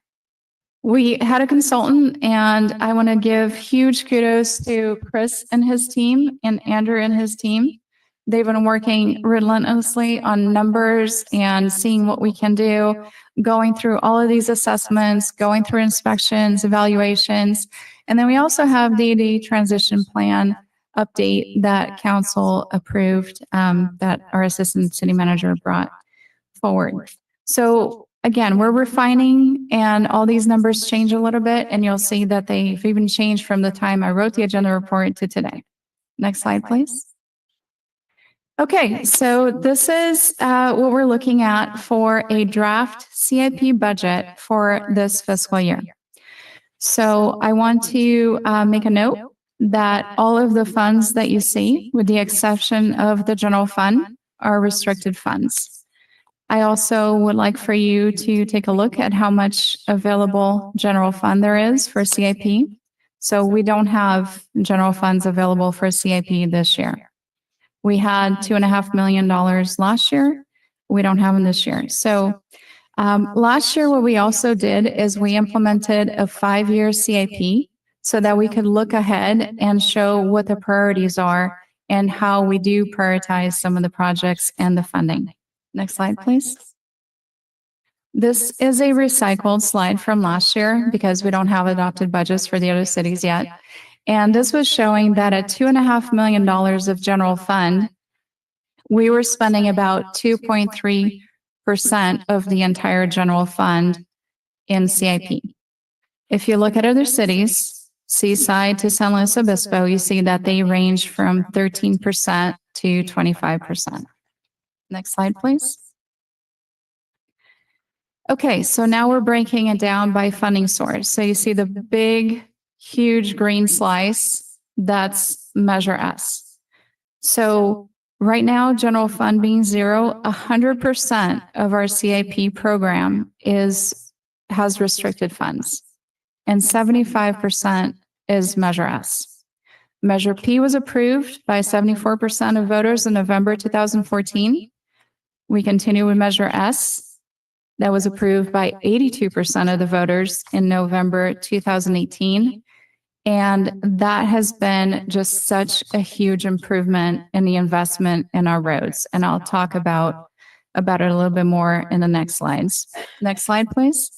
We had a consultant, and I want to give huge kudos to Chris and his team and Andrew and his team. They've been working relentlessly on numbers and seeing what we can do, going through all of these assessments, going through inspections, evaluations. And then we also have the transition plan update that council approved, that our assistant city manager brought forward. So again, we're refining, and all these numbers change a little bit, and you'll see that they've even changed from the time I wrote the agenda report to today. Next slide, please. Okay, so this is what we're looking at for a draft CIP budget for this fiscal year. So I want to make a note that all of the funds that you see, with the exception of the general fund, are restricted funds. I also would like for you to take a look at how much available general fund there is for CIP. So we don't have general funds available for CIP this year. We had $2.5 million last year. We don't have them this year. So last year, what we also did is we implemented a 5-year CIP so that we could look ahead and show what the priorities are and how we do prioritize some of the projects and the funding. Next slide, please. This is a recycled slide from last year because we don't have adopted budgets for the other cities yet. And this was showing that at $2.5 million of general fund, we were spending about 2.3% of the entire general fund in CIP. If you look at other cities, Seaside to San Luis Obispo, you see that they range from 13% to 25%. Next slide, please. Okay, so now we're breaking it down by funding source. So you see the big, huge green slice, that's Measure S. So right now, general fund being 0, 100% of our CIP program has restricted funds, and 75% is Measure S. Measure P was approved by 74% of voters in November 2014. We continue with Measure S. That was approved by 82% of the voters in November 2018. And that has been just such a huge improvement in the investment in our roads. And I'll talk about it a little bit more in the next slides. Next slide, please.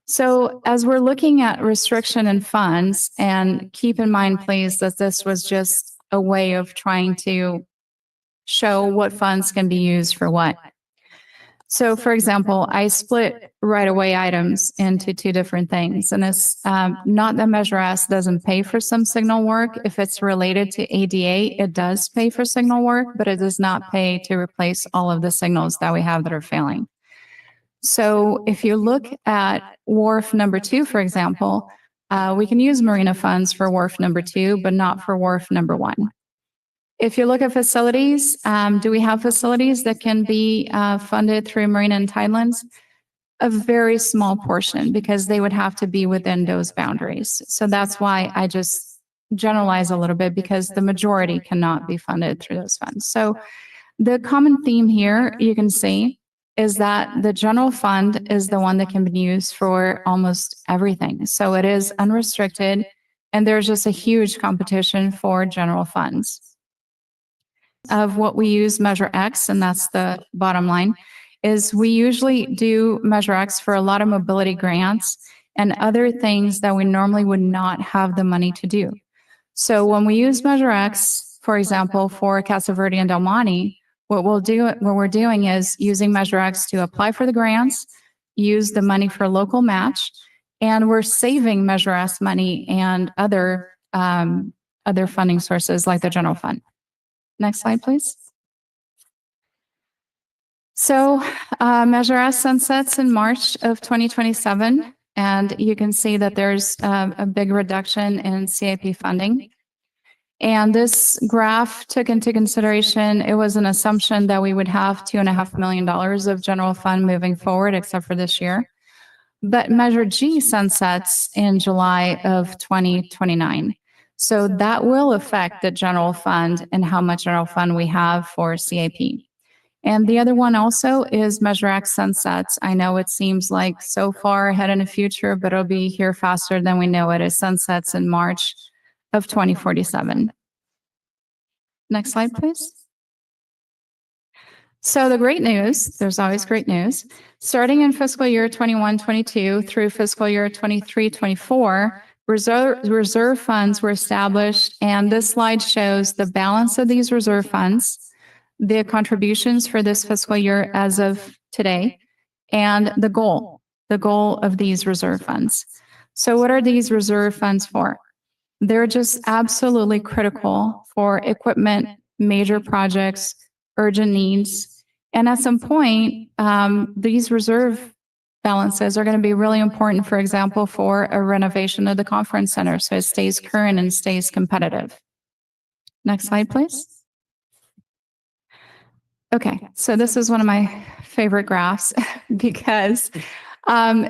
So as we're looking at restriction and funds, and keep in mind, please, that this was just a way of trying to show what funds can be used for what. So for example, I split right-of-way items into 2 different things. And it's not that Measure S doesn't pay for some signal work. If it's related to ADA, it does pay for signal work, but it does not pay to replace all of the signals that we have that are failing. So if you look at wharf number 2, for example, we can use marina funds for wharf number 2, but not for wharf number 1. If you look at facilities, do we have facilities that can be funded through marina entitlements? A very small portion, because they would have to be within those boundaries. So that's why I just generalize a little bit, because the majority cannot be funded through those funds. So the common theme here, you can see, is that the general fund is the one that can be used for almost everything. So it is unrestricted, and there's just a huge competition for general funds. Of what we use Measure X, and that's the bottom line, is we usually do Measure X for a lot of mobility grants and other things that we normally would not have the money to do. So when we use Measure X, for example, for Casa Verde and Del Monte, what we're doing is using Measure X to apply for the grants, use the money for local match, and we're saving Measure S money and other funding sources like the general fund. Next slide, please. So Measure S sunsets in March of 2027, and you can see that there's a big reduction in CIP funding. And this graph took into consideration, it was an assumption that we would have $2.5 million of general fund moving forward, except for this year. But Measure G sunsets in July of 2029. So that will affect the general fund and how much general fund we have for CIP. And the other one also is Measure X sunsets. I know it seems like so far ahead in the future, but it'll be here faster than we know it. It sunsets in March of 2047. Next slide, please. So the great news, there's always great news. Starting in fiscal year 21-22 through fiscal year 23-24, reserve funds were established, and this slide shows the balance of these reserve funds, the contributions for this fiscal year as of today, and the goal of these reserve funds. So what are these reserve funds for? They're just absolutely critical for equipment, major projects, urgent needs. And at some point, these reserve balances are going to be really important, for example, for a renovation of the conference center, so it stays current and stays competitive. Next slide, please. Okay, so this is one of my favorite graphs because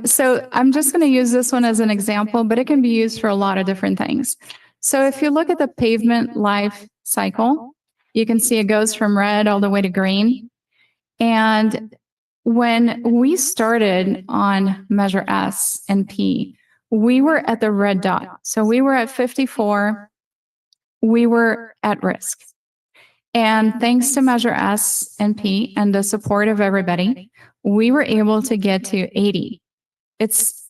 so I'm just going to use this one as an example, but it can be used for a lot of different things. So if you look at the pavement life cycle, you can see it goes from red all the way to green. And when we started on Measure S and P, we were at the red dot. So we were at 54. We were at risk. And thanks to Measure S and P and the support of everybody, we were able to get to 80. It's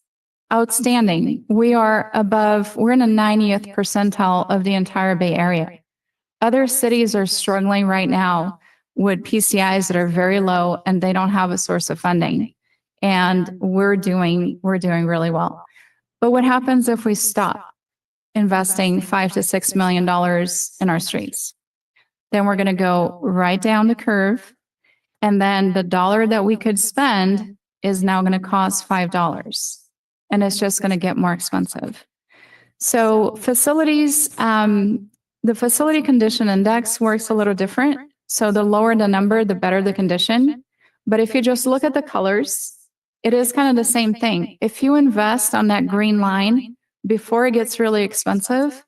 outstanding. We're in the 90th percentile of the entire Bay Area. Other cities are struggling right now with PCIs that are very low and they don't have a source of funding. And we're doing really well. But what happens if we stop investing $5 to $6 million in our streets? Then we're going to go right down the curve. And then the dollar that we could spend is now going to cost $5. And it's just going to get more expensive. So facilities, the facility condition index works a little different. So the lower the number, the better the condition. But if you just look at the colors, it is kind of the same thing. If you invest on that green line before it gets really expensive,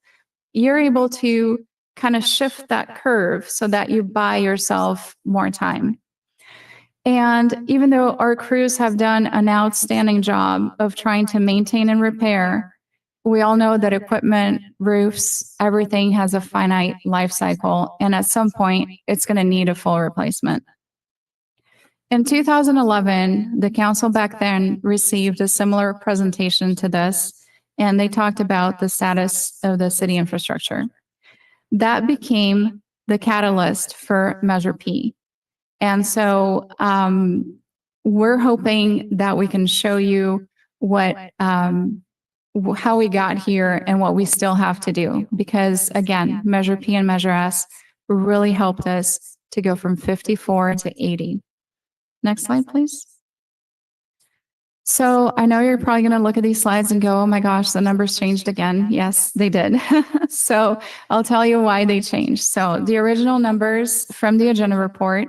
you're able to kind of shift that curve so that you buy yourself more time. And even though our crews have done an outstanding job of trying to maintain and repair, we all know that equipment, roofs, everything has a finite life cycle. And at some point, it's going to need a full replacement. In 2011, the council back then received a similar presentation to this, and they talked about the status of the city infrastructure. That became the catalyst for Measure P. And so we're hoping that we can show you how we got here and what we still have to do. Because again, Measure P and Measure S really helped us to go from 54 to 80. Next slide, please. So I know you're probably going to look at these slides and go, oh my gosh, the numbers changed again. Yes, they did. So I'll tell you why they changed. So the original numbers from the agenda report,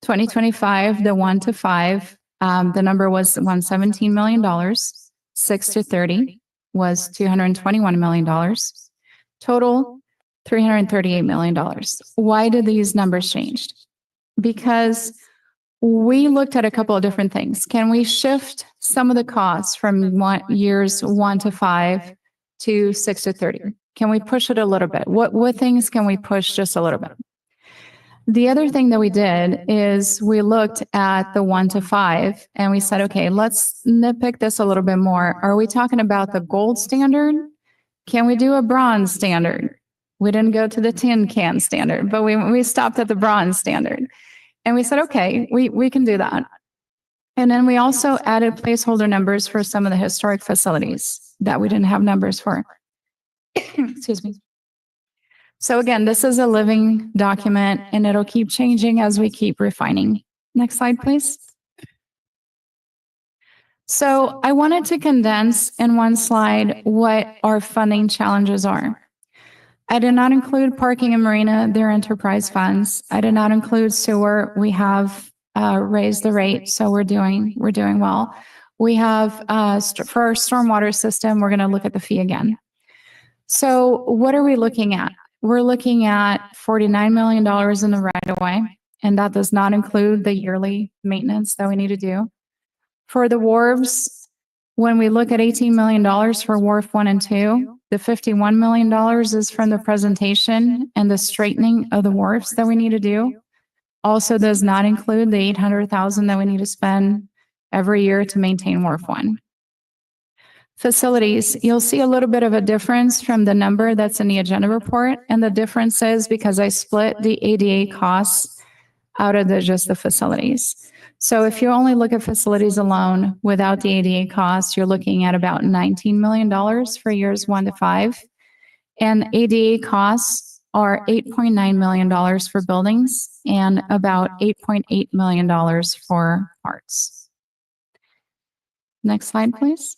2025, the 1 to 5, the number was $117 million. 6 to 30 was $221 million. Total, $338 million. Why did these numbers change? Because we looked at a couple of different things. Can we shift some of the costs from years 1 to 5 to 6 to 30? Can we push it a little bit? What things can we push just a little bit? The other thing that we did is we looked at the 1 to 5 and we said, okay, let's nitpick this a little bit more. Are we talking about the gold standard? Can we do a bronze standard? We didn't go to the tin can standard, but we stopped at the bronze standard. And we said, okay, we can do that. And then we also added placeholder numbers for some of the historic facilities that we didn't have numbers for. Excuse me. So again, this is a living document and it'll keep changing as we keep refining. Next slide, please. So I wanted to condense in one slide what our funding challenges are. I did not include parking and marina, their enterprise funds. I did not include sewer. We have raised the rate, so we're doing well. We have for our stormwater system, we're going to look at the fee again. So what are we looking at? We're looking at $49 million in the right of way, and that does not include the yearly maintenance that we need to do. For the wharves, when we look at $18 million for Wharf 1 and 2, the $51 million is from the presentation and the straightening of the wharfs that we need to do. Also does not include the $800,000 that we need to spend every year to maintain Wharf 1. Facilities, you'll see a little bit of a difference from the number that's in the agenda report. And the difference is because I split the ADA costs out of just the facilities. So if you only look at facilities alone without the ADA costs, you're looking at about $19 million for years 1 to 5. And ADA costs are $8.9 million for buildings and about $8.8 million for parks. Next slide, please.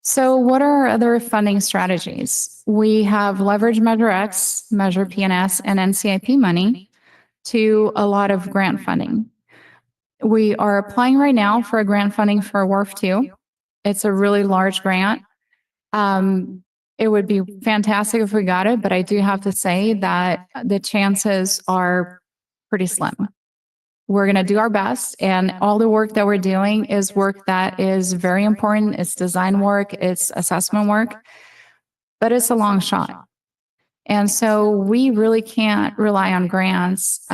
So what are our other funding strategies? We have leverage Measure X, Measure PNS, and NCIP money to a lot of grant funding. We are applying right now for a grant funding for Wharf 2. It's a really large grant. It would be fantastic if we got it, but I do have to say that the chances are pretty slim. We're going to do our best, and all the work that we're doing is work that is very important. It's design work, it's assessment work, but it's a long shot. And so we really can't rely on grants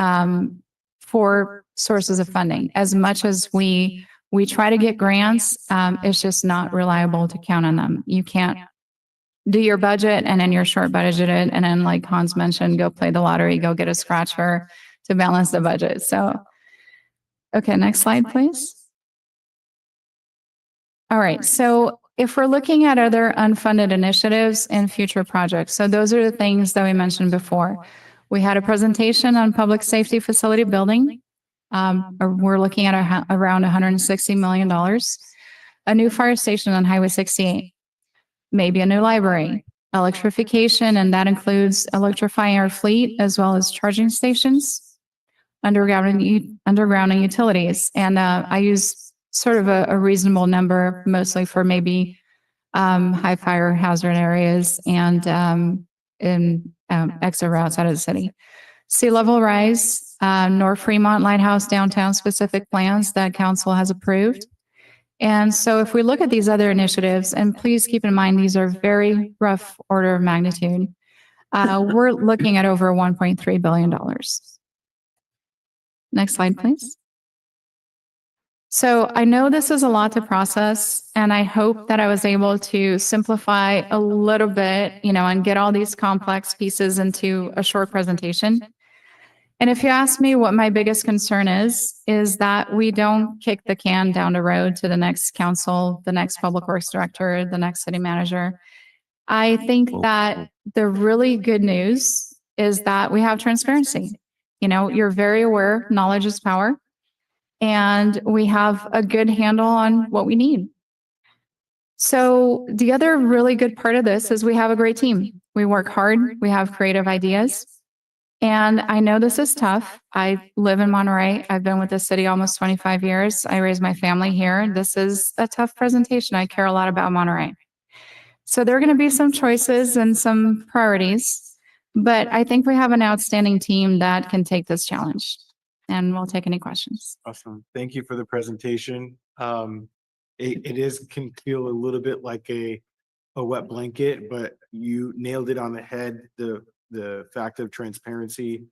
for sources of funding. As much as we try to get grants, it's just not reliable to count on them. You can't do your budget and then you're short budgeted, and then like Hans mentioned, go play the lottery, go get a scratcher to balance the budget. So, okay, next slide, please. All right, so if we're looking at other unfunded initiatives and future projects, so those are the things that we mentioned before. We had a presentation on public safety facility building. We're looking at around $160 million. A new fire station on Highway 68. Maybe a new library, electrification, and that includes electrifying our fleet as well as charging stations, undergrounding utilities. And I use sort of a reasonable number, mostly for maybe high fire hazard areas and exit routes out of the city. Sea level rise, North Fremont Lighthouse downtown specific plans that council has approved. And so if we look at these other initiatives, and please keep in mind, these are very rough order of magnitude, we're looking at over $1.3 billion. Next slide, please. So I know this is a lot to process, and I hope that I was able to simplify a little bit, and get all these complex pieces into a short presentation. And if you ask me what my biggest concern is that we don't kick the can down the road to the next council, the next public works director, the next city manager. I think that the really good news is that we have transparency. You're very aware, knowledge is power, and we have a good handle on what we need. So the other really good part of this is we have a great team. We work hard, we have creative ideas. And I know this is tough. I live in Monterey. I've been with the city almost 25 years. I raised my family here. This is a tough presentation. I care a lot about Monterey. So there are going to be some choices and some priorities, but I think we have an outstanding team that can take this challenge, and we'll take any questions. Awesome. Thank you for the presentation. It can feel a little bit like a wet blanket, but you nailed it on the head. The fact of transparency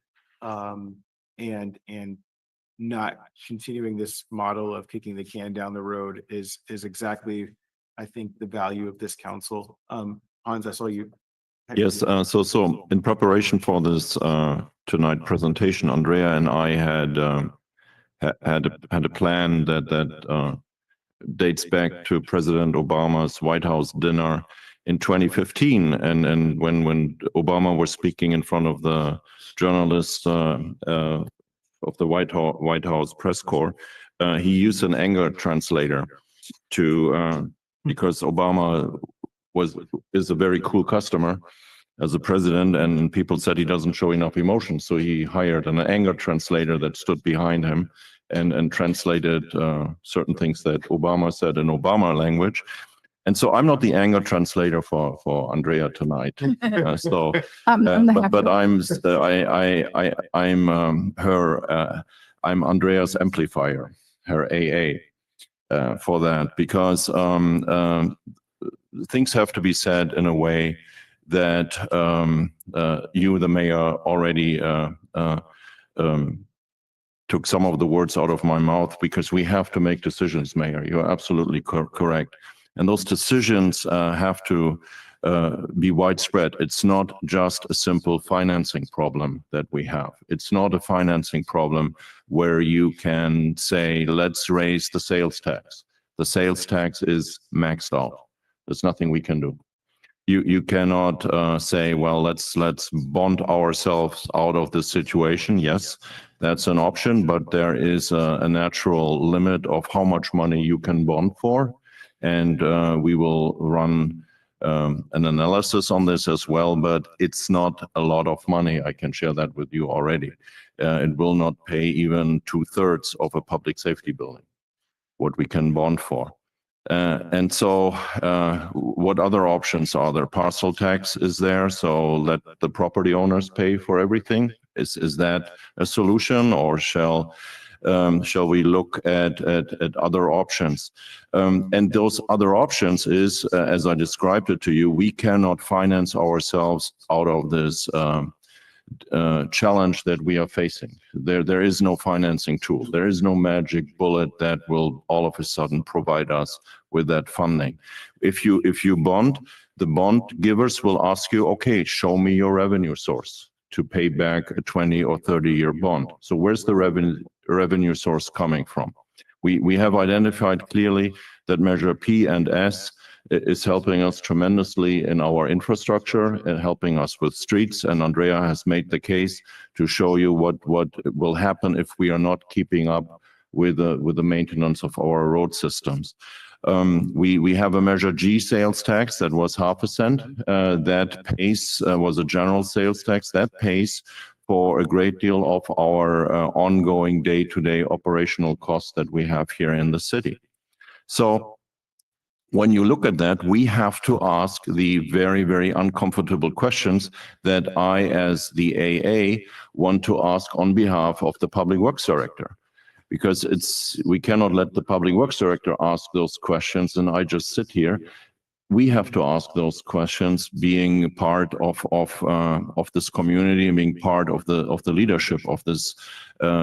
and not continuing this model of kicking the can down the road is exactly, I think, the value of this council. Hans, I saw you. Yes, so in preparation for this tonight presentation, Andrea and I had a plan that dates back to President Obama's White House dinner in 2015, and when Obama was speaking in front of the journalists of the White House press corps, he used an anger translator to because Obama is a very cool customer as a president, and people said he doesn't show enough emotion. So he hired an anger translator that stood behind him and translated certain things that Obama said in Obama language. And so I'm not the anger translator for Andrea tonight. But I'm Andrea's amplifier, her AA, for that, because things have to be said in a way that you, the mayor, already took some of the words out of my mouth, because we have to make decisions, Mayor. You're absolutely correct. And those decisions have to be widespread. It's not just a simple financing problem that we have. It's not a financing problem where you can say, let's raise the sales tax. The sales tax is maxed out. There's nothing we can do. You cannot say, well, let's bond ourselves out of this situation. Yes, that's an option, but there is a natural limit of how much money you can bond for. And we will run an analysis on this as well, but it's not a lot of money. I can share that with you already. It will not pay even 2/3 of a public safety building, what we can bond for. And so what other options are there? Parcel tax is there, so let the property owners pay for everything. Is that a solution, or shall we look at other options? And those other options is, as I described it to you, we cannot finance ourselves out of this challenge that we are facing. There is no financing tool. There is no magic bullet that will all of a sudden provide us with that funding. If you bond, the bond givers will ask you, okay, show me your revenue source to pay back a 20 or 30-year bond. So where's the revenue source coming from? We have identified clearly that measure P and S is helping us tremendously in our infrastructure and helping us with streets. And Andrea has made the case to show you what will happen if we are not keeping up with the maintenance of our road systems. We have a measure G sales tax that was 0.5 cent. That pays was a general sales tax that pays for a great deal of our ongoing day-to-day operational costs that we have here in the city. So when you look at that, we have to ask the very, very uncomfortable questions that I, as the AA, want to ask on behalf of the Public Works Director. Because we cannot let the Public Works Director ask those questions and I just sit here. We have to ask those questions, being part of this community and being part of the leadership of this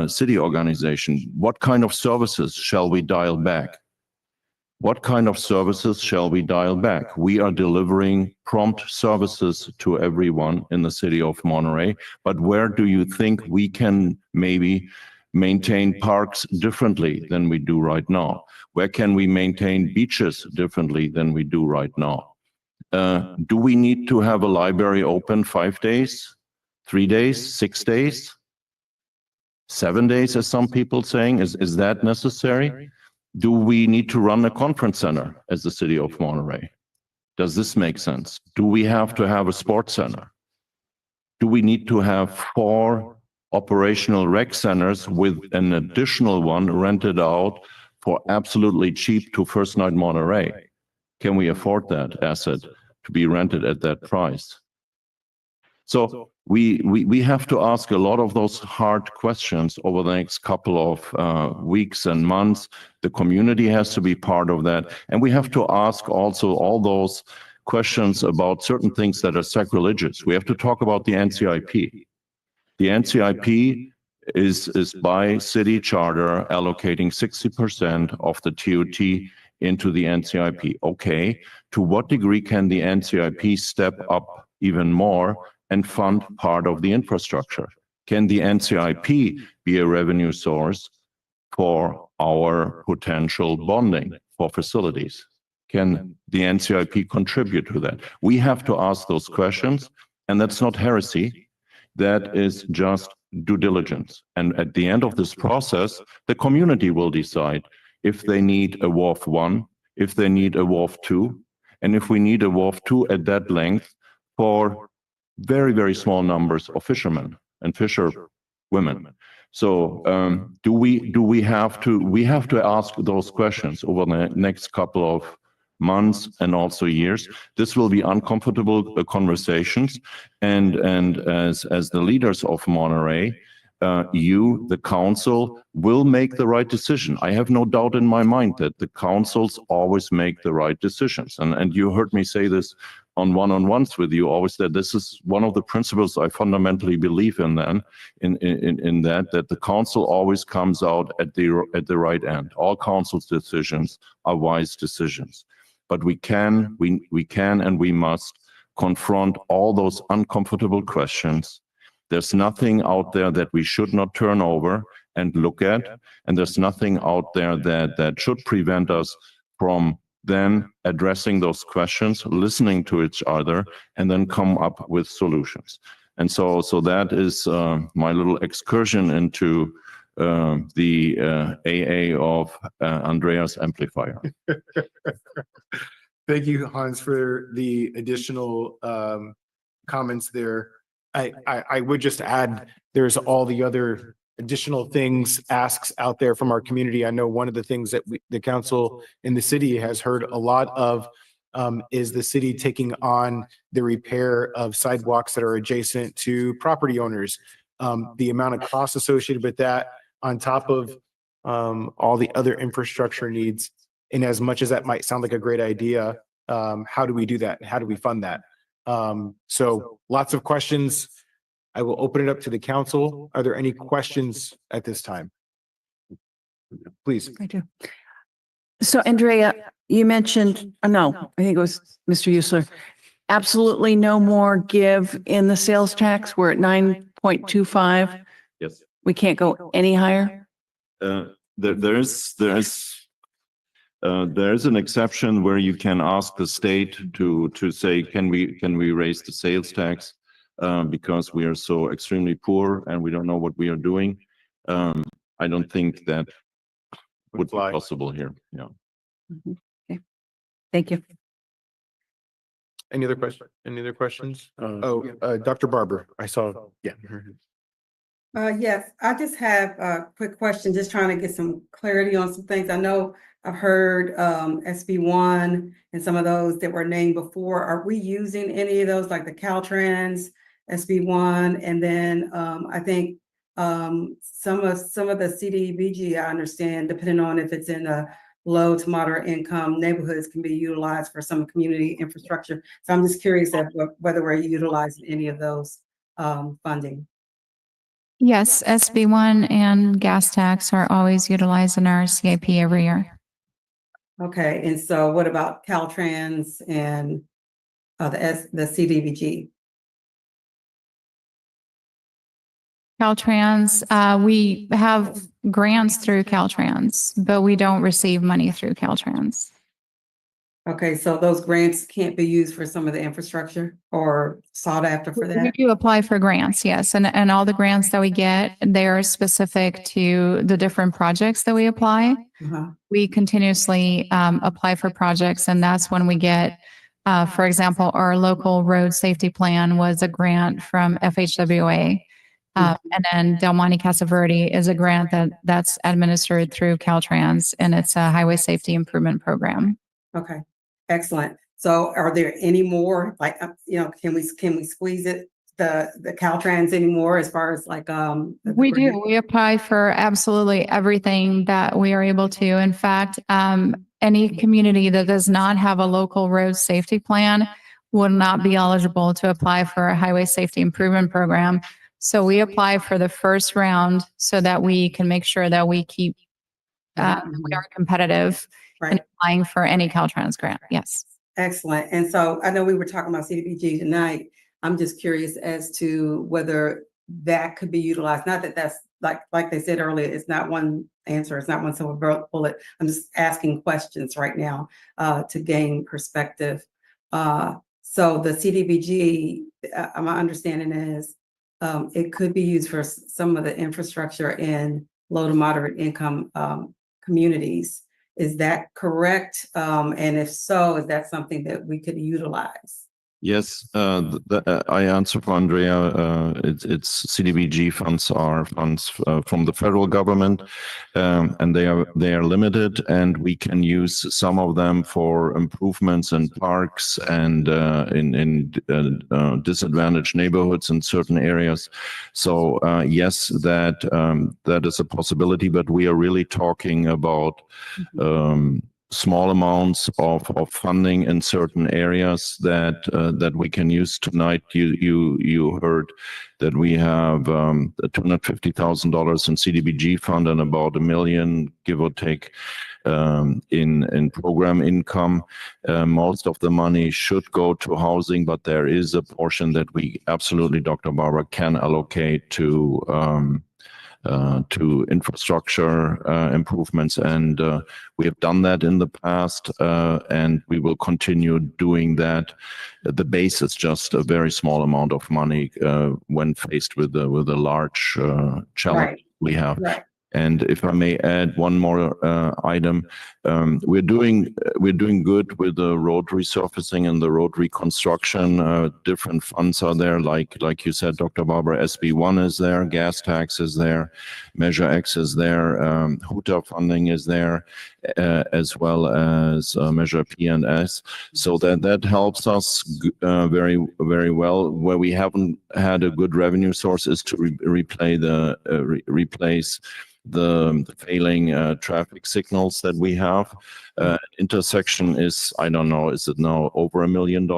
city organization. What kind of services shall we dial back? What kind of services shall we dial back? We are delivering prompt services to everyone in the city of Monterey, but where do you think we can maybe maintain parks differently than we do right now? Where can we maintain beaches differently than we do right now? Do we need to have a library open 5 days, 3 days, 6 days, 7 days, as some people saying? Is that necessary? Do we need to run a conference center as the city of Monterey? Does this make sense? Do we have to have a sports center? Do we need to have 4 operational rec centers with an additional one rented out for absolutely cheap to First Night Monterey? Can we afford that asset to be rented at that price? So we have to ask a lot of those hard questions over the next couple of weeks and months. The community has to be part of that. And we have to ask also all those questions about certain things that are sacrilegious. We have to talk about the NCIP. The NCIP is by city charter allocating 60% of the TOT into the NCIP. Okay, to what degree can the NCIP step up even more and fund part of the infrastructure? Can the NCIP be a revenue source for our potential bonding for facilities? Can the NCIP contribute to that? We have to ask those questions, and that's not heresy. That is just due diligence. And at the end of this process, the community will decide if they need a WARF 1, if they need a WARF 2, and if we need a WARF 2 at that length for very, very small numbers of fishermen and fisher women. So do we have to ask those questions over the next couple of months and also years. This will be uncomfortable conversations, and as the leaders of Monterey, you, the council, will make the right decision. I have no doubt in my mind that the councils always make the right decisions, and you heard me say this on one-on-ones with you always, that this is one of the principles I fundamentally believe in. Then in that the council always comes out at the right end. All council's decisions are wise decisions. But we can and we must confront all those uncomfortable questions. There's nothing out there that we should not turn over and look at, and there's nothing out there that should prevent us from then addressing those questions, listening to each other, and then come up with solutions. And so that is my little excursion into the AA of Andreas Amplifier. Thank you, Hans, for the additional comments there. I would just add, there's all the other additional things, asks out there from our community. I know one of the things that the council in the city has heard a lot of is the city taking on the repair of sidewalks that are adjacent to property owners. The amount of costs associated with that, on top of all the other infrastructure needs. And as much as that might sound like a great idea, how do we do that? How do we fund that? So lots of questions. I will open it up to the council. Are there any questions at this time? Please. I do. So Andrea, you mentioned, no, I think it was Mr. Usler, absolutely no more give in the sales tax. We're at 9.25. Yes. We can't go any higher? There's an exception where you can ask the state to say, can we raise the sales tax because we are so extremely poor and we don't know what we are doing. I don't think that would be possible here. Yeah. Okay. Thank you. Any other questions? Any other questions? Dr. Barber, I saw. Yeah. Yes, I just have a quick question, just trying to get some clarity on some things. I know I've heard SB1 and some of those that were named before. Are we using any of those, like the Caltrans, SB1, and then I think some of the CDBG, I understand, depending on if it's in the low to moderate income neighborhoods, can be utilized for some community infrastructure. So I'm just curious whether we're utilizing any of those funding. Yes, SB1 and gas tax are always utilized in our CIP every year. Okay, and so what about Caltrans and the CDBG? Caltrans, we have grants through Caltrans, but we don't receive money through Caltrans. Okay, so those grants can't be used for some of the infrastructure or sought after for that? We do apply for grants, yes. And all the grants that we get, they are specific to the different projects that we apply. We continuously apply for projects, and that's when we get, for example, our local road safety plan was a grant from FHWA. And then Del Monte Casa Verde is a grant that's administered through Caltrans, and it's a highway safety improvement program. Okay, excellent. So are there any more, like, can we squeeze it, the Caltrans anymore as far as like, we do. We apply for absolutely everything that we are able to. In fact, any community that does not have a local road safety plan will not be eligible to apply for a highway safety improvement program. So we apply for the first round so that we can make sure that we keep, we are competitive in Right. applying for any Caltrans grant. Yes. Excellent. And so I know we were talking about CDBG tonight. I'm just curious as to whether that could be utilized. Not that that's like they said earlier, it's not one answer, it's not one silver bullet. I'm just asking questions right now to gain perspective. So the CDBG, my understanding is it could be used for some of the infrastructure in low to moderate income communities. Is that correct? And if so, is that something that we could utilize? Yes, I answer for Andrea. It's CDBG funds are funds from the federal government, and they are limited, and we can use some of them for improvements in parks and in disadvantaged neighborhoods in certain areas. So yes, that is a possibility, but we are really talking about small amounts of funding in certain areas that we can use. Tonight, you heard that we have $250,000 in CDBG fund and about $1 million, give or take, in program income. Most of the money should go to housing, but there is a portion that we absolutely, Dr. Barber, can allocate to infrastructure improvements, and we have done that in the past, and we will continue doing that. The base is just a very small amount of money when faced with a large challenge we have. Right. And if I may add one more item, we're doing good with the road resurfacing and the road reconstruction. Different funds are there, like you said, Dr. Barber. SB1 is there, gas tax is there, Measure X is there, HUTA funding is there, as well as Measure P and S. So that helps us very, very well. Where we haven't had a good revenue source is to replace the failing traffic signals that we have. Intersection is, I don't know, is it now over $1 million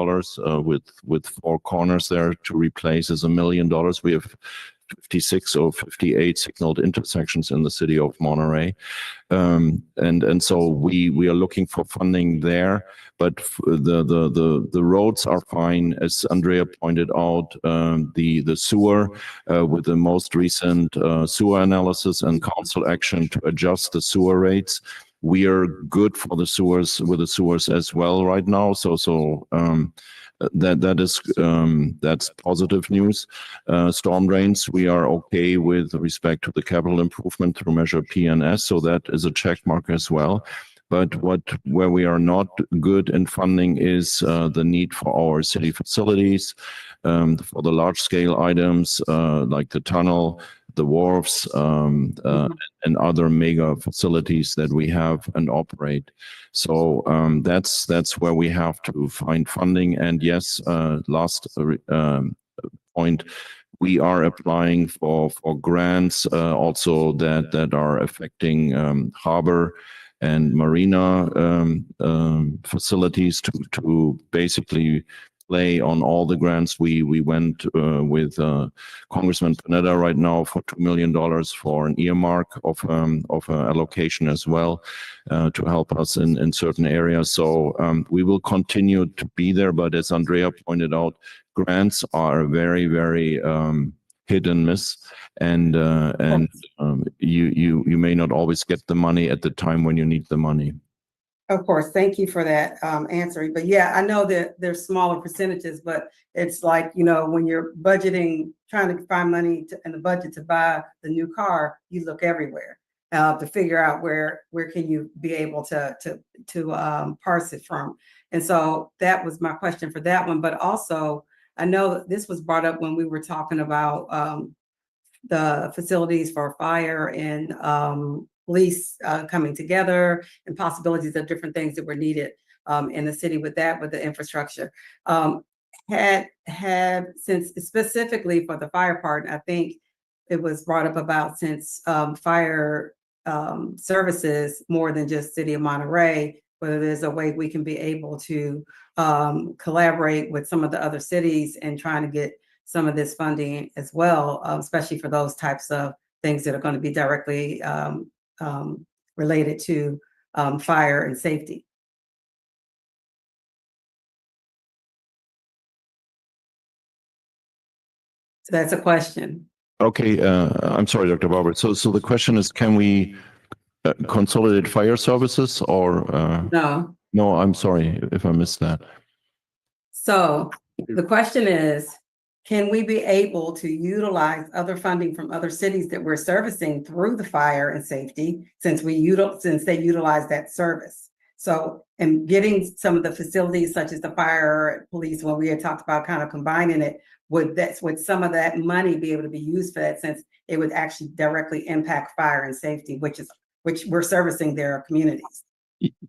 with 4 corners there to replace is $1 million. We have 56 or 58 signaled intersections in the city of Monterey. And so we are looking for funding there, but the roads are fine. As Andrea pointed out, the sewer with the most recent sewer analysis and council action to adjust the sewer rates. We are good for the sewers with the sewers as well right now. So that's positive news. Storm drains, we are okay with respect to the capital improvement through Measure P and S, so that is a check mark as well. But where we are not good in funding is the need for our city facilities, for the large scale items like the tunnel, the wharves, and other mega facilities that we have and operate. So that's where we have to find funding. And yes, last point, we are applying for grants also that are affecting harbor and marina facilities to basically play on all the grants. We went with Congressman Panetta right now for $2 million for an earmark of allocation as well to help us in certain areas. So we will continue to be there, but as Andrea pointed out, grants are very, very hit and miss, and you may not always get the money at the time when you need the money. Of course, thank you for that answer. But yeah, I know that there's smaller percentages, but it's like, you know, when you're budgeting, trying to find money in the budget to buy the new car, you look everywhere to figure out where can you be able to parse it from. And so that was my question for that one. But also, I know this was brought up when we were talking about the facilities for fire and police coming together and possibilities of different things that were needed in the city with the infrastructure. Since specifically for the fire part, I think it was brought up about since fire services more than just City of Monterey, whether there's a way we can be able to collaborate with some of the other cities and trying to get some of this funding as well, especially for those types of things that are going to be directly related to fire and safety. So that's a question. Okay, I'm sorry, Dr. Barber. So the question is, can we consolidate fire services or? No. No, I'm sorry if I missed that. So the question is, can we be able to utilize other funding from other cities that we're servicing through the fire and safety since they utilize that service? So, and getting some of the facilities such as the fire, police, when we had talked about kind of combining it, would some of that money be able to be used for that, since it would actually directly impact fire and safety, which we're servicing their communities?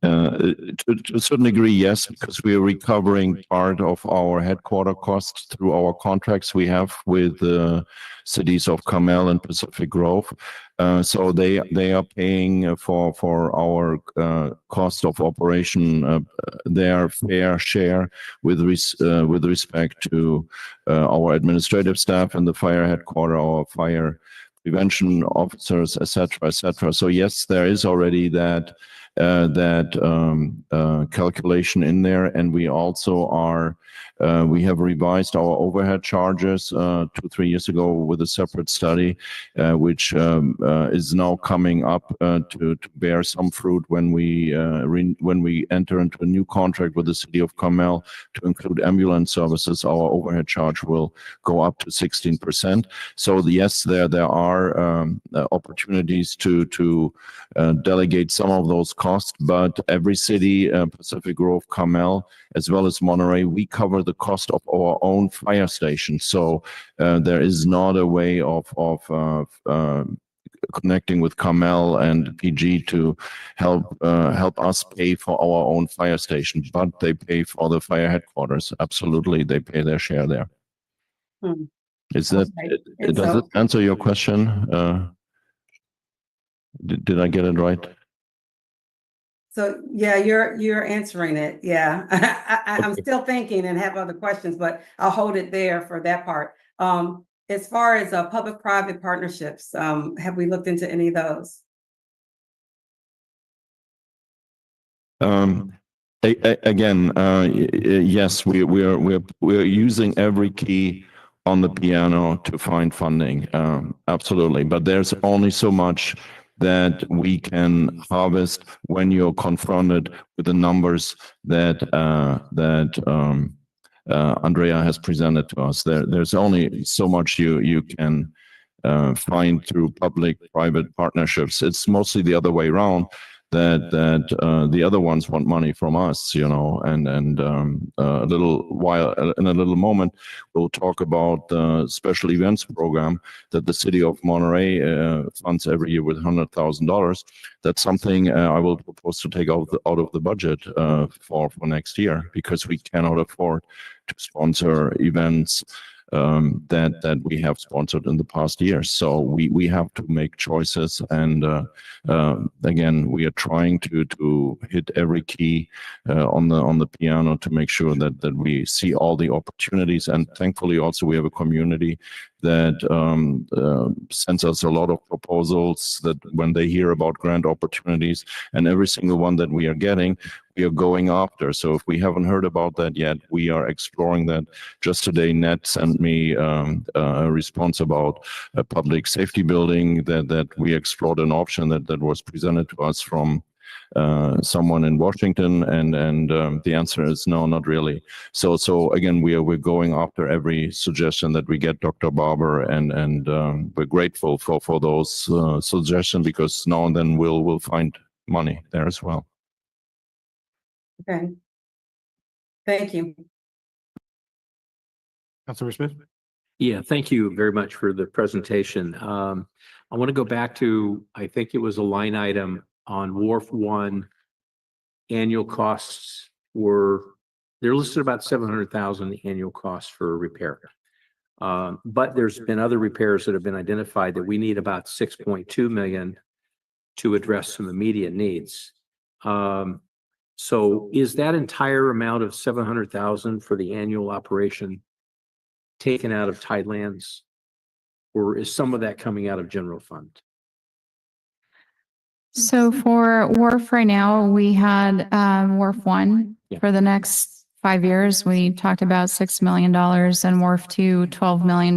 To a certain degree, yes, because we are recovering part of our headquarter costs through our contracts we have with the cities of Carmel and Pacific Grove. So they are paying for our cost of operation their fair share with respect to our administrative staff and the fire headquarter, our fire prevention officers, etc., etc. So yes, there is already that calculation in there, and we also are we have revised our overhead charges 2-3 years ago with a separate study, which is now coming up to bear some fruit when we enter into a new contract with the city of Carmel to include ambulance services. Our overhead charge will go up to 16%. So yes, there are opportunities to delegate some of those costs, but every city, Pacific Grove, Carmel, as well as Monterey, we cover the cost of our own fire station. So there is not a way of connecting with Carmel and PG to help us pay for our own fire station, but they pay for the fire headquarters. Absolutely, they pay their share there. Is that does it answer your question? Did I get it right? So yeah, you're answering it. Yeah, I'm still thinking and have other questions, but I'll hold it there for that part. As far as public-private partnerships, have we looked into any of those? Again, yes, we're using every key on the piano to find funding. Absolutely, but there's only so much that we can harvest when you're confronted with the numbers that Andrea has presented to us. There's only so much you can find through public-private partnerships. It's mostly the other way around, that the other ones want money from us, you know, and in a little moment, we'll talk about the special events program that the city of Monterey funds every year with $100,000. That's something I will propose to take out of the budget for next year, because we cannot afford to sponsor events that we have sponsored in the past years. So we have to make choices, and again, we are trying to hit every key on the piano to make sure that we see all the opportunities. And thankfully, also we have a community that sends us a lot of proposals, that when they hear about grant opportunities, and every single one that we are getting, we are going after. So if we haven't heard about that yet, we are exploring that. Just today, Ned sent me a response about a public safety building that we explored an option that was presented to us from someone in Washington, and the answer is no, not really. So again, we're going after every suggestion that we get, Dr. Barber, and we're grateful for those suggestions, because now and then we'll find money there as well. Okay. Thank you. Councilor Smith? Yeah, thank you very much for the presentation. I want to go back to, I think it was a line item on Wharf 1. Annual costs they're listed about 700,000 annual costs for repair. But there's been other repairs that have been identified that we need about 6.2 million to address some immediate needs. So is that entire amount of 700,000 for the annual operation taken out of Tidelands? Or is some of that coming out of general fund? So for Wharf right now, we had Wharf 1 Yeah. for the next 5 years. We talked about $6 million and Wharf 2, $12 million.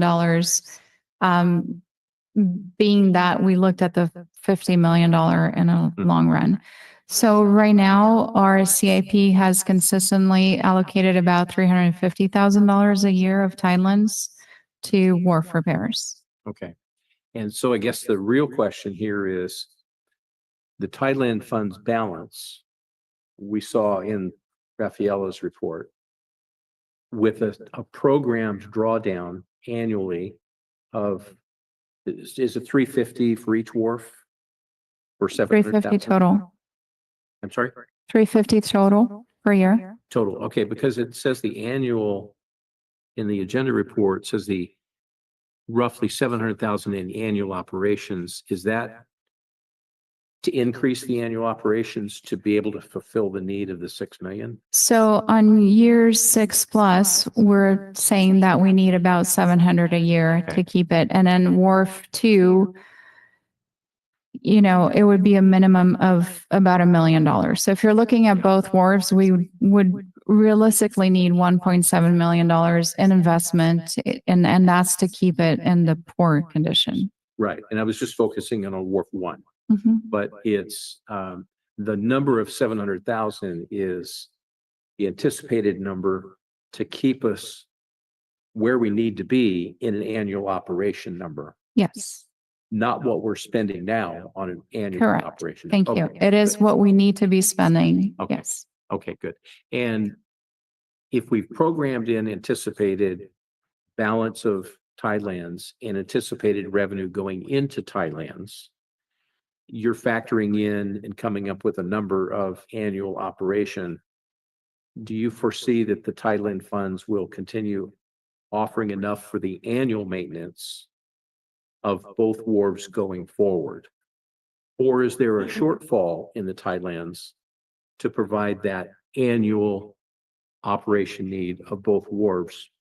Being that we looked at the $50 million in a long run. So right now, our CIP has consistently allocated about $350,000 a year of Tidelands to wharf repairs. Okay. And so I guess the real question here is the Tideland funds balance we saw in Rafaela's report with a programmed drawdown annually of, is it 350 for each wharf? Or 350 total, I'm sorry? 350 total per year. Total. Okay, because it says the annual in the agenda report says the roughly 700,000 in annual operations. Is that to increase the annual operations to be able to fulfill the need of the 6 million? So on years 6+, we're saying that we need about 700 a year to keep it. And then Wharf 2, you know, it would be a minimum of about $1 million. So if you're looking at both wharves, we would realistically need $1.7 million in investment, and that's to keep it in the poor condition. Right. And I was just focusing on Wharf 1, Mhm. but it's the number of 700,000 is the anticipated number to keep us where we need to be in an annual operation number. Yes, Not what we're spending now on an annual correct. operation. Thank you. Okay, It is good. what we need to be spending. Okay. Yes. Okay, good. And if we've programmed in anticipated balance of Tidelands and anticipated revenue going into Tidelands, you're factoring in and coming up with a number of annual operation. Do you foresee that the Tideland funds will continue offering enough for the annual maintenance of both wharves going forward? Or is there a shortfall in the Tidelands to provide that annual operation need of both wharves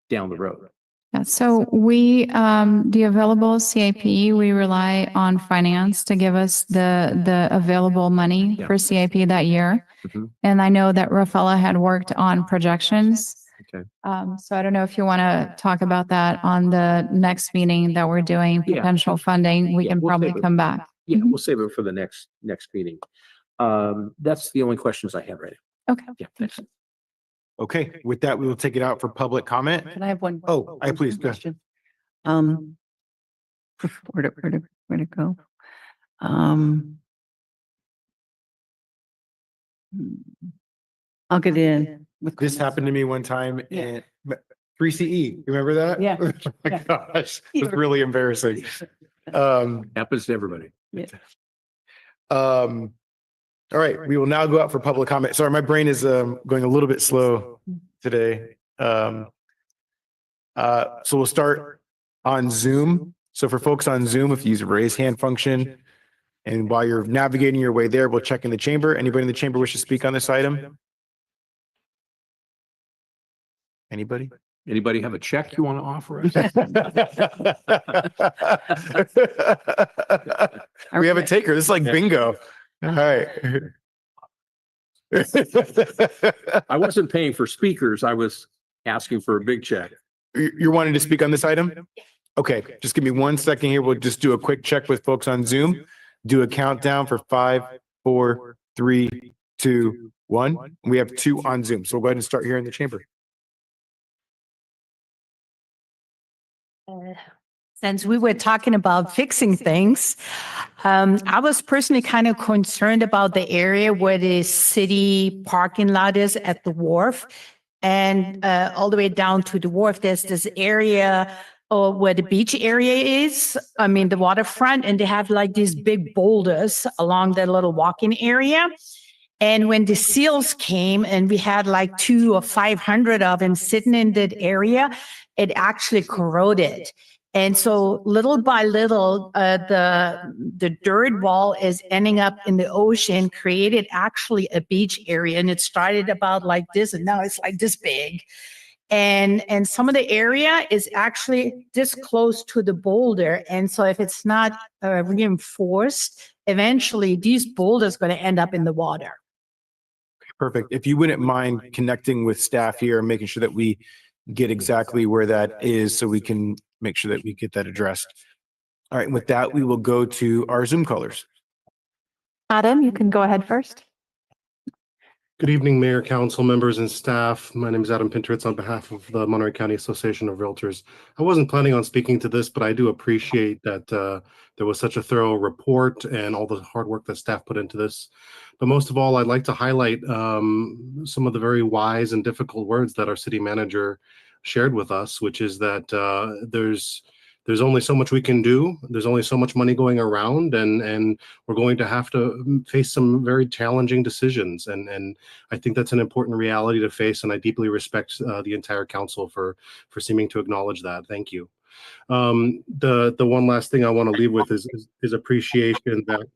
down the road? Yeah, so we, the available CIP, we rely on finance to give us the available money Yeah. for CIP that year. Mhm. And I know that Rafaela had worked on projections. Okay. So I don't know if you want to talk about that on the next meeting that we're doing, Yeah. potential funding. We Yeah, can we'll probably save it. come back. Yeah, Mhm. we'll save it for the next meeting. That's the only questions I have right now. Okay. Yeah, thanks. Okay, with that, we will take it out for public comment. Can I have one? Oh, please, go ahead. question? Where'd it go? I'll get in. This happened to me one time in 3CE. Remember that? Yeah. Oh my Yeah. gosh, it was really embarrassing. Happens to everybody. All right, we will now go out for public comment. Sorry, my brain is going a little bit slow today. So we'll start on Zoom. So for folks on Zoom, if you use the raise hand function, and while you're navigating your way there, we'll check in the chamber. Anybody in the chamber wish to speak on this item? Anybody? Anybody have a check you want to offer us? We have a taker. This is like bingo. All right. I wasn't paying for speakers. I was asking for a big check. You're wanting to speak on this item? Okay, just give me 1 second here. We'll just do a quick check with folks on Zoom. Do a countdown for 5, 4, 3, 2, 1. We have 2 on Zoom, so we'll go ahead and start here in the chamber. Since we were talking about fixing things, I was personally kind of concerned about the area where the city parking lot is at the wharf. And all the way down to the wharf, there's this area where the beach area is. I mean, the waterfront, and they have like these big boulders along the little walking area. And when the seals came and we had like 200 or 500 of them sitting in that area, it actually corroded. And so little by little, the dirt wall is ending up in the ocean, created actually a beach area. And it started about like this, and now it's like this big. And some of the area is actually this close to the boulder. And so if it's not reinforced, eventually these boulders going to end up in the water. Perfect. If you wouldn't mind connecting with staff here and making sure that we get exactly where that is so we can make sure that we get that addressed. All right. And with that, we will go to our Zoom callers. Adam, you can go ahead first. Good evening, Mayor, Council members, and staff. My name is Adam Pinteritz on behalf of the Monterey County Association of Realtors. I wasn't planning on speaking to this, but I do appreciate that there was such a thorough report and all the hard work that staff put into this. But most of all, I'd like to highlight some of the very wise and difficult words that our city manager shared with us, which is that there's only so much we can do. There's only so much money going around, and we're going to have to face some very challenging decisions. And I think that's an important reality to face, and I deeply respect the entire council for seeming to acknowledge that. Thank you. The one last thing I want to leave with is appreciation that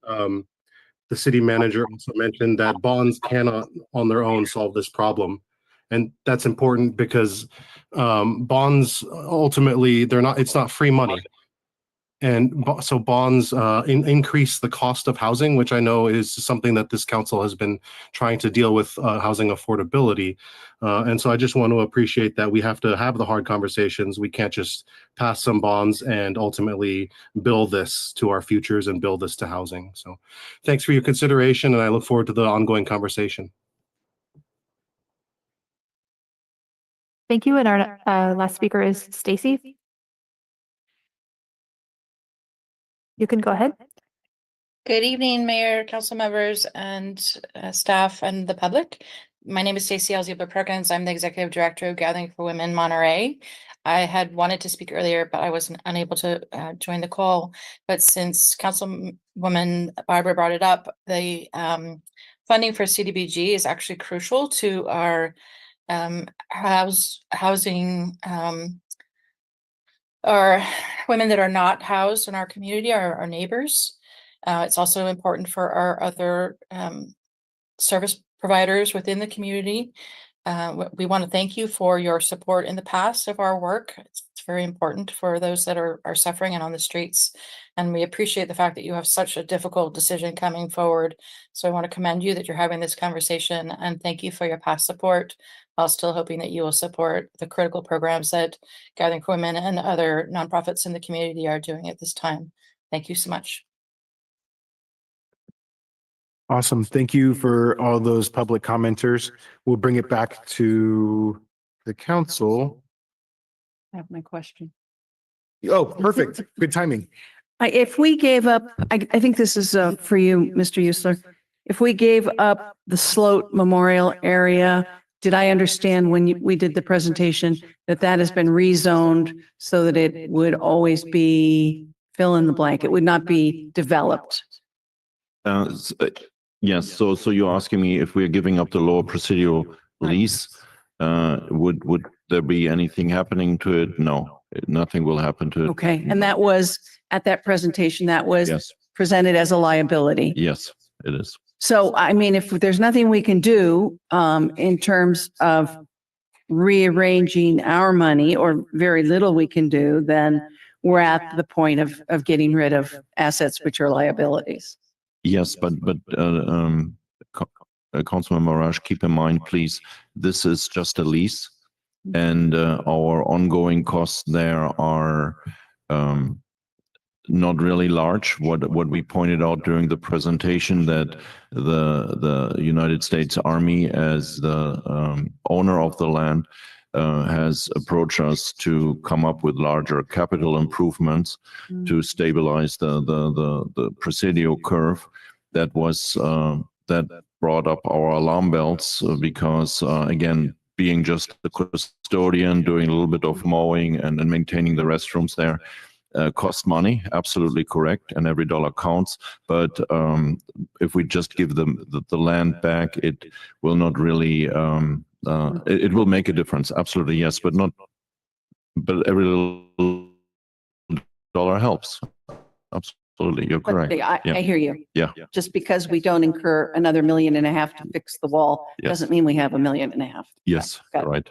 the city manager also mentioned that bonds cannot on their own solve this problem. And that's important because bonds ultimately it's not free money. And so bonds increase the cost of housing, which I know is something that this council has been trying to deal with, housing affordability. And so I just want to appreciate that we have to have the hard conversations. We can't just pass some bonds and ultimately build this to our futures and build this to housing. So thanks for your consideration, and I look forward to the ongoing conversation. Thank you. And our last speaker is Stacy. You can go ahead. Good evening, Mayor, council members, and staff and the public. My name is Stacy Alziba-Perkins. I'm the Executive Director of Gathering for Women Monterey. I had wanted to speak earlier, but I wasn't unable to join the call. But since Councilwoman Barbara brought it up, the funding for CDBG is actually crucial to our housing or women that are not housed in our community, our neighbors. It's also important for our other service providers within the community. We want to thank you for your support in the past of our work. It's very important for those that are suffering and on the streets. And we appreciate the fact that you have such a difficult decision coming forward. So I want to commend you that you're having this conversation, and thank you for your past support, while still hoping that you will support the critical programs that Gathering for Women and other nonprofits in the community are doing at this time. Thank you so much. Awesome. Thank you for all those public commenters. We'll bring it back to the council. I have my question. Oh, perfect. Good timing. If we gave up, I think this is for you, Mr. Usler. If we gave up the Sloat Memorial area, did I understand when we did the presentation that has been rezoned so that it would always be fill in the blank? It would not be developed. Yes. So you're asking me if we're giving up the Lower Presidio lease, would there be anything happening to it? No, nothing will happen to it. Okay. And that was at that presentation, that was Yes. presented as a liability. Yes, it is. So, I mean, if there's nothing we can do in terms of rearranging our money, or very little we can do, then we're at the point of getting rid of assets which are liabilities. Yes, but Councilman Marash, keep in mind, please, this is just a lease, and our ongoing costs there are not really large. What we pointed out during the presentation, that the United States Army, as the owner of the land, has approached us to come up with larger capital improvements to stabilize the Presidio curve. That was that brought up our alarm bells because again, being just the custodian, doing a little bit of mowing and maintaining the restrooms there cost money. Absolutely correct, and every dollar counts. But if we just give them the land back, it will not really. It will make a difference. Absolutely, yes, but every little dollar helps. Absolutely, you're correct. I hear you. Yeah. Just because we don't incur another $1.5 million to fix the wall Yes. doesn't mean we have $1.5 million. Yes, Got it. right.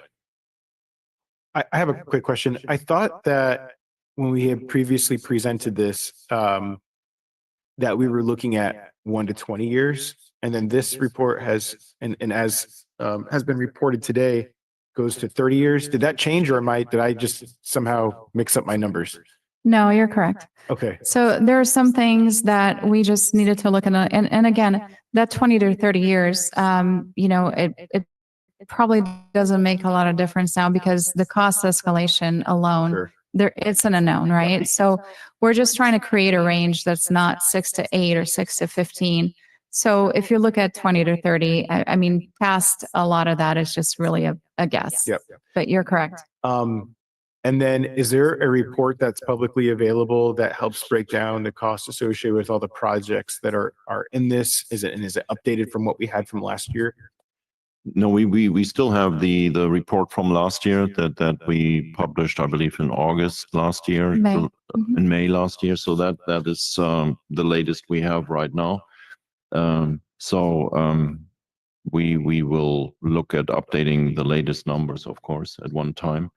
I have a quick question. I thought that when we had previously presented this, that we were looking at 1 to 20 years. And then this report has, and as has been reported today, goes to 30 years. Did that change, or did I just somehow mix up my numbers? No, you're correct. Okay. So there are some things that we just needed to look at. And again, that 20 to 30 years, it probably doesn't make a lot of difference now because the cost escalation alone, Sure. it's an unknown, right? So we're just trying to create a range that's not 6 to 8 or 6 to 15. So if you look at 20 to 30, I mean, past a lot of that is just really a guess. Yep. But you're correct. And then is there a report that's publicly available that helps break down the costs associated with all the projects that are in this? Is it updated from what we had from last year? No, we still have the report from last year that we published, I believe, in August last year, May. in May last year. So that is the latest we have right now. We will look at updating the latest numbers, of course, at one time.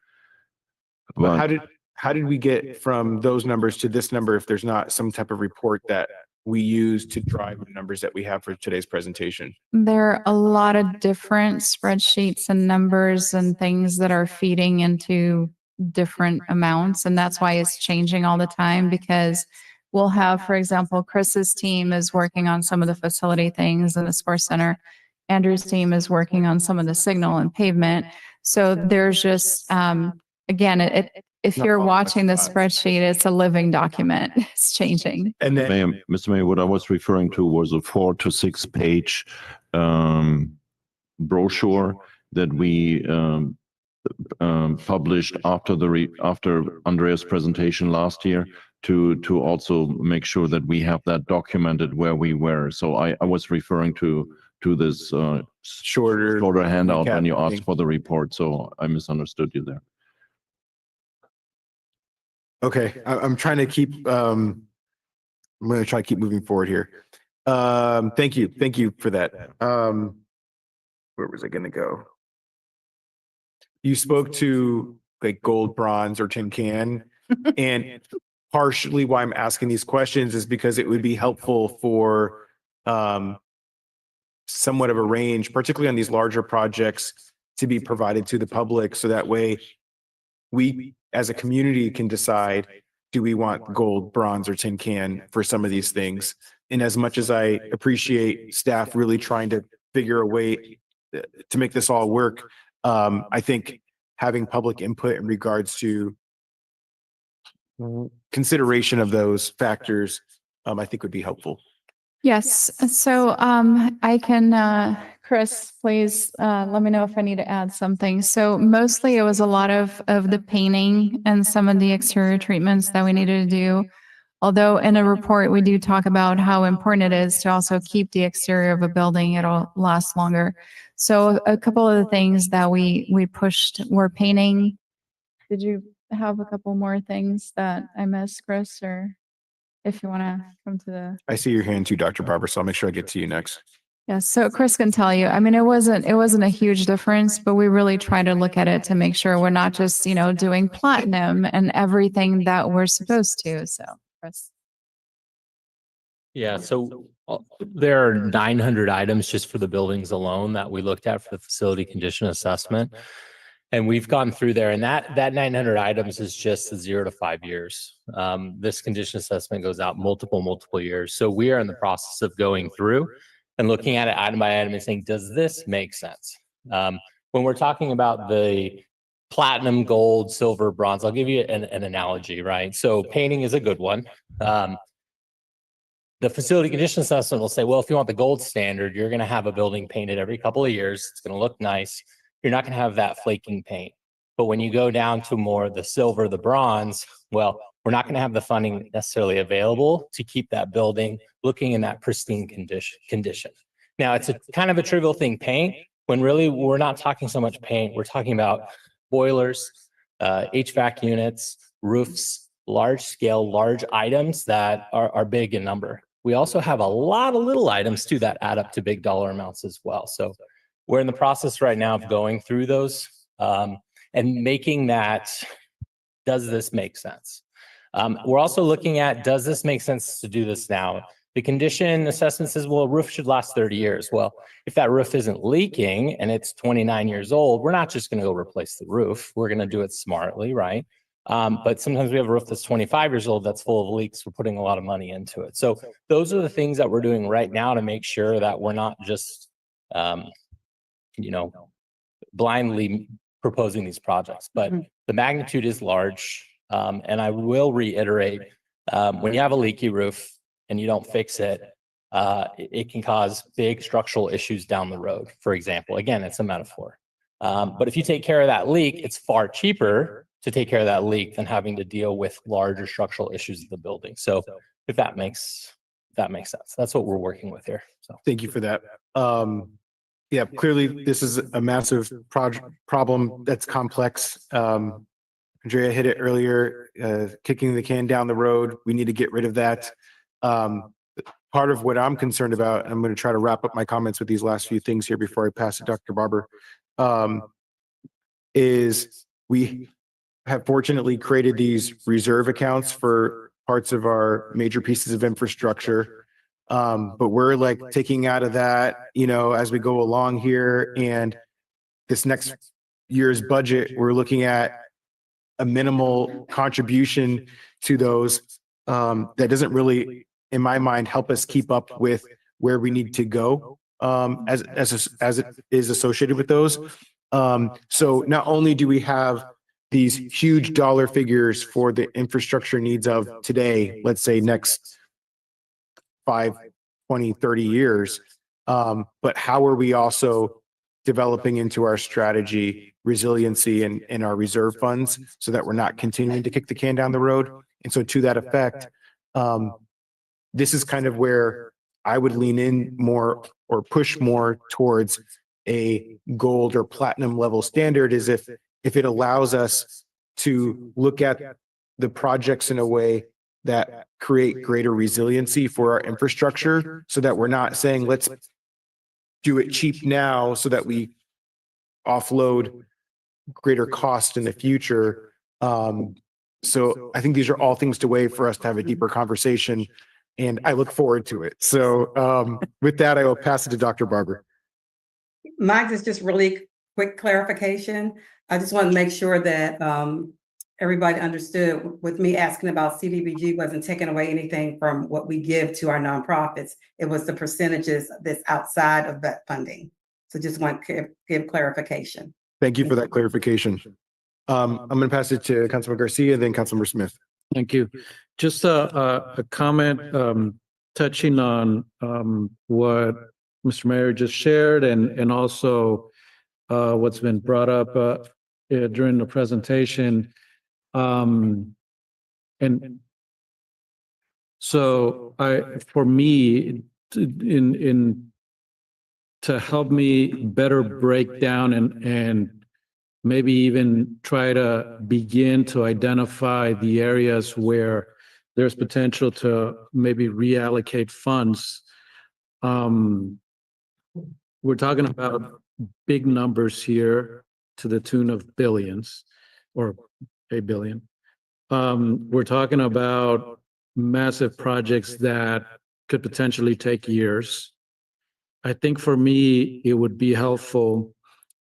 But how did we get from those numbers to this number if there's not some type of report that we use to drive the numbers that we have for today's presentation? There are a lot of different spreadsheets and numbers and things that are feeding into different amounts. And that's why it's changing all the time, because we'll have, for example, Chris's team is working on some of the facility things in the sports center. Andrew's team is working on some of the signal and pavement. So there's just, again, if you're watching the spreadsheet, it's a living document. It's changing. And then, Mr. Mayor, what I was referring to was a 4 to 6 page brochure that we published after Andrea's presentation last year to also make sure that we have that documented where we were. So I was referring to this shorter handout when you asked for the report. So I misunderstood you there. okay, I'm trying to keep, I'm going to try to keep moving forward here. Thank you for that. Where was I going to go? You spoke to like gold, bronze, or tin can, and partially why I'm asking these questions is because it would be helpful for somewhat of a range, particularly on these larger projects, to be provided to the public, so that way we as a community can decide, do we want gold, bronze, or tin can for some of these things? And as much as I appreciate staff really trying to figure a way to make this all work, I think having public input in regards to consideration of those factors, I think would be helpful. Yes. So I can, Chris, please let me know if I need to add something. So mostly it was a lot of the painting and some of the exterior treatments that we needed to do. Although in a report, we do talk about how important it is to also keep the exterior of a building. It'll last longer. So a couple of the things that we pushed were painting. Did you have a couple more things that I missed, Chris, or if you want to come to the... I see your hand too, Dr. Barber, so I'll make sure I get to you next. Yes, so Chris can tell you. I mean, it wasn't a huge difference, but we really try to look at it to make sure we're not just, doing platinum and everything that we're supposed to. So, Chris. Yeah, so there are 900 items just for the buildings alone that we looked at for the facility condition assessment. And we've gone through there, and that 900 items is just the 0 to 5 years. This condition assessment goes out multiple years. So we are in the process of going through and looking at it item by item and saying, does this make sense? When we're talking about the platinum, gold, silver, bronze, I'll give you an analogy, right? So painting is a good one. The facility condition assessment will say, well, if you want the gold standard, you're going to have a building painted every couple of years. It's going to look nice. You're not going to have that flaking paint. But when you go down to more the silver, the bronze, well, we're not going to have the funding necessarily available to keep that building looking in that pristine condition. Now, it's a kind of a trivial thing, paint, when really we're not talking so much paint. We're talking about boilers, HVAC units, roofs, large scale, large items that are big in number. We also have a lot of little items too that add up to big dollar amounts as well. So we're in the process right now of going through those. and making that, does this make sense? We're also looking at, does this make sense to do this now? The condition assessment says, well, a roof should last 30 years. Well, if that roof isn't leaking and it's 29 years old, we're not just going to go replace the roof. We're going to do it smartly, right? But sometimes we have a roof that's 25 years old that's full of leaks. We're putting a lot of money into it. So those are the things that we're doing right now to make sure that we're not just, blindly proposing these projects. But the magnitude is large. And I will reiterate, when you have a leaky roof and you don't fix it, it can cause big structural issues down the road. For example, again, it's a metaphor. But if you take care of that leak, it's far cheaper to take care of that leak than having to deal with larger structural issues of the building. So if that makes sense, that's what we're working with here. So Thank you for that. Yeah, clearly this is a massive problem that's complex. Andrea hit it earlier, kicking the can down the road. We need to get rid of that. Part of what I'm concerned about, I'm going to try to wrap up my comments with these last few things here before I pass to Dr. Barber, is we have fortunately created these reserve accounts for parts of our major pieces of infrastructure. But we're like taking out of that, as we go along here, and this next year's budget, we're looking at a minimal contribution to those that doesn't really, in my mind, help us keep up with where we need to go as it is associated with those. So not only do we have these huge dollar figures for the infrastructure needs of today, let's say next 5, 20, 30 years, but how are we also developing into our strategy resiliency and our reserve funds so that we're not continuing to kick the can down the road? And so to that effect, this is kind of where I would lean in more or push more towards a gold or platinum level standard, is if it allows us to look at the projects in a way that create greater resiliency for our infrastructure, so that we're not saying, let's do it cheap now so that we offload greater cost in the future. So I think these are all things to weigh for us to have a deeper conversation, and I look forward to it. So with that, I will pass it to Dr. Barber. Mine is just really quick clarification. I just want to make sure that everybody understood, with me asking about CDBG wasn't taking away anything from what we give to our nonprofits. It was the percentages that's outside of that funding. So just want to give clarification. Thank you for that clarification. I'm going to pass it to Councilman Garcia, then Councilmember Smith. Thank you. Just a comment touching on what Mr. Mayor just shared, and also what's been brought up during the presentation. And so for me, to help me better break down and maybe even try to begin to identify the areas where there's potential to maybe reallocate funds. We're talking about big numbers here to the tune of billions, or $1 billion. We're talking about massive projects that could potentially take years. I think for me, it would be helpful,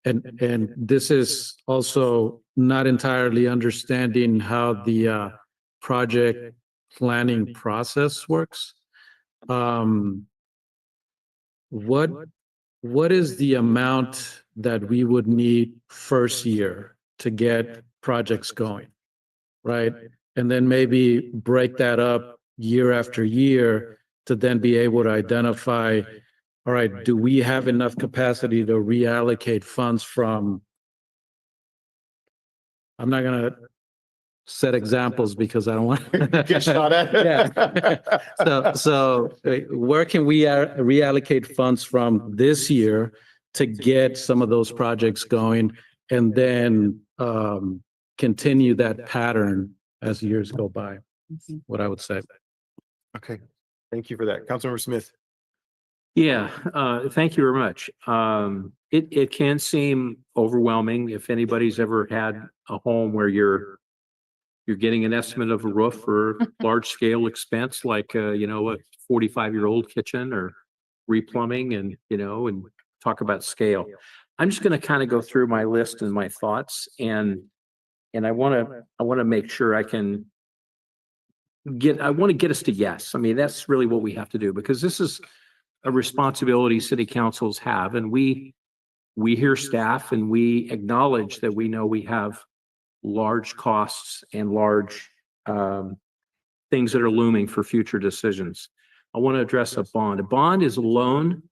and this is also not entirely understanding how the project planning process works. What is the amount that we would need first year to get projects going, right? And then maybe break that up year after year to then be able to identify, all right, do we have enough capacity to reallocate funds from, I'm not going to set examples because I don't want Get shot at. Yeah. So where can we reallocate funds from this year to get some of those projects going, and then continue that pattern as years go by? What I would say. Okay, thank you for that. Councilmember Smith. Yeah, thank you very much. It can seem overwhelming if anybody's ever had a home where you're getting an estimate of a roof for large scale expense, like, a 45-year-old kitchen or replumbing and talk about scale. I'm just going to kind of go through my list and my thoughts and I want to make sure I want to get us to yes. I mean, that's really what we have to do because this is a responsibility city councils have. And we hear staff and we acknowledge that we know we have large costs and large things that are looming for future decisions. I want to address a bond. A bond is a loan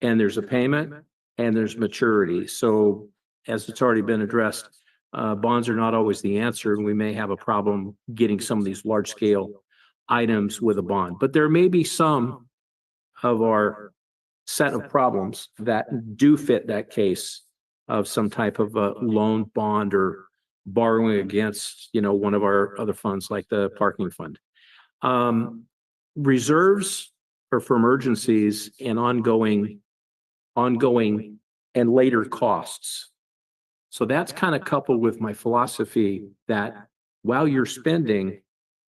and there's a payment and there's maturity. So as it's already been addressed, bonds are not always the answer, and we may have a problem getting some of these large scale items with a bond. But there may be some of our set of problems that do fit that case of some type of a loan, bond, or borrowing against, one of our other funds like the parking fund. Reserves are for emergencies and ongoing and later costs. So that's kind of coupled with my philosophy that while you're spending,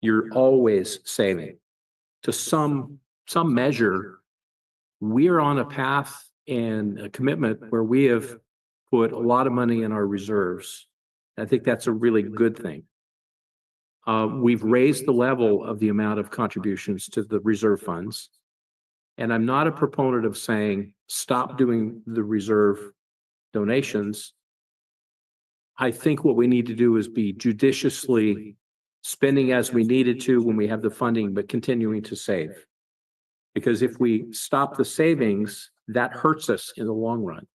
you're always saving. To some measure, we're on a path and a commitment where we have put a lot of money in our reserves. I think that's a really good thing. We've raised the level of the amount of contributions to the reserve funds. And I'm not a proponent of saying, stop doing the reserve donations. I think what we need to do is be judiciously spending as we needed to when we have the funding, but continuing to save. Because if we stop the savings, that hurts us in the long run.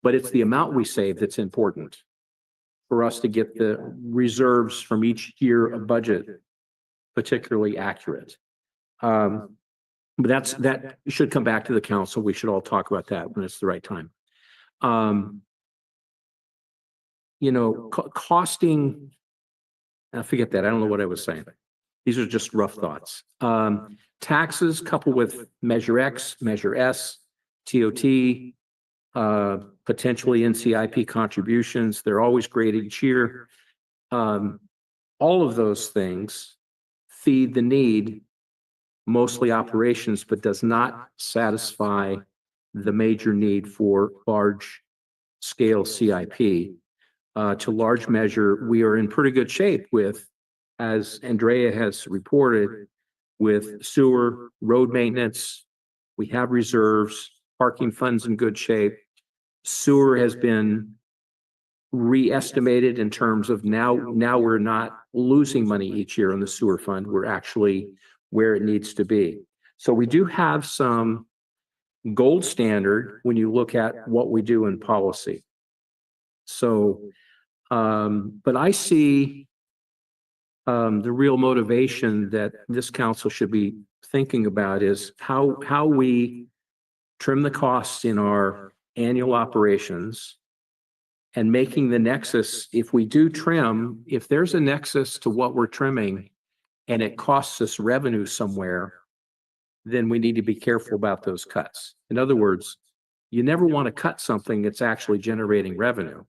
But it's the amount we save that's important for us to get the reserves from each year of budget particularly accurate. But that should come back to the council. We should all talk about that when it's the right time. Costing, I forget that. I don't know what I was saying. These are just rough thoughts. Taxes coupled with Measure X, Measure S, TOT, potentially NCIP contributions. They're always graded each year. All of those things feed the need, mostly operations, but does not satisfy the major need for large scale CIP. To large measure, we are in pretty good shape with, as Andrea has reported, with sewer, road maintenance. We have reserves, parking funds in good shape. Sewer has been re-estimated in terms of now we're not losing money each year on the sewer fund. We're actually where it needs to be. So we do have some gold standard when you look at what we do in policy. So, but I see the real motivation that this council should be thinking about is how we trim the costs in our annual operations and making the nexus. If we do trim, if there's a nexus to what we're trimming and it costs us revenue somewhere, then we need to be careful about those cuts. In other words, you never want to cut something that's actually generating revenue.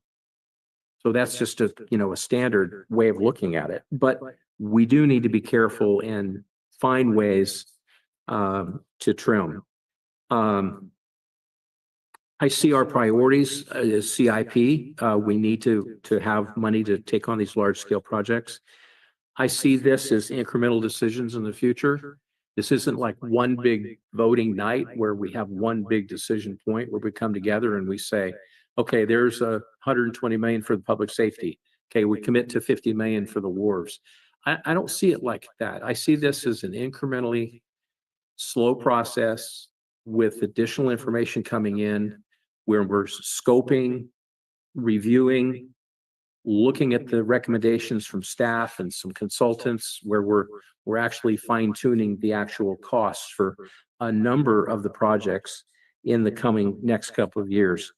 So that's just a standard way of looking at it. But we do need to be careful and find ways to trim. I see our priorities as CIP. We need to have money to take on these large scale projects. I see this as incremental decisions in the future. This isn't like one big voting night where we have one big decision point where we come together and we say, okay, there's 120 million for the public safety. Okay, we commit to 50 million for the wharves. I don't see it like that. I see this as an incrementally slow process with additional information coming in where we're scoping, reviewing, looking at the recommendations from staff and some consultants where we're actually fine-tuning the actual costs for a number of the projects in the coming next couple of years.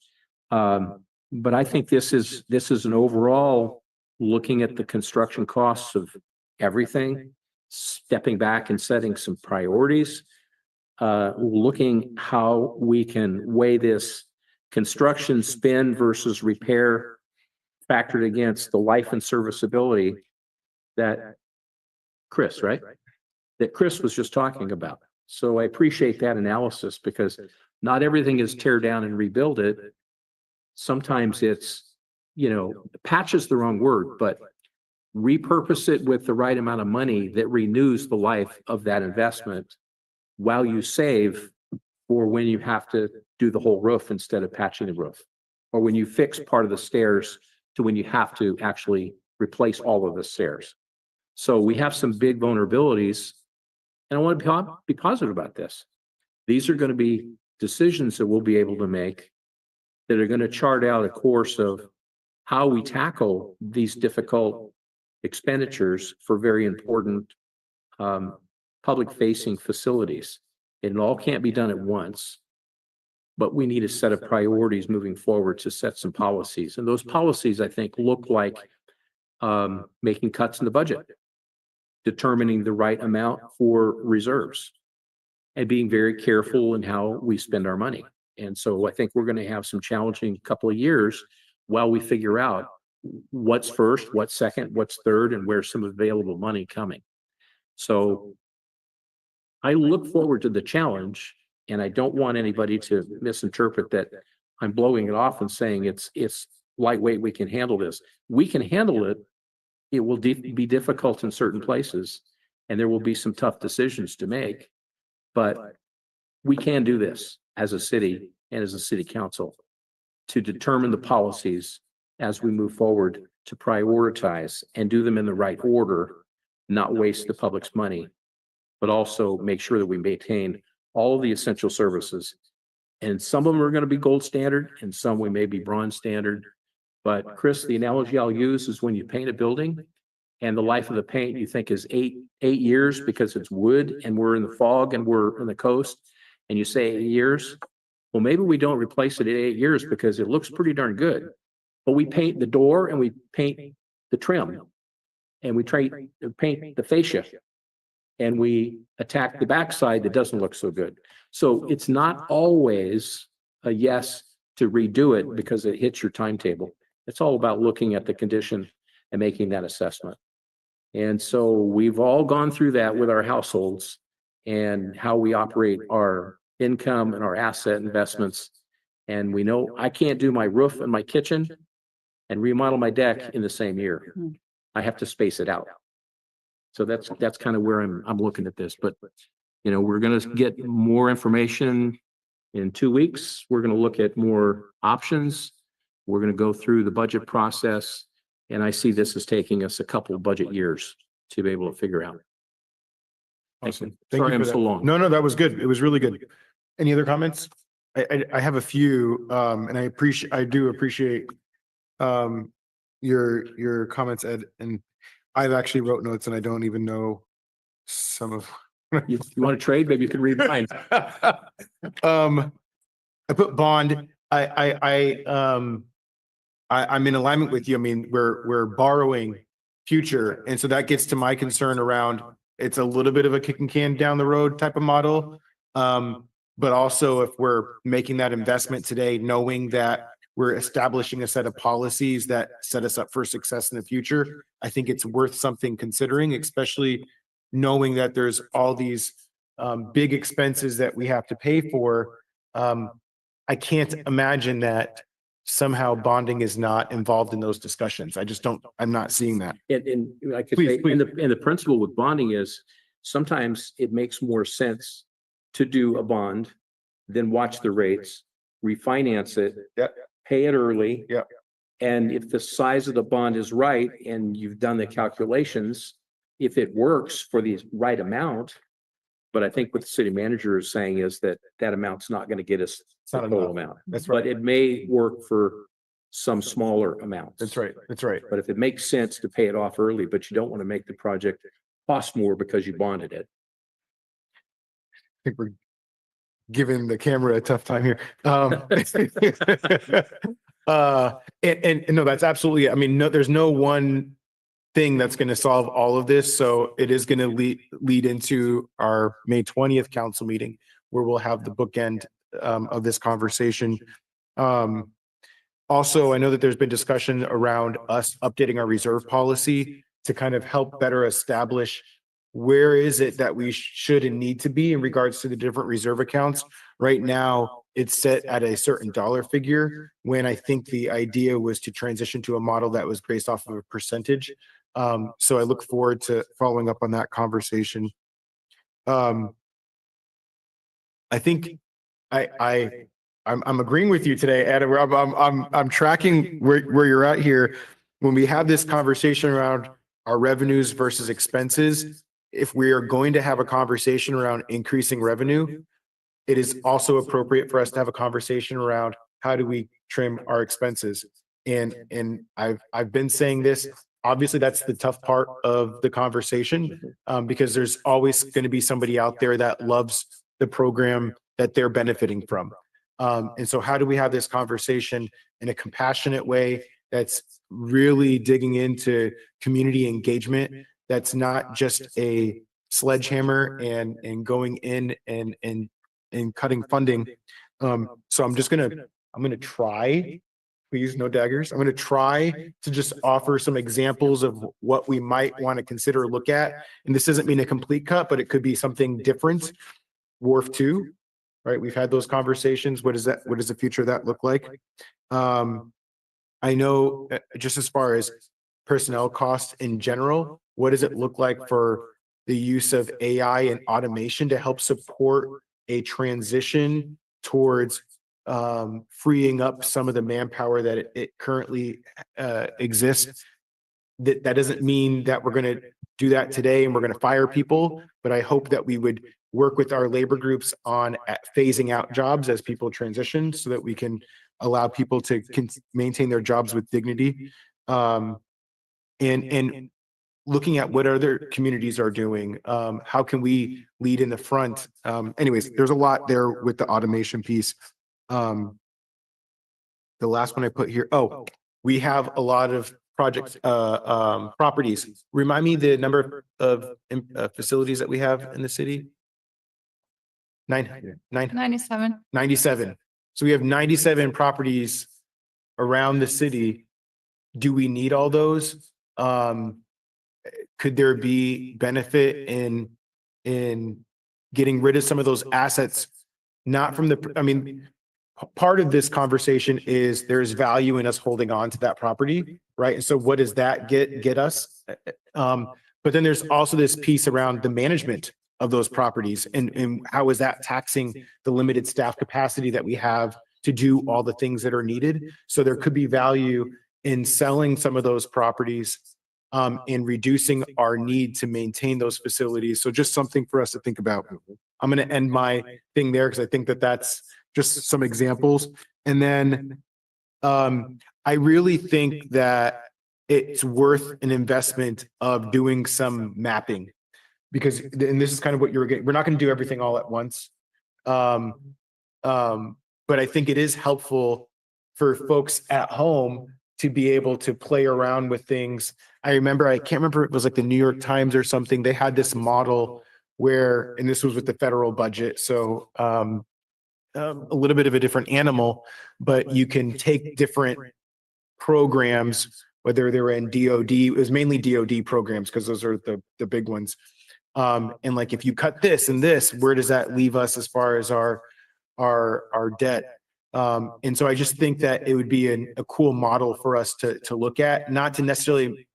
But I think this is an overall looking at the construction costs of everything, stepping back and setting some priorities, looking how we can weigh this construction spend versus repair factored against the life and serviceability that Chris, right? That Chris was just talking about. So I appreciate that analysis because not everything is tear down and rebuild it. Sometimes it's, patch is the wrong word, but repurpose it with the right amount of money that renews the life of that investment while you save for when you have to do the whole roof instead of patching the roof, or when you fix part of the stairs to when you have to actually replace all of the stairs. So we have some big vulnerabilities, and I want to be positive about this. These are going to be decisions that we'll be able to make that are going to chart out a course of how we tackle these difficult expenditures for very important public-facing facilities. It all can't be done at once, but we need a set of priorities moving forward to set some policies. And those policies, I think, look like making cuts in the budget, determining the right amount for reserves, and being very careful in how we spend our money. And so I think we're going to have some challenging couple of years while we figure out what's first, what's second, what's third, and where's some available money coming. So I look forward to the challenge, and I don't want anybody to misinterpret that I'm blowing it off and saying it's lightweight, we can handle this. We can handle it. It will be difficult in certain places, and there will be some tough decisions to make, but we can do this as a city and as a city council to determine the policies as we move forward to prioritize and do them in the right order, not waste the public's money, but also make sure that we maintain all of the essential services. And some of them are going to be gold standard and some we may be bronze standard. But Chris, the analogy I'll use is when you paint a building and the life of the paint you think is eight years because it's wood and we're in the fog and we're in the coast, and you say 8 years. Well, maybe we don't replace it in 8 years because it looks pretty darn good. But we paint the door and we paint the trim and we paint the fascia and we attack the backside that doesn't look so good. So it's not always a yes to redo it because it hits your timetable. It's all about looking at the condition and making that assessment. And so we've all gone through that with our households and how we operate our income and our asset investments. And we know I can't do my roof and my kitchen and remodel my deck in the same year. I have to space it out. So that's kind of where I'm looking at this. But we're going to get more information in 2 weeks. We're going to look at more options. We're going to go through the budget process. And I see this as taking us a couple of budget years to be able to figure out. Awesome. Sorry you I'm for so that. long. No, that was good. It was really good. Any other comments? I have a few, and I do appreciate your comments, Ed. And I've actually wrote notes, and I don't even know some of. You want to trade? Maybe you can read mine. I put bond. I'm in alignment with you. I mean, we're borrowing future, and so that gets to my concern around. It's a little bit of a kick and can down the road type of model. But also if we're making that investment today, knowing that we're establishing a set of policies that set us up for success in the future, I think it's worth something considering, especially knowing that there's all these big expenses that we have to pay for. I can't imagine that somehow bonding is not involved in those discussions. I'm not seeing that. And I could say, and the principle with bonding is sometimes it makes more sense to do a bond than watch the rates, refinance it, pay it early. And if the size of the bond is right and you've done the calculations, if it works for the right amount, but I think what the city manager is saying is that amount's not going to get us the total amount. That's right. But it may work for some smaller amounts. That's right. That's right. But if it makes sense to pay it off early, but you don't want to make the project cost more because you bonded it. I think we're giving the camera a tough time here. And no, that's absolutely, I mean, there's no one thing that's going to solve all of this. So it is going to lead into our May 20th council meeting, where we'll have the bookend of this conversation. Also, I know that there's been discussion around us updating our reserve policy to kind of help better establish where is it that we should and need to be in regards to the different reserve accounts. Right now, it's set at a certain dollar figure, when I think the idea was to transition to a model that was based off of a percentage. So I look forward to following up on that conversation. I think I'm agreeing with you today, Adam. I'm tracking where you're at here. When we have this conversation around our revenues versus expenses, if we are going to have a conversation around increasing revenue, it is also appropriate for us to have a conversation around how do we trim our expenses. And I've been saying this. Obviously, that's the tough part of the conversation, because there's always going to be somebody out there that loves the program that they're benefiting from. And so how do we have this conversation in a compassionate way that's really digging into community engagement, that's not just a sledgehammer and going in and cutting funding. So I'm gonna try, please, no daggers. I'm gonna try to just offer some examples of what we might want to consider or look at. And this doesn't mean a complete cut, but it could be something different. Wharf 2, right? We've had those conversations. What does the future of that look like? I know just as far as personnel costs in general, what does it look like for the use of AI and automation to help support a transition towards freeing up some of the manpower that it currently exists? That doesn't mean that we're going to do that today and we're going to fire people, but I hope that we would work with our labor groups on phasing out jobs as people transition, so that we can allow people to maintain their jobs with dignity. And looking at what other communities are doing, how can we lead in the front? Anyways, there's a lot there with the automation piece. The last one I put here, we have a lot of projects, properties. Remind me the number of facilities that we have in the city? 97. 97. So we have 97 properties around the city. Do we need all those? Could there be benefit in getting rid of some of those assets? Not from part of this conversation is there's value in us holding on to that property, right? And so what does that get us? But then there's also this piece around the management of those properties, and how is that taxing the limited staff capacity that we have to do all the things that are needed? So there could be value in selling some of those properties, and reducing our need to maintain those facilities. So just something for us to think about. I'm going to end my thing there, because I think that that's just some examples. And then I really think that it's worth an investment of doing some mapping, because, and this is kind of what you're getting, we're not going to do everything all at once. But I think it is helpful for folks at home to be able to play around with things. I can't remember, it was like the New York Times or something. They had this model where, and this was with the federal budget. So a little bit of a different animal, but you can take different programs, whether they were in DOD, it was mainly DOD programs, because those are the big ones. And like, if you cut this and this, where does that leave us as far as our debt? And so I just think that it would be a cool model for us to look at, not to necessarily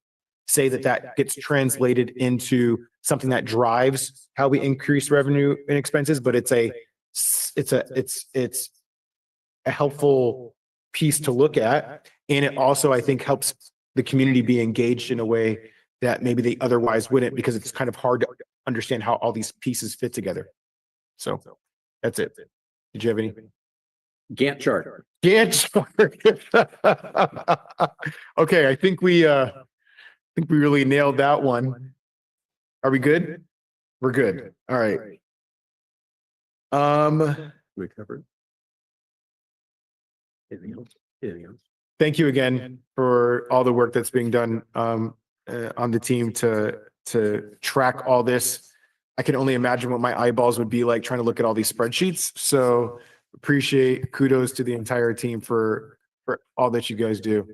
say that gets translated into something that drives how we increase revenue and expenses, but it's a helpful piece to look at. And it also, I think, helps the community be engaged in a way that maybe they otherwise wouldn't, because it's kind of hard to understand how all these pieces fit together. So that's it. Did you have any? Gantt chart. Gantt chart. Okay, I think we really nailed that one. Are we good? We're good. All right. We covered. Anything else? Thank you again for all the work that's being done on the team to track all this. I can only imagine what my eyeballs would be like trying to look at all these spreadsheets. So appreciate, kudos to the entire team for all that you guys do.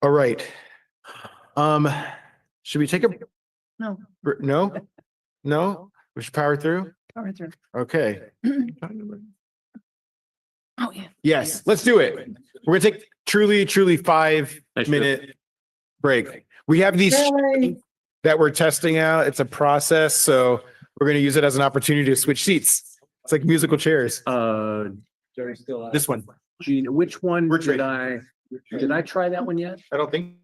All right. Should we take a, No. no, we should power through? Power through. Okay. Oh, yeah. Yes, let's do it. We're gonna take truly 5-minute break. We have these that we're testing out. It's a process, so we're gonna use it as an opportunity to switch seats. It's like musical chairs. This one. Gene, which one did I try that one yet? I don't think.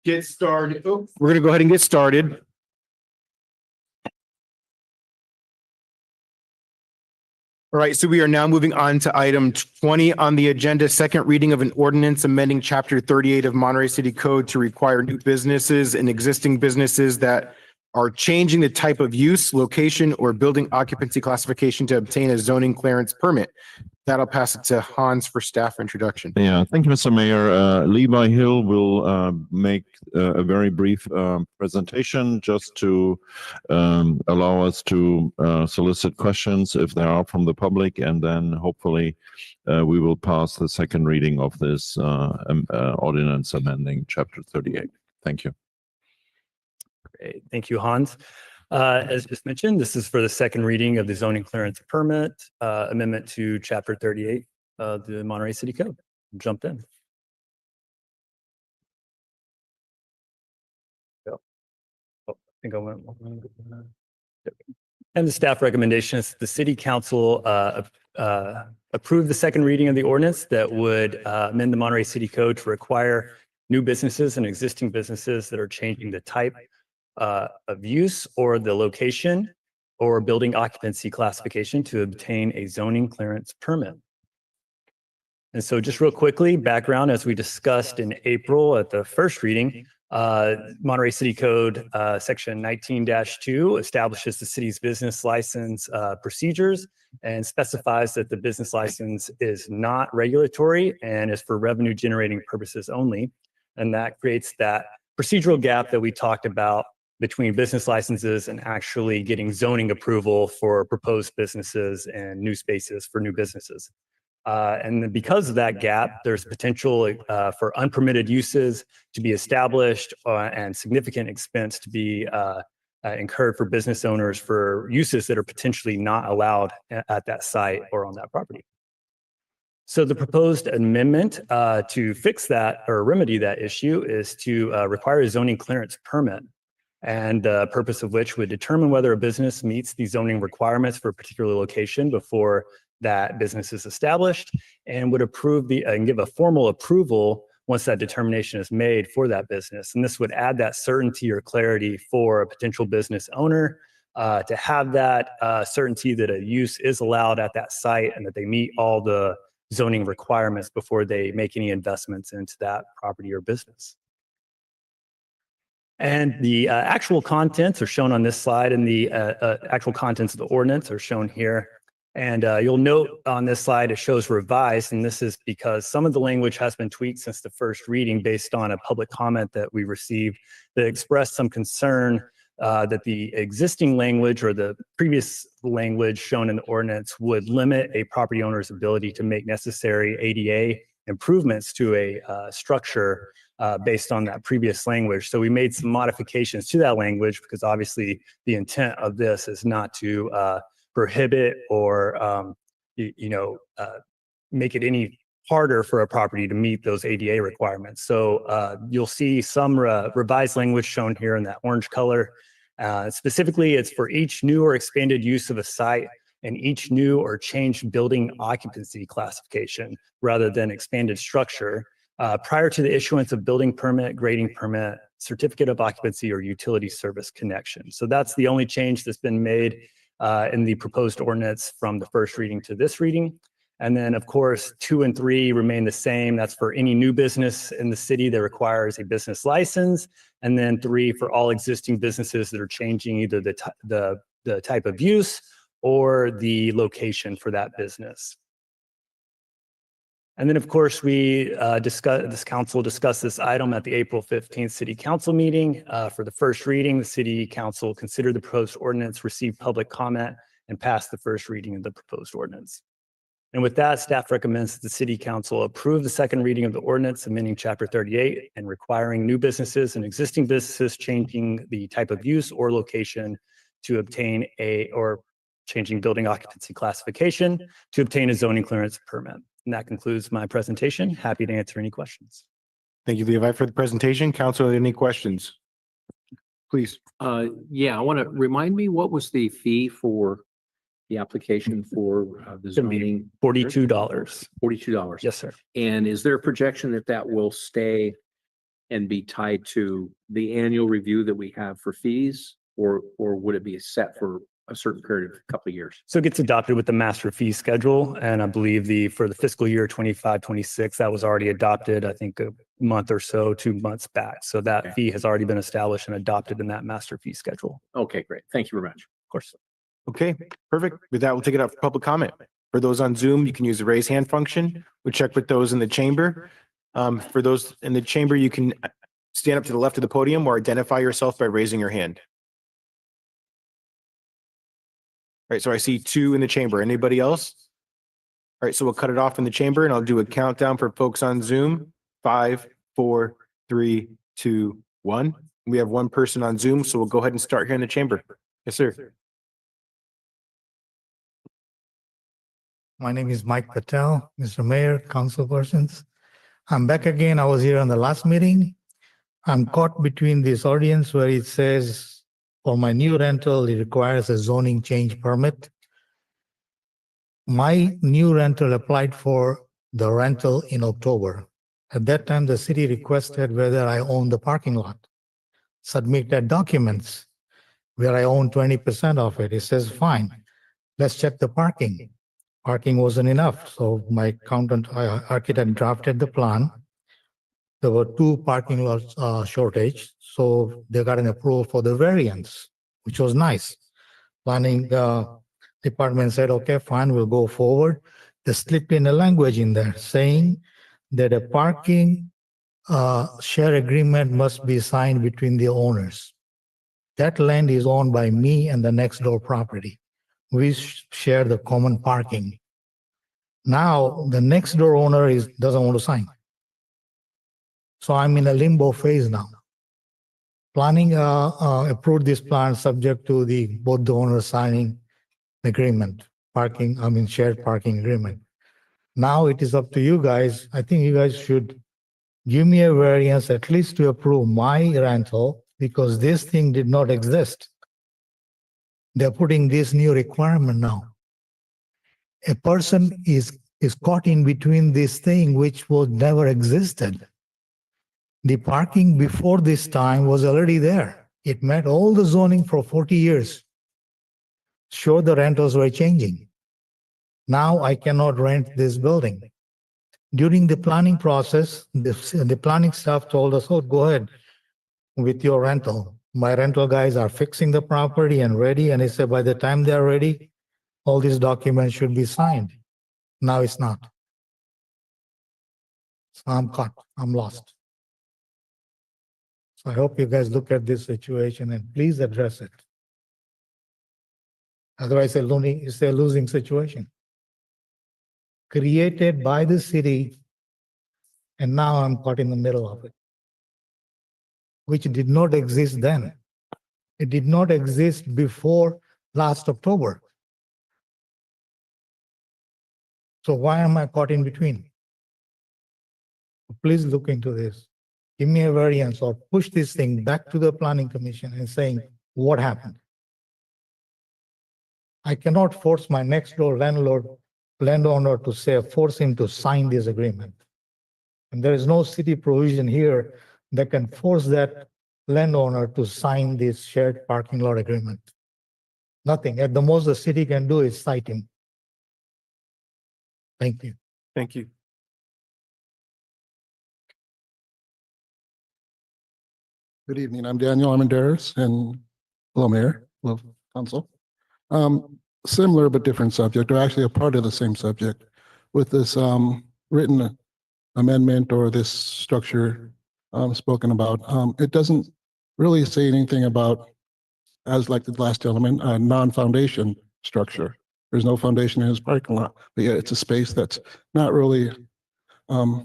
get started. Oh, we're going to go ahead and get started. All right, so we are now moving on to item 20 on the agenda, second reading of an ordinance amending chapter 38 of Monterey City Code to require new businesses and existing businesses that are changing the type of use, location, or building occupancy classification to obtain a zoning clearance permit. That'll pass it to Hans for staff introduction. Yeah, thank you, Mr. Mayor. Levi Hill will make a very brief presentation just to allow us to solicit questions if there are from the public, and then hopefully we will pass the second reading of this ordinance amending chapter 38. Thank you. Great. Thank you, Hans. As just mentioned, this is for the second reading of the zoning clearance permit amendment to chapter 38 of the Monterey City Code. Jump in. Oh, I think I went. And the staff recommendation is the city council approve the second reading of the ordinance that would amend the Monterey City Code to require new businesses and existing businesses that are changing the type of use or the location or building occupancy classification to obtain a zoning clearance permit. And so just real quickly, background, as we discussed in April at the first reading, Monterey City Code section 19-2 establishes the city's business license procedures and specifies that the business license is not regulatory and is for revenue generating purposes only. And that creates that procedural gap that we talked about between business licenses and actually getting zoning approval for proposed businesses and new spaces for new businesses. And because of that gap, there's potential for unpermitted uses to be established and significant expense to be incurred for business owners for uses that are potentially not allowed at that site or on that property. So the proposed amendment to fix that or remedy that issue is to require a zoning clearance permit, and the purpose of which would determine whether a business meets the zoning requirements for a particular location before that business is established, and would approve and give a formal approval once that determination is made for that business. And this would add that certainty or clarity for a potential business owner to have that certainty that a use is allowed at that site and that they meet all the zoning requirements before they make any investments into that property or business. And the actual contents are shown on this slide, and the actual contents of the ordinance are shown here. And you'll note on this slide, it shows revised, and this is because some of the language has been tweaked since the first reading based on a public comment that we received that expressed some concern that the existing language or the previous language shown in the ordinance would limit a property owner's ability to make necessary ADA improvements to a structure based on that previous language. So we made some modifications to that language because obviously the intent of this is not to prohibit or make it any harder for a property to meet those ADA requirements. So you'll see some revised language shown here in that orange color. Specifically, it's for each new or expanded use of a site and each new or changed building occupancy classification rather than expanded structure prior to the issuance of building permit, grading permit, certificate of occupancy, or utility service connection. So that's the only change that's been made in the proposed ordinance from the first reading to this reading. And then, of course, 2 and 3 remain the same. That's for any new business in the city that requires a business license. And then 3 for all existing businesses that are changing either the type of use or the location for that business. And then, of course, this council discussed this item at the April 15th City Council meeting. For the first reading, the City Council considered the proposed ordinance, received public comment, and passed the first reading of the proposed ordinance. And with that, staff recommends that the City Council approve the second reading of the ordinance amending Chapter 38 and requiring new businesses and existing businesses changing the type of use or location to obtain or changing building occupancy classification to obtain a zoning clearance permit. And that concludes my presentation. Happy to answer any questions. Thank you, Levi, for the presentation. Council, any questions? Please. Yeah, I want to remind me, what was the fee for the application for the zoning? $42. $42. Yes, sir. And is there a projection that that will stay and be tied to the annual review that we have for fees? Or would it be set for a certain period of a couple of years? So it gets adopted with the master fee schedule. And I believe for the fiscal year 25-26, that was already adopted, I think a month or so, 2 months back. So that fee has already been established and adopted in that master fee schedule. Okay, great. Thank you very much. Of course. Okay, perfect. With that, we'll take it up for public comment. For those on Zoom, you can use the raise hand function. We'll check with those in the chamber. For those in the chamber, you can stand up to the left of the podium or identify yourself by raising your hand. All right, so I see 2 in the chamber. Anybody else? All right, so we'll cut it off in the chamber and I'll do a countdown for folks on Zoom. 5, 4, 3, 2, 1. We have 1 person on Zoom, so we'll go ahead and start here in the chamber. Yes, sir. My name is Mike Patel, Mr. Mayor, councilpersons. I'm back again. I was here on the last meeting. I'm caught between this audience where it says for my new rental, it requires a zoning change permit. My new rental applied for the rental in October. At that time, the city requested whether I own the parking lot. Submitted documents where I own 20% of it. It says, fine, let's check the parking. Parking wasn't enough. So my accountant, architect drafted the plan. There were 2 parking lots shortage. So they got an approval for the variance, which was nice. Planning department said, okay, fine, we'll go forward. They slipped in a language in there saying that a parking share agreement must be signed between the owners. That land is owned by me and the next door property. We share the common parking. Now, the next door owner doesn't want to sign. So I'm in a limbo phase now. Planning approved this plan subject to both the owners signing agreement, shared parking agreement. Now it is up to you guys. I think you guys should give me a variance at least to approve my rental because this thing did not exist. They're putting this new requirement now. A person is caught in between this thing which was never existed. The parking before this time was already there. It met all the zoning for 40 years. Sure, the rentals were changing. Now I cannot rent this building. During the planning process, the planning staff told us, oh, go ahead with your rental. My rental guys are fixing the property and ready. And they said by the time they're ready, all these documents should be signed. Now it's not. So I'm caught. I'm lost. So I hope you guys look at this situation and please address it. Otherwise, it's a losing situation. Created by the city, and now I'm caught in the middle of it, which did not exist then. It did not exist before last October. So why am I caught in between? Please look into this. Give me a variance or push this thing back to the planning commission and saying, what happened? I cannot force my next door landowner to force him to sign this agreement. And there is no city provision here that can force that landowner to sign this shared parking lot agreement. Nothing. At the most the city can do is cite him. Thank you. Thank you. Good evening. I'm Daniel Armendariz and hello, Mayor, hello, Council. Similar but different subject, or actually a part of the same subject with this written amendment or this structure spoken about. It doesn't really say anything about, as like the last element, a non-foundation structure. There's no foundation in his parking lot, but yet it's a space that's not really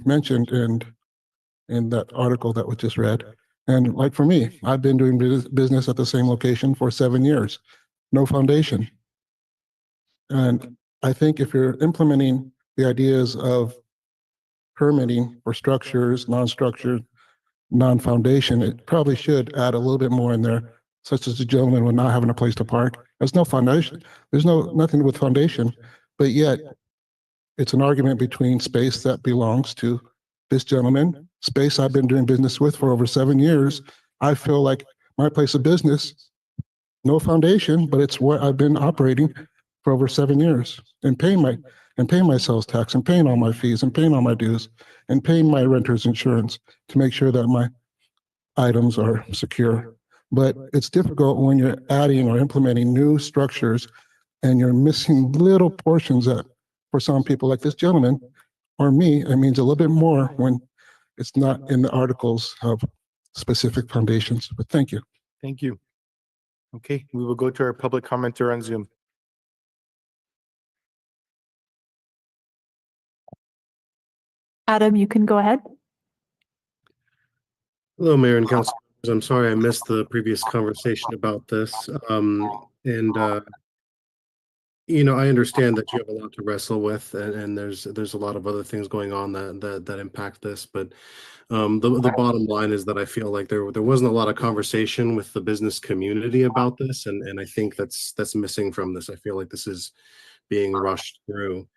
mentioned in that article that was just read. And like for me, I've been doing business at the same location for 7 years, no foundation. And I think if you're implementing the ideas of permitting for structures, non-structured, non-foundation, it probably should add a little bit more in there, such as the gentleman with not having a place to park. There's no foundation. There's nothing with foundation, but yet it's an argument between space that belongs to this gentleman, space I've been doing business with for over 7 years, I feel like my place of business, no foundation, but it's what I've been operating for over 7 years and paying my sales tax and paying all my fees and paying all my dues and paying my renter's insurance to make sure that my items are secure. But it's difficult when you're adding or implementing new structures and you're missing little portions that for some people like this gentleman or me, it means a little bit more when it's not in the articles of specific foundations. But thank you. Thank you. Okay, we will go to our public commenter on Zoom. Adam, you can go ahead. Hello, Mayor and Council. I'm sorry I missed the previous conversation about this. I understand that you have a lot to wrestle with, and there's a lot of other things going on that impact this. But the bottom line is that I feel like there wasn't a lot of conversation with the business community about this, and I think that's missing from this. I feel like this is being rushed through.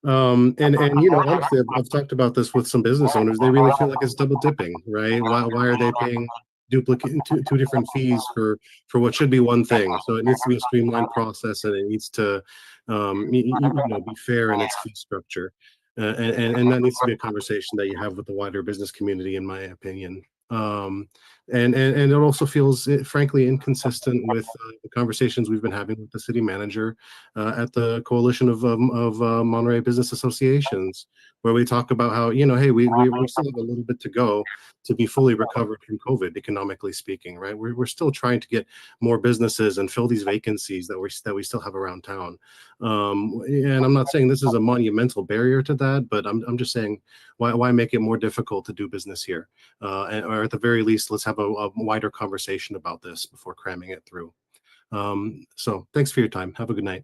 Honestly, I've talked about this with some business owners. They really feel like it's double dipping, right? Why are they paying duplicate two different fees for what should be one thing? So it needs to be a streamlined process, and it needs to be fair in its fee structure. And that needs to be a conversation that you have with the wider business community, in my opinion. And it also feels, frankly, inconsistent with the conversations we've been having with the city manager at the Coalition of Monterey Business Associations, where we talk about how, hey, we still have a little bit to go to be fully recovered from COVID, economically speaking, right? We're still trying to get more businesses and fill these vacancies that we still have around town. And I'm not saying this is a monumental barrier to that, but I'm just saying, why make it more difficult to do business here? Or at the very least, let's have a wider conversation about this before cramming it through. So thanks for your time. Have a good night.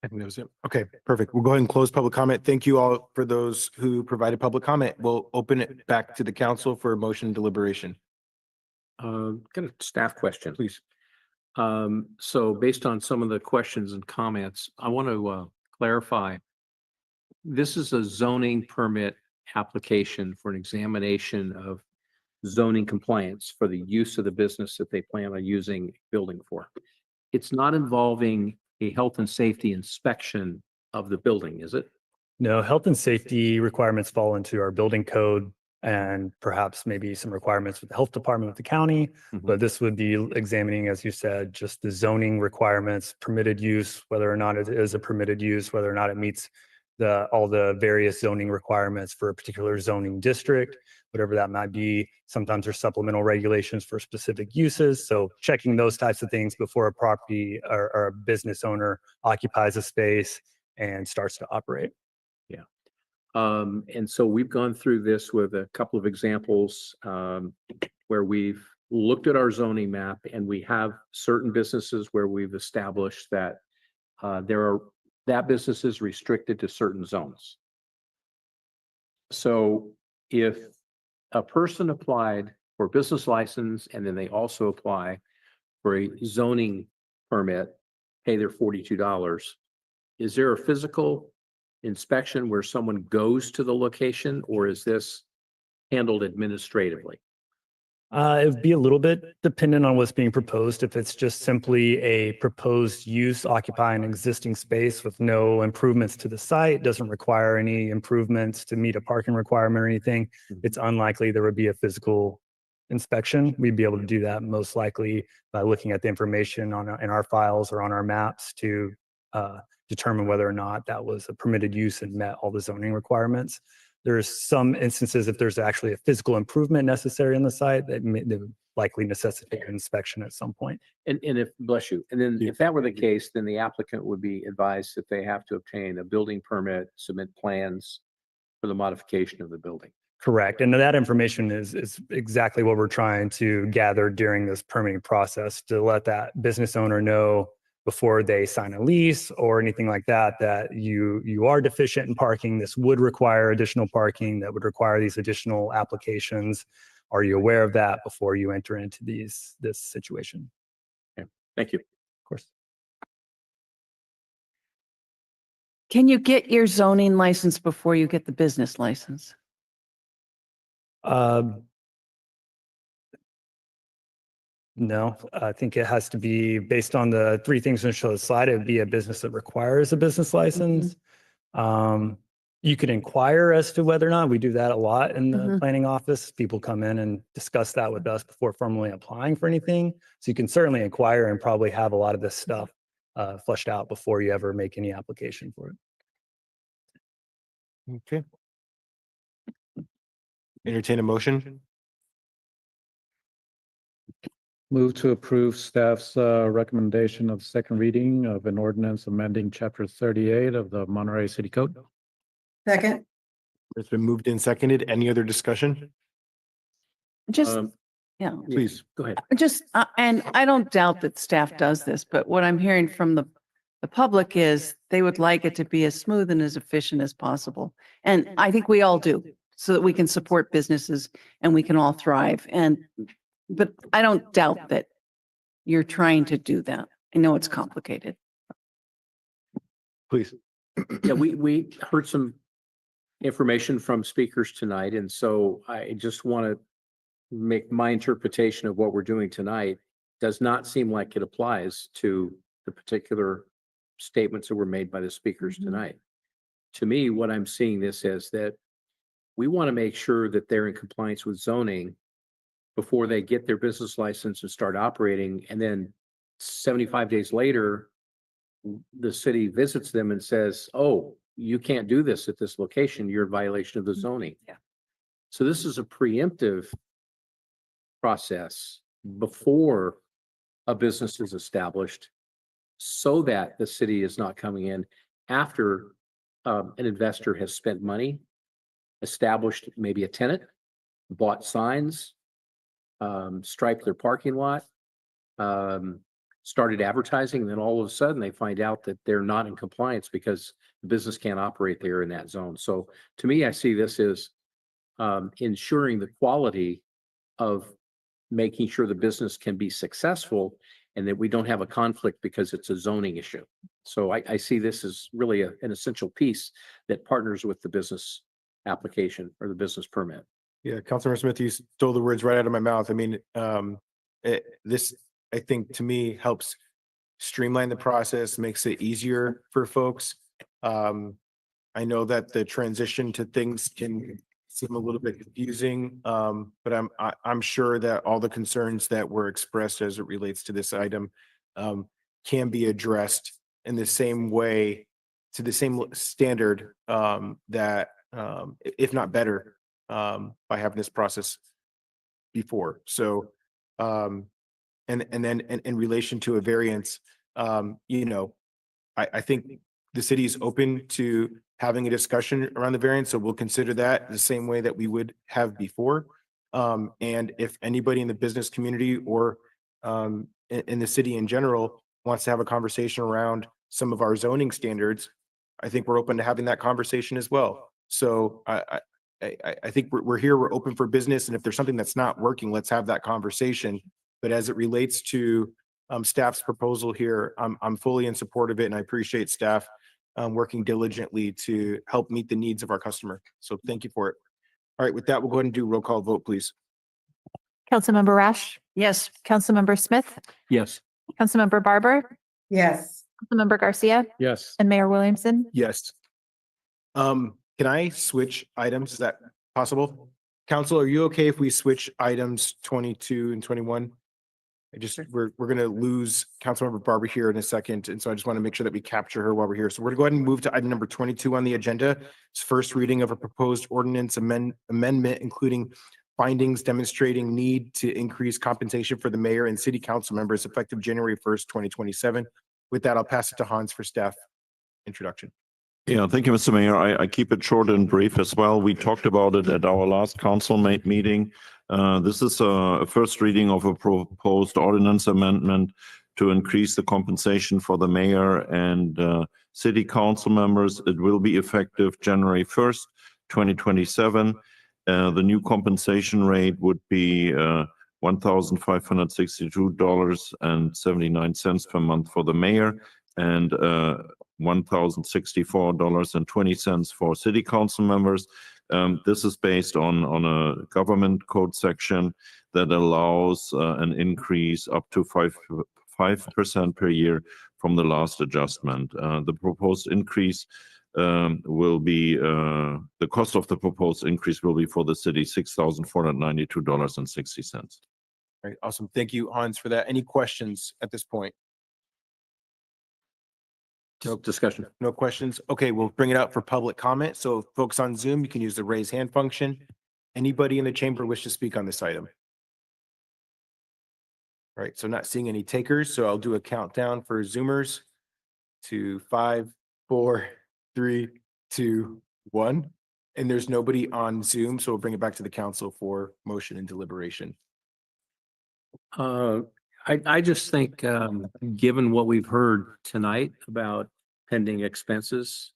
I think that was it. Okay, perfect. We'll go ahead and close public comment. Thank you all for those who provided public comment. We'll open it back to the council for motion deliberation. Got a staff question, please. So based on some of the questions and comments, I want to clarify. This is a zoning permit application for an examination of zoning compliance for the use of the business that they plan on using building for. It's not involving a health and safety inspection of the building, is it? No, health and safety requirements fall into our building code and perhaps maybe some requirements with the health department of the county. But this would be examining, as you said, just the zoning requirements, permitted use, whether or not it is a permitted use, whether or not it meets all the various zoning requirements for a particular zoning district, whatever that might be. Sometimes there's supplemental regulations for specific uses. So checking those types of things before a property or a business owner occupies a space and starts to operate. Yeah. And so we've gone through this with a couple of examples where we've looked at our zoning map, and we have certain businesses where we've established that that business is restricted to certain zones. So if a person applied for a business license and then they also apply for a zoning permit, pay their $42, is there a physical inspection where someone goes to the location, or is this handled administratively? It would be a little bit dependent on what's being proposed. If it's just simply a proposed use occupying an existing space with no improvements to the site, doesn't require any improvements to meet a parking requirement or anything, it's unlikely there would be a physical inspection. We'd be able to do that most likely by looking at the information in our files or on our maps to determine whether or not that was a permitted use and met all the zoning requirements. There's some instances if there's actually a physical improvement necessary in the site that would likely necessitate an inspection at some point. And if, bless you, and then if that were the case, then the applicant would be advised that they have to obtain a building permit, submit plans for the modification of the building. Correct. And that information is exactly what we're trying to gather during this permitting process, to let that business owner know before they sign a lease or anything like that, that you are deficient in parking. This would require additional parking, that would require these additional applications. Are you aware of that before you enter into this situation? Okay. Thank you. Of course. Can you get your zoning license before you get the business license? No, I think it has to be based on the three things on the slide. It would be a business that requires a business license. You could inquire as to whether or not we do that a lot in the planning office. People come in and discuss that with us before formally applying for anything. So you can certainly inquire and probably have a lot of this stuff fleshed out before you ever make any application for it. Okay. Entertain a motion. Move to approve staff's recommendation of second reading of an ordinance amending chapter 38 of the Monterey City Code. Second. It's been moved and seconded. Any other discussion? Just, yeah, Please. Go ahead. just, and I don't doubt that staff does this, but what I'm hearing from the public is they would like it to be as smooth and as efficient as possible. And I think we all do, so that we can support businesses and we can all thrive. But I don't doubt that you're trying to do that. I know it's complicated. Please. Yeah, we heard some information from speakers tonight, and so I just want to make my interpretation of what we're doing tonight does not seem like it applies to the particular statements that were made by the speakers tonight. To me, what I'm seeing this as that we want to make sure that they're in compliance with zoning before they get their business license and start operating, and then 75 days later, the city visits them and says, oh, you can't do this at this location. You're in violation of the zoning. Yeah. So this is a preemptive process before a business is established so that the city is not coming in after an investor has spent money, established maybe a tenant, bought signs, striped their parking lot, started advertising, and then all of a sudden they find out that they're not in compliance because the business can't operate there in that zone. So to me, I see this as ensuring the quality of making sure the business can be successful and that we don't have a conflict because it's a zoning issue. So I see this as really an essential piece that partners with the business application or the business permit. Yeah, Councilmember Smith, you stole the words right out of my mouth. I mean, this, I think, to me, helps streamline the process, makes it easier for folks. I know that the transition to things can seem a little bit confusing, but I'm sure that all the concerns that were expressed as it relates to this item can be addressed in the same way, to the same standard that, if not better, by having this process before. So, and then in relation to a variance, you know, I think the city is open to having a discussion around the variance, so we'll consider that the same way that we would have before. And if anybody in the business community or in the city in general wants to have a conversation around some of our zoning standards, I think we're open to having that conversation as well. So I think we're here, we're open for business, and if there's something that's not working, let's have that conversation. But as it relates to staff's proposal here, I'm fully in support of it, and I appreciate staff working diligently to help meet the needs of our customer. So thank you for it. All right, with that, we'll go ahead and do roll call vote, please. Councilmember Rash, Yes. Councilmember Smith, Yes. Councilmember Barber, Yes. Councilmember Garcia, Yes. and Mayor Williamson. Yes. Can I switch items? Is that possible? Council, are you okay if we switch items 22 and 21? We're gonna lose Councilmember Barber here in a second, and so I just want to make sure that we capture her while we're here. So we're gonna go ahead and move to item number 22 on the agenda. It's first reading of a proposed ordinance amendment, including findings demonstrating need to increase compensation for the mayor and city council members effective January 1st, 2027. With that, I'll pass it to Hans for staff introduction. Yeah, thank you, Mr. Mayor. I keep it short and brief as well. We talked about it at our last council meeting. This is a first reading of a proposed ordinance amendment to increase the compensation for the mayor and city council members. It will be effective January 1st, 2027. The new compensation rate would be $1,562.79 per month for the mayor and $1,064.20 for city council members. This is based on a government code section that allows an increase up to 5% per year from the last adjustment. The proposed increase will be the cost of the proposed increase will be for the city $6,492.60. Right, awesome. Thank you, Hans, for that. Any questions at this point? No discussion. No questions? Okay, we'll bring it up for public comment. So folks on Zoom, you can use the raise hand function. Anybody in the chamber wish to speak on this item? All right, so not seeing any takers, so I'll do a countdown for Zoomers to 5, 4, 3, 2, 1. And there's nobody on Zoom, so we'll bring it back to the council for motion and deliberation. I just think, given what we've heard tonight about pending expenses,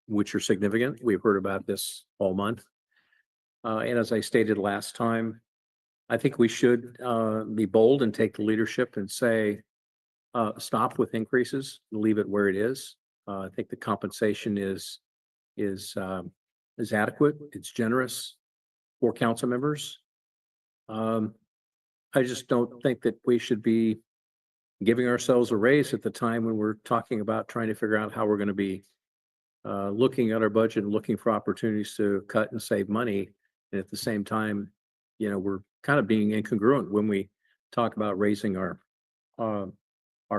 which are significant, we've heard about this all month. And as I stated last time, I think we should be bold and take the leadership and say, stop with increases, leave it where it is. I think the compensation is adequate, it's generous for council members. I just don't think that we should be giving ourselves a raise at the time when we're talking about trying to figure out how we're going to be looking at our budget and looking for opportunities to cut and save money. And at the same time, we're kind of being incongruent when we talk about raising our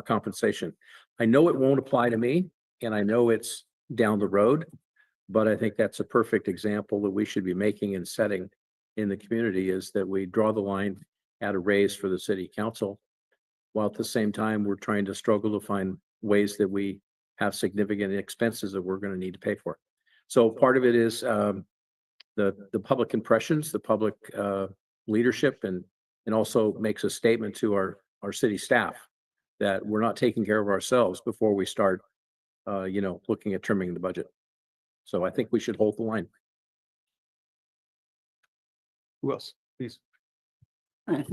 compensation. I know it won't apply to me, and I know it's down the road, but I think that's a perfect example that we should be making and setting in the community, is that we draw the line at a raise for the city council, while at the same time we're trying to struggle to find ways that we have significant expenses that we're going to need to pay for. So part of it is the public impressions, the public leadership, and also makes a statement to our city staff that we're not taking care of ourselves before we start looking at trimming the budget. So I think we should hold the line. Who else, please?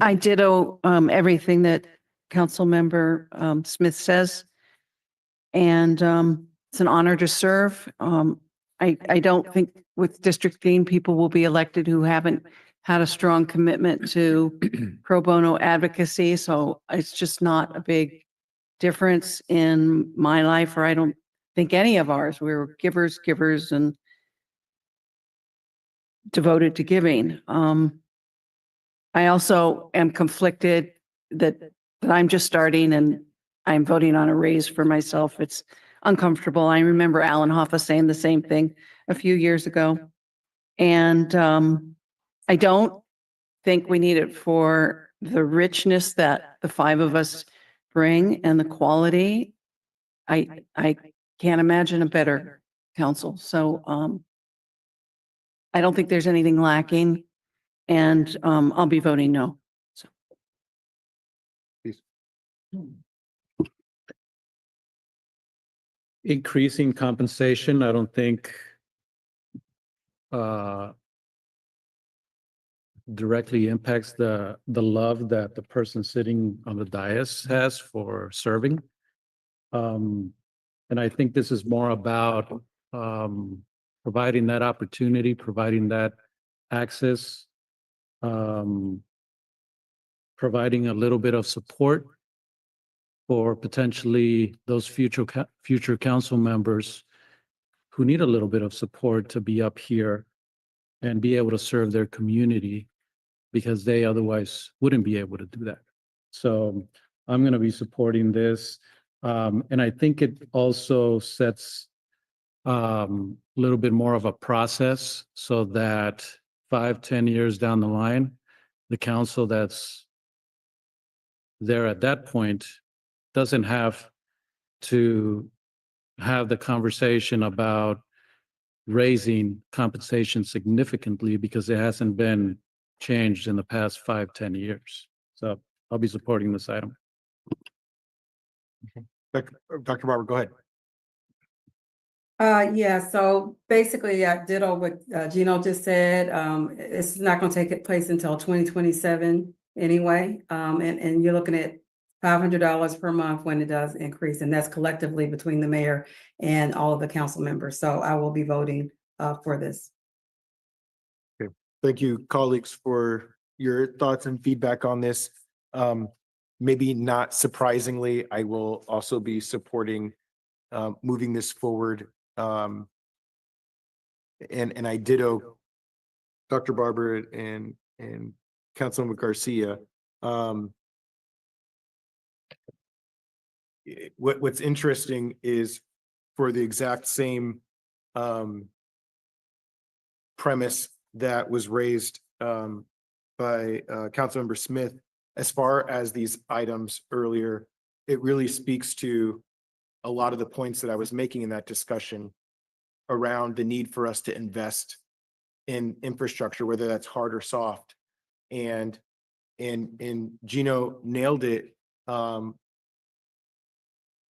I ditto everything that Council Member Smith says. And it's an honor to serve. I don't think with District Dean, people will be elected who haven't had a strong commitment to pro bono advocacy. So it's just not a big difference in my life, or I don't think any of ours. We're givers, and devoted to giving. I also am conflicted that I'm just starting and I'm voting on a raise for myself. It's uncomfortable. I remember Alan Hoffa saying the same thing a few years ago. And I don't think we need it for the richness that the five of us bring and the quality. I can't imagine a better council. So I don't think there's anything lacking, and I'll be voting no. So. Please. Increasing compensation, I don't think directly impacts the love that the person sitting on the dais has for serving. And I think this is more about providing that opportunity, providing that access, providing a little bit of support for potentially those future council members who need a little bit of support to be up here and be able to serve their community, because they otherwise wouldn't be able to do that. So I'm going to be supporting this. And I think it also sets a little bit more of a process so that 5-10 years down the line, the council that's there at that point doesn't have to have the conversation about raising compensation significantly because it hasn't been changed in the past 5-10 years. So I'll be supporting this item. Dr. Barber, go ahead. Yeah, so basically I ditto what Gino just said. It's not going to take place until 2027 anyway. And you're looking at $500 per month when it does increase, and that's collectively between the mayor and all of the council members. So I will be voting for this. Thank you, colleagues, for your thoughts and feedback on this. Maybe not surprisingly, I will also be supporting moving this forward. And I ditto Dr. Barber and Councilmember Garcia. What's interesting is for the exact same premise that was raised by Councilmember Smith, as far as these items earlier, it really speaks to a lot of the points that I was making in that discussion around the need for us to invest in infrastructure, whether that's hard or soft. And Gino nailed it.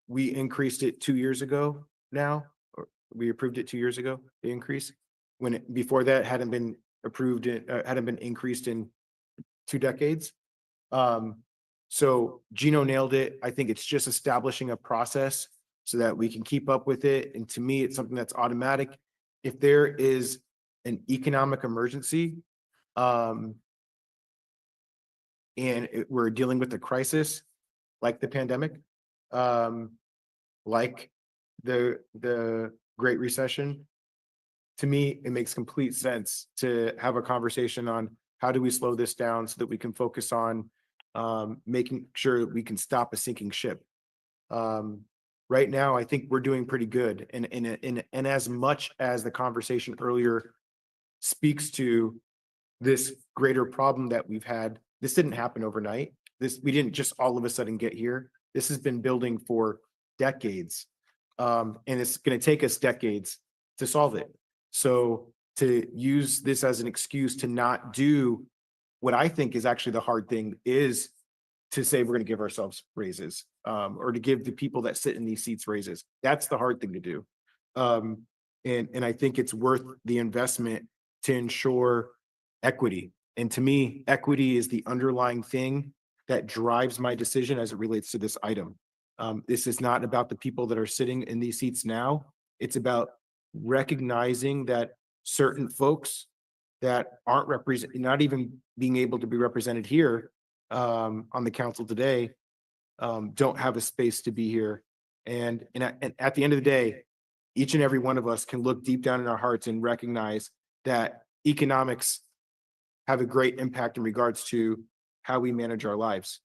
We increased it 2 years ago now, or we approved it 2 years ago, the increase, when before that hadn't been approved, hadn't been increased in 2 decades. So Gino nailed it. I think it's just establishing a process so that we can keep up with it. And to me, it's something that's automatic. If there is an economic emergency, we're dealing with a crisis like the pandemic, like the Great Recession, to me, it makes complete sense to have a conversation on how do we slow this down so that we can focus on making sure that we can stop a sinking ship. Right now, I think we're doing pretty good. And as much as the conversation earlier speaks to this greater problem that we've had, this didn't happen overnight. We didn't just all of a sudden get here. This has been building for decades. And it's going to take us decades to solve it. So to use this as an excuse to not do what I think is actually the hard thing is to say we're going to give ourselves raises, or to give the people that sit in these seats raises. That's the hard thing to do. And I think it's worth the investment to ensure equity. And to me, equity is the underlying thing that drives my decision as it relates to this item. This is not about the people that are sitting in these seats now. It's about recognizing that certain folks that aren't not even being able to be represented here on the council today, don't have a space to be here. And at the end of the day, each and every one of us can look deep down in our hearts and recognize that economics have a great impact in regards to how we manage our lives.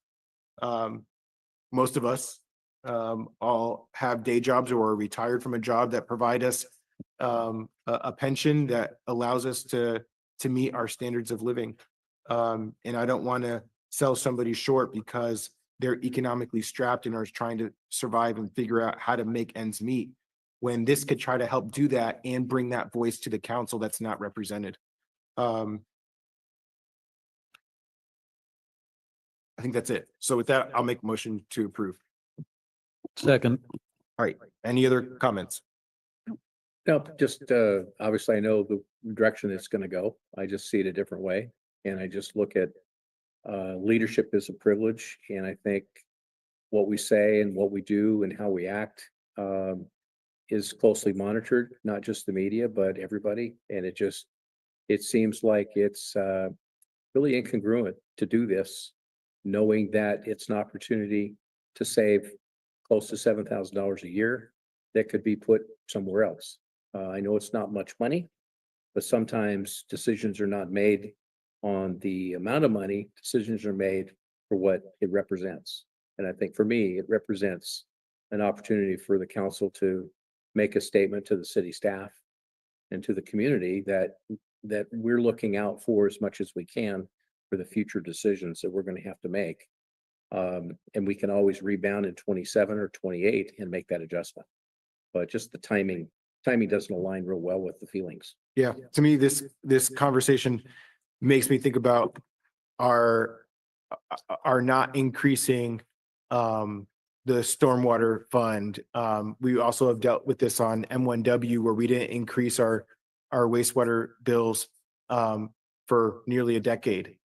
Most of us all have day jobs or are retired from a job that provide us a pension that allows us to meet our standards of living. And I don't want to sell somebody short because they're economically strapped and are trying to survive and figure out how to make ends meet, when this could try to help do that and bring that voice to the council that's not represented. I think that's it. So with that, I'll make a motion to approve. Second. All right. Any other comments? No, just obviously I know the direction it's going to go. I just see it a different way. And I just look at leadership as a privilege. And I think what we say and what we do and how we act is closely monitored, not just the media, but everybody. And it seems like it's really incongruent to do this, knowing that it's an opportunity to save close to $7,000 a year that could be put somewhere else. I know it's not much money, but sometimes decisions are not made on the amount of money. Decisions are made for what it represents. And I think for me, it represents an opportunity for the council to make a statement to the city staff and to the community that we're looking out for as much as we can for the future decisions that we're going to have to make. And we can always rebound in 27 or 28 and make that adjustment. But just the timing doesn't align real well with the feelings. Yeah, to me, this conversation makes me think about our not increasing the stormwater fund. We also have dealt with this on M1W, where we didn't increase our wastewater bills for nearly a decade.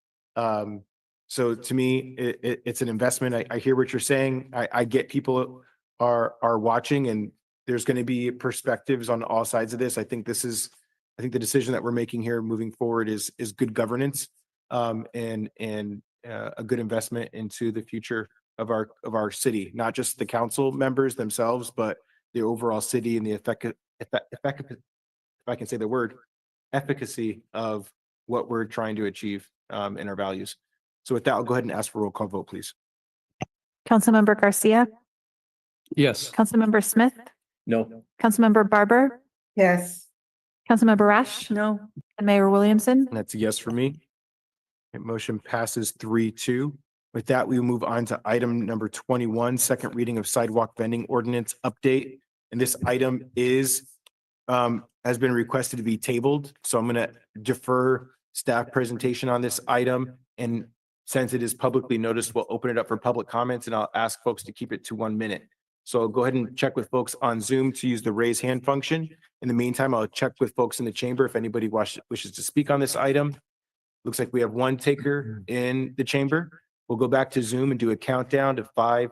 So to me, it's an investment. I hear what you're saying. I get people are watching, and there's going to be perspectives on all sides of this. I think the decision that we're making here moving forward is good governance, and a good investment into the future of our city, not just the council members themselves, but the overall city and the if I can say the word, efficacy of what we're trying to achieve in our values. So with that, I'll go ahead and ask for a roll call vote, please. Councilmember Garcia, Yes. Councilmember Smith, No. Councilmember Barber, Yes. Councilmember Rash, No. and Mayor Williamson. And that's a yes for me. And motion passes 3-2. With that, we move on to item number 21, second reading of sidewalk vending ordinance update. And this item has been requested to be tabled. So I'm going to defer staff presentation on this item. And since it is publicly noticed, we'll open it up for public comments, and I'll ask folks to keep it to 1 minute. So go ahead and check with folks on Zoom to use the raise hand function. In the meantime, I'll check with folks in the chamber if anybody wishes to speak on this item. Looks like we have one taker in the chamber. We'll go back to Zoom and do a countdown to 5,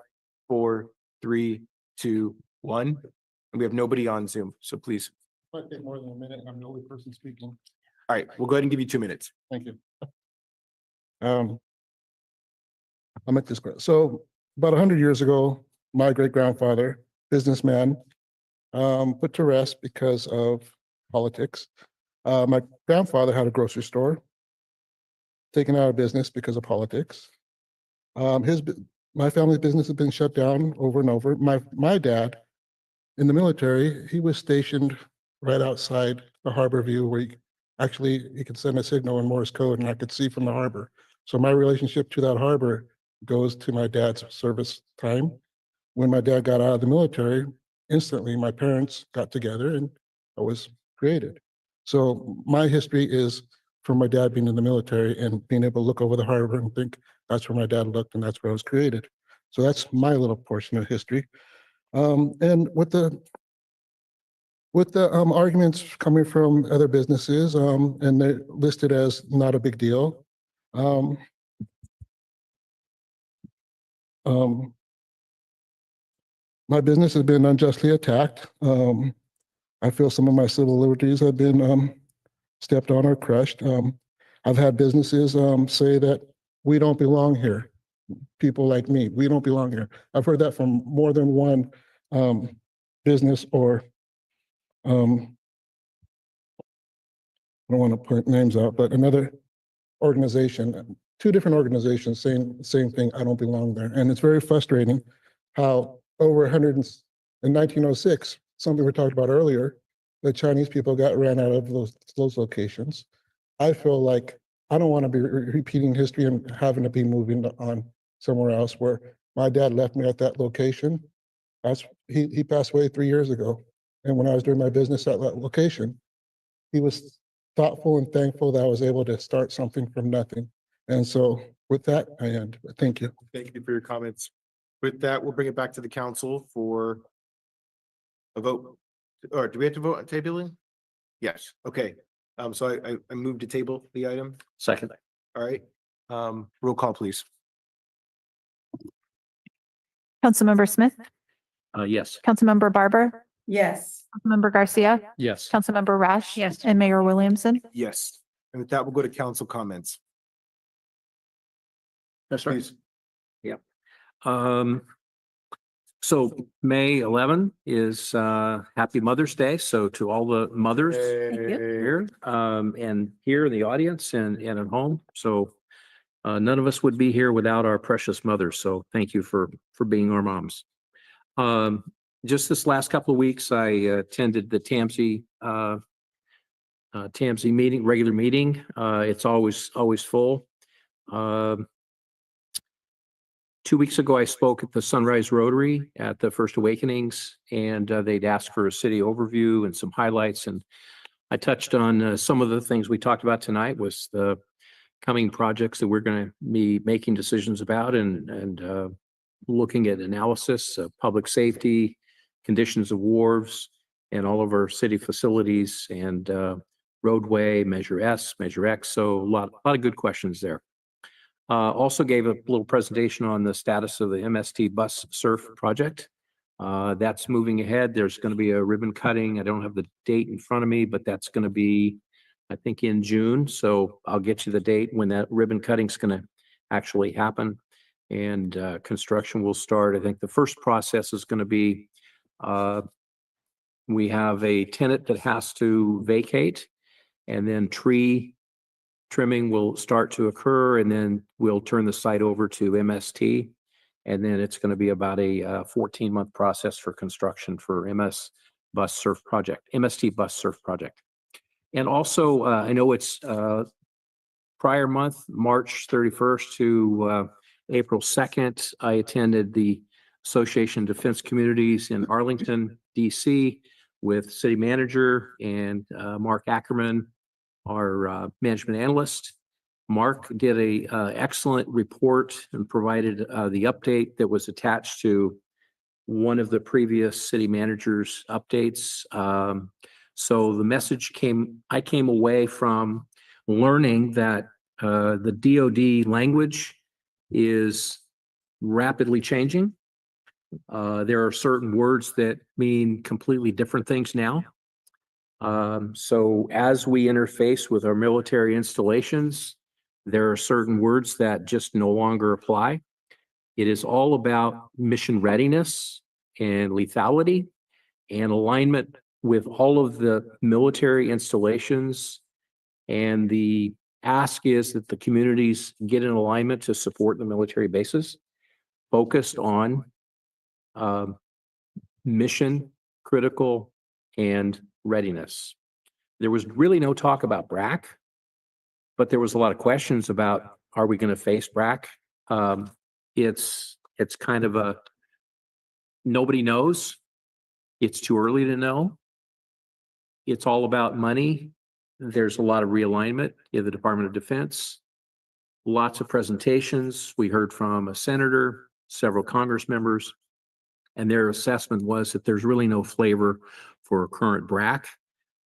4, 3, 2, 1. And we have nobody on Zoom, so please. Might take more than a minute. I'm the only person speaking. All right, we'll go ahead and give you 2 minutes. Thank you. I'm at this. So about 100 years ago, my great grandfather, businessman, put to rest because of politics. My grandfather had a grocery store, taken out of business because of politics. My family's business has been shut down over and over. My dad, in the military, he was stationed right outside the harbor view where he could send a signal in Morse code and I could see from the harbor. So my relationship to that harbor goes to my dad's service time. When my dad got out of the military, instantly my parents got together and I was created. So my history is from my dad being in the military and being able to look over the harbor and think that's where my dad looked and that's where I was created. So that's my little portion of history. And with the arguments coming from other businesses, and they're listed as not a big deal. My business has been unjustly attacked. I feel some of my civil liberties have been stepped on or crushed. I've had businesses say that we don't belong here. People like me, we don't belong here. I've heard that from more than one business or I don't want to point names out, but another organization, 2 different organizations saying the same thing, I don't belong there. And it's very frustrating how over 100 in 1906, something we talked about earlier, the Chinese people ran out of those locations. I feel like I don't want to be repeating history and having to be moving on somewhere else where my dad left me at that location. He passed away 3 years ago. And when I was doing my business at that location, he was thoughtful and thankful that I was able to start something from nothing. And so with that, I end. Thank you. Thank you for your comments. With that, we'll bring it back to the council for a vote. Or do we have to vote on tabling? Yes. Okay. So I moved to table the item. Second. All right. Roll call, please. Councilmember Smith, Yes. Councilmember Barber, Yes. Councilmember Garcia, Yes. Councilmember Rash. Yes. And Mayor Williamson. Yes. And with that, we'll go to council comments. That's right. Please. Yep. So May 11 is Happy Mother's Day. So to all the mothers here, and here in the audience and at home. So none of us would be here without our precious mothers. So thank you for being our moms. Just this last couple of weeks, I attended the TAMSI meeting, regular meeting. It's always full. 2 weeks ago, I spoke at the Sunrise Rotary at the First Awakenings, and they'd asked for a city overview and some highlights. And I touched on some of the things we talked about tonight was the coming projects that we're going to be making decisions about and looking at analysis of public safety, conditions of wharves, and all of our city facilities and roadway, Measure S, Measure X. So a lot of good questions there. Also gave a little presentation on the status of the MST bus surf project. That's moving ahead. There's going to be a ribbon cutting. I don't have the date in front of me, but that's going to be, I think, in June. So I'll get you the date when that ribbon cutting is going to actually happen. And construction will start. I think the first process is going to be, we have a tenant that has to vacate, and then tree trimming will start to occur, and then we'll turn the site over to MST. And then it's going to be about a 14-month process for construction for MST bus surf project. And also, I know it's prior month, March 31st to April 2nd, I attended the Association of Defense Communities in Arlington, DC, with city manager and Mark Ackerman, our management analyst. Mark did a excellent report and provided the update that was attached to one of the previous city managers' updates. So the message I came away from learning that the DoD language is rapidly changing. There are certain words that mean completely different things now. So as we interface with our military installations, there are certain words that just no longer apply. It is all about mission readiness and lethality and alignment with all of the military installations. And the ask is that the communities get in alignment to support the military bases focused on mission critical and readiness. There was really no talk about BRAC, but there was a lot of questions about, are we going to face BRAC? It's kind of a, nobody knows. It's too early to know. It's all about money. There's a lot of realignment in the Department of Defense. Lots of presentations. We heard from a senator, several Congress members, and their assessment was that there's really no flavor for current BRAC,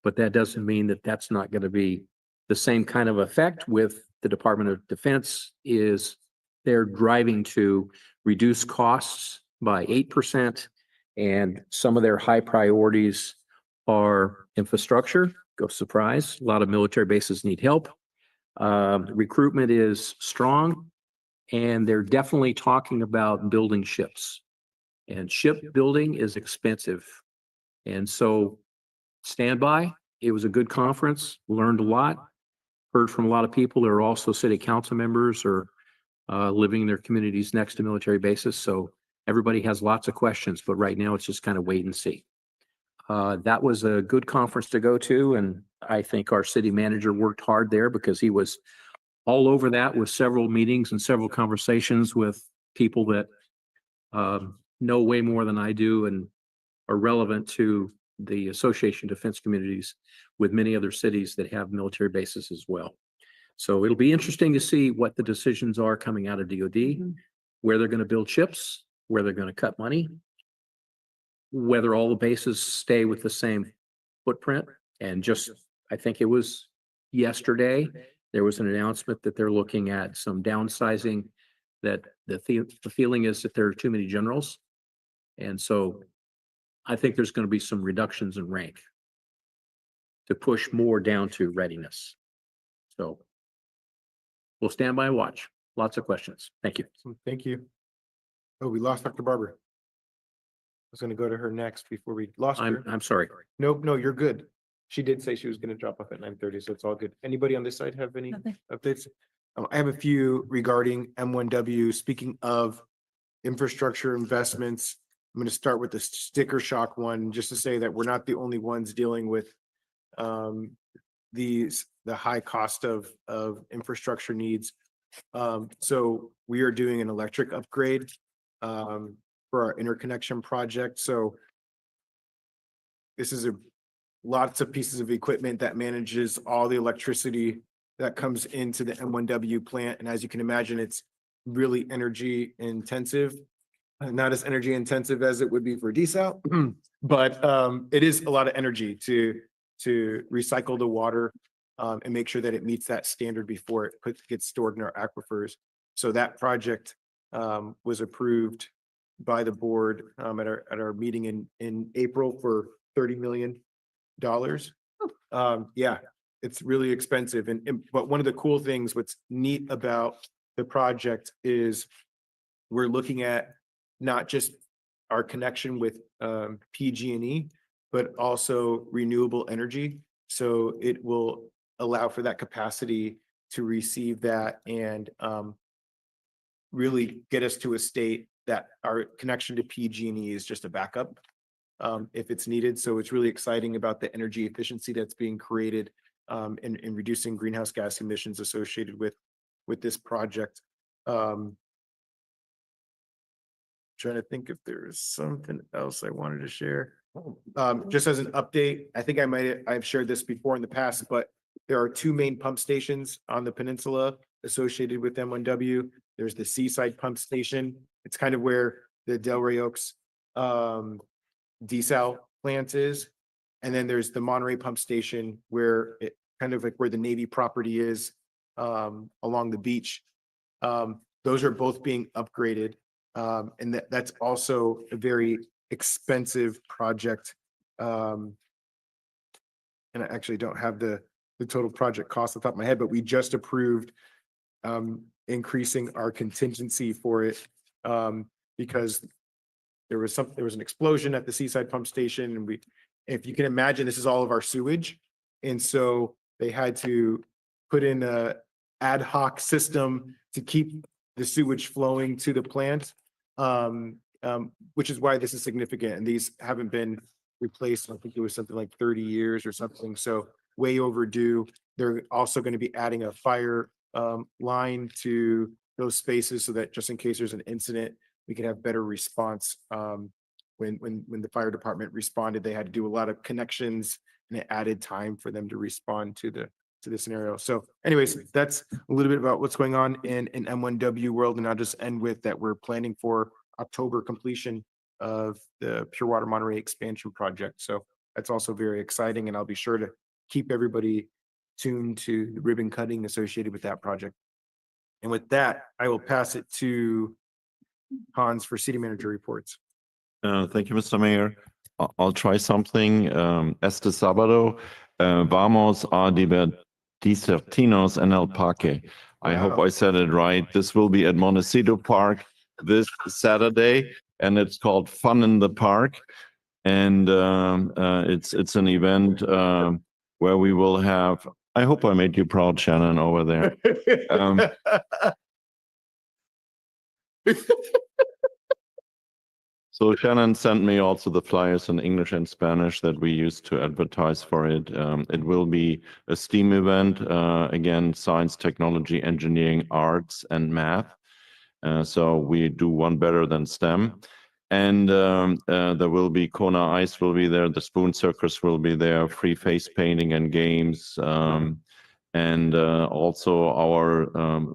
but that doesn't mean that that's not going to be the same kind of effect with the Department of Defense. Is they're driving to reduce costs by 8%, and some of their high priorities are infrastructure. Go surprise, a lot of military bases need help. Recruitment is strong, and they're definitely talking about building ships. And ship building is expensive. And so stand by. It was a good conference, learned a lot, heard from a lot of people that are also city council members or living in their communities next to military bases. So everybody has lots of questions, but right now it's just kind of wait and see. That was a good conference to go to. And I think our city manager worked hard there because he was all over that with several meetings and several conversations with people that know way more than I do and are relevant to the Association of Defense Communities with many other cities that have military bases as well. So it'll be interesting to see what the decisions are coming out of DoD, where they're going to build ships, where they're going to cut money, whether all the bases stay with the same footprint. And just, I think it was yesterday, there was an announcement that they're looking at some downsizing, that the feeling is that there are too many generals. And so I think there's going to be some reductions in rank to push more down to readiness. So we'll stand by and watch. Lots of questions. Thank you. Thank you. Oh, we lost Dr. Barber. I was going to go to her next before we lost her. I'm sorry. No, you're good. She did say she was going to drop off at 9:30, so it's all good. Anybody on this side have any updates? I have a few regarding M1W. Speaking of infrastructure investments, I'm going to start with the sticker shock one, just to say that we're not the only ones dealing with the high cost of infrastructure needs. So we are doing an electric upgrade for our interconnection project. So this is lots of pieces of equipment that manages all the electricity that comes into the M1W plant. And as you can imagine, it's really energy intensive. Not as energy intensive as it would be for desal, but it is a lot of energy to recycle the water and make sure that it meets that standard before it gets stored in our aquifers. So that project was approved by the board at our meeting in April for $30 million. Yeah, it's really expensive. But one of the cool things, what's neat about the project is we're looking at not just our connection with PG&E, but also renewable energy. So it will allow for that capacity to receive that and really get us to a state that our connection to PG&E is just a backup if it's needed. So it's really exciting about the energy efficiency that's being created in reducing greenhouse gas emissions associated with this project. Trying to think if there's something else I wanted to share. Just as an update, I think I've shared this before in the past, but there are two main pump stations on the peninsula associated with M1W. There's the Seaside Pump Station. It's kind of where the Delray Oaks desal plant is. And then there's the Monterey Pump Station where it kind of like where the Navy property is along the beach. Those are both being upgraded. And that's also a very expensive project. And I actually don't have the total project cost off the top of my head, but we just approved increasing our contingency for it because there was an explosion at the Seaside Pump Station, and if you can imagine, this is all of our sewage, and so they had to put in a ad hoc system to keep the sewage flowing to the plant, which is why this is significant. And these haven't been replaced. I think it was something like 30 years or something. So way overdue. They're also going to be adding a fire line to those spaces so that just in case there's an incident, we can have better response. When the fire department responded, they had to do a lot of connections, and it added time for them to respond to the scenario. So anyways, that's a little bit about what's going on in M1W world. And I'll just end with that we're planning for October completion of the Pure Water Monterey expansion project. So that's also very exciting, and I'll be sure to keep everybody tuned to the ribbon cutting associated with that project. And with that, I will pass it to Hans for city manager reports. Thank you, Mr. Mayor. I'll try something. Este sábado, vamos a divertirnos en el parque. I hope I said it right. This will be at Montecito Park this Saturday, and it's called Fun in the Park. And it's an event where we will have, I hope I made you proud, Shannon, over there. So Shannon sent me also the flyers in English and Spanish that we use to advertise for it. It will be a STEAM event, again, science, technology, engineering, arts, and math. So we do one better than STEM. And there will be Kona Ice will be there, the Spoon Circus will be there, free face painting and games. And also our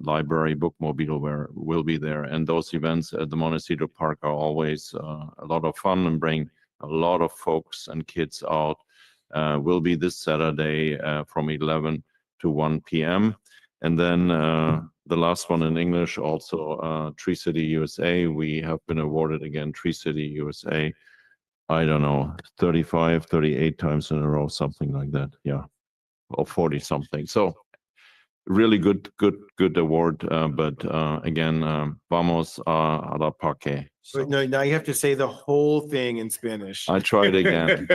library bookmobile will be there. And those events at the Montecito Park are always a lot of fun and bring a lot of folks and kids out. Will be this Saturday from 11 to 1 p.m. And then the last one in English, also Tree City USA. We have been awarded again Tree City USA, I don't know, 35, 38 times in a row, something like that. Yeah. Or 40 something. So really good award. But again, vamos a la parque. So No, now you have to say the whole thing in Spanish. I tried again.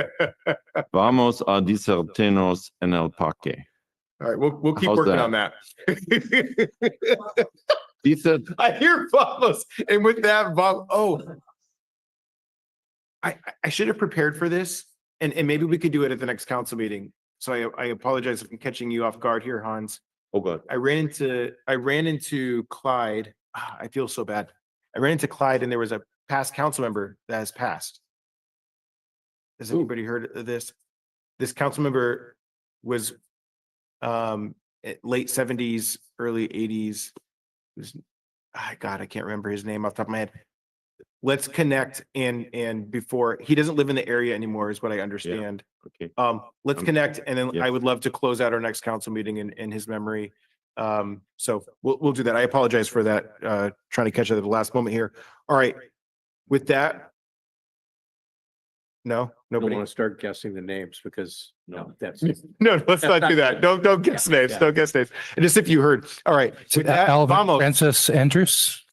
Vamos a divertirnos en el parque. All right, we'll keep How's working that? on that. Dice, I hear vamos, and with that, I should have prepared for this, and maybe we could do it at the next council meeting. So I apologize if I'm catching you off guard here, Hans. Oh, good. I ran into Clyde. I feel so bad. I ran into Clyde, and there was a past council member that has passed. Has anybody heard of this? This council member was late 70s, early 80s. God, I can't remember his name off the top of my head. Let's connect and before he doesn't live in the area anymore is what I understand. Yeah. Okay. Let's connect, and then yeah. I would love to close out our next council meeting in his memory. So we'll do that. I apologize for that, trying to catch it at the last moment here. All right. With that. No, I don't nobody. want to start guessing the names because no, that's. No, let's not do that. Don't guess names. Yeah. Don't guess names. And just if you heard. All right. With that, Alvin vamos. Francis Andrews.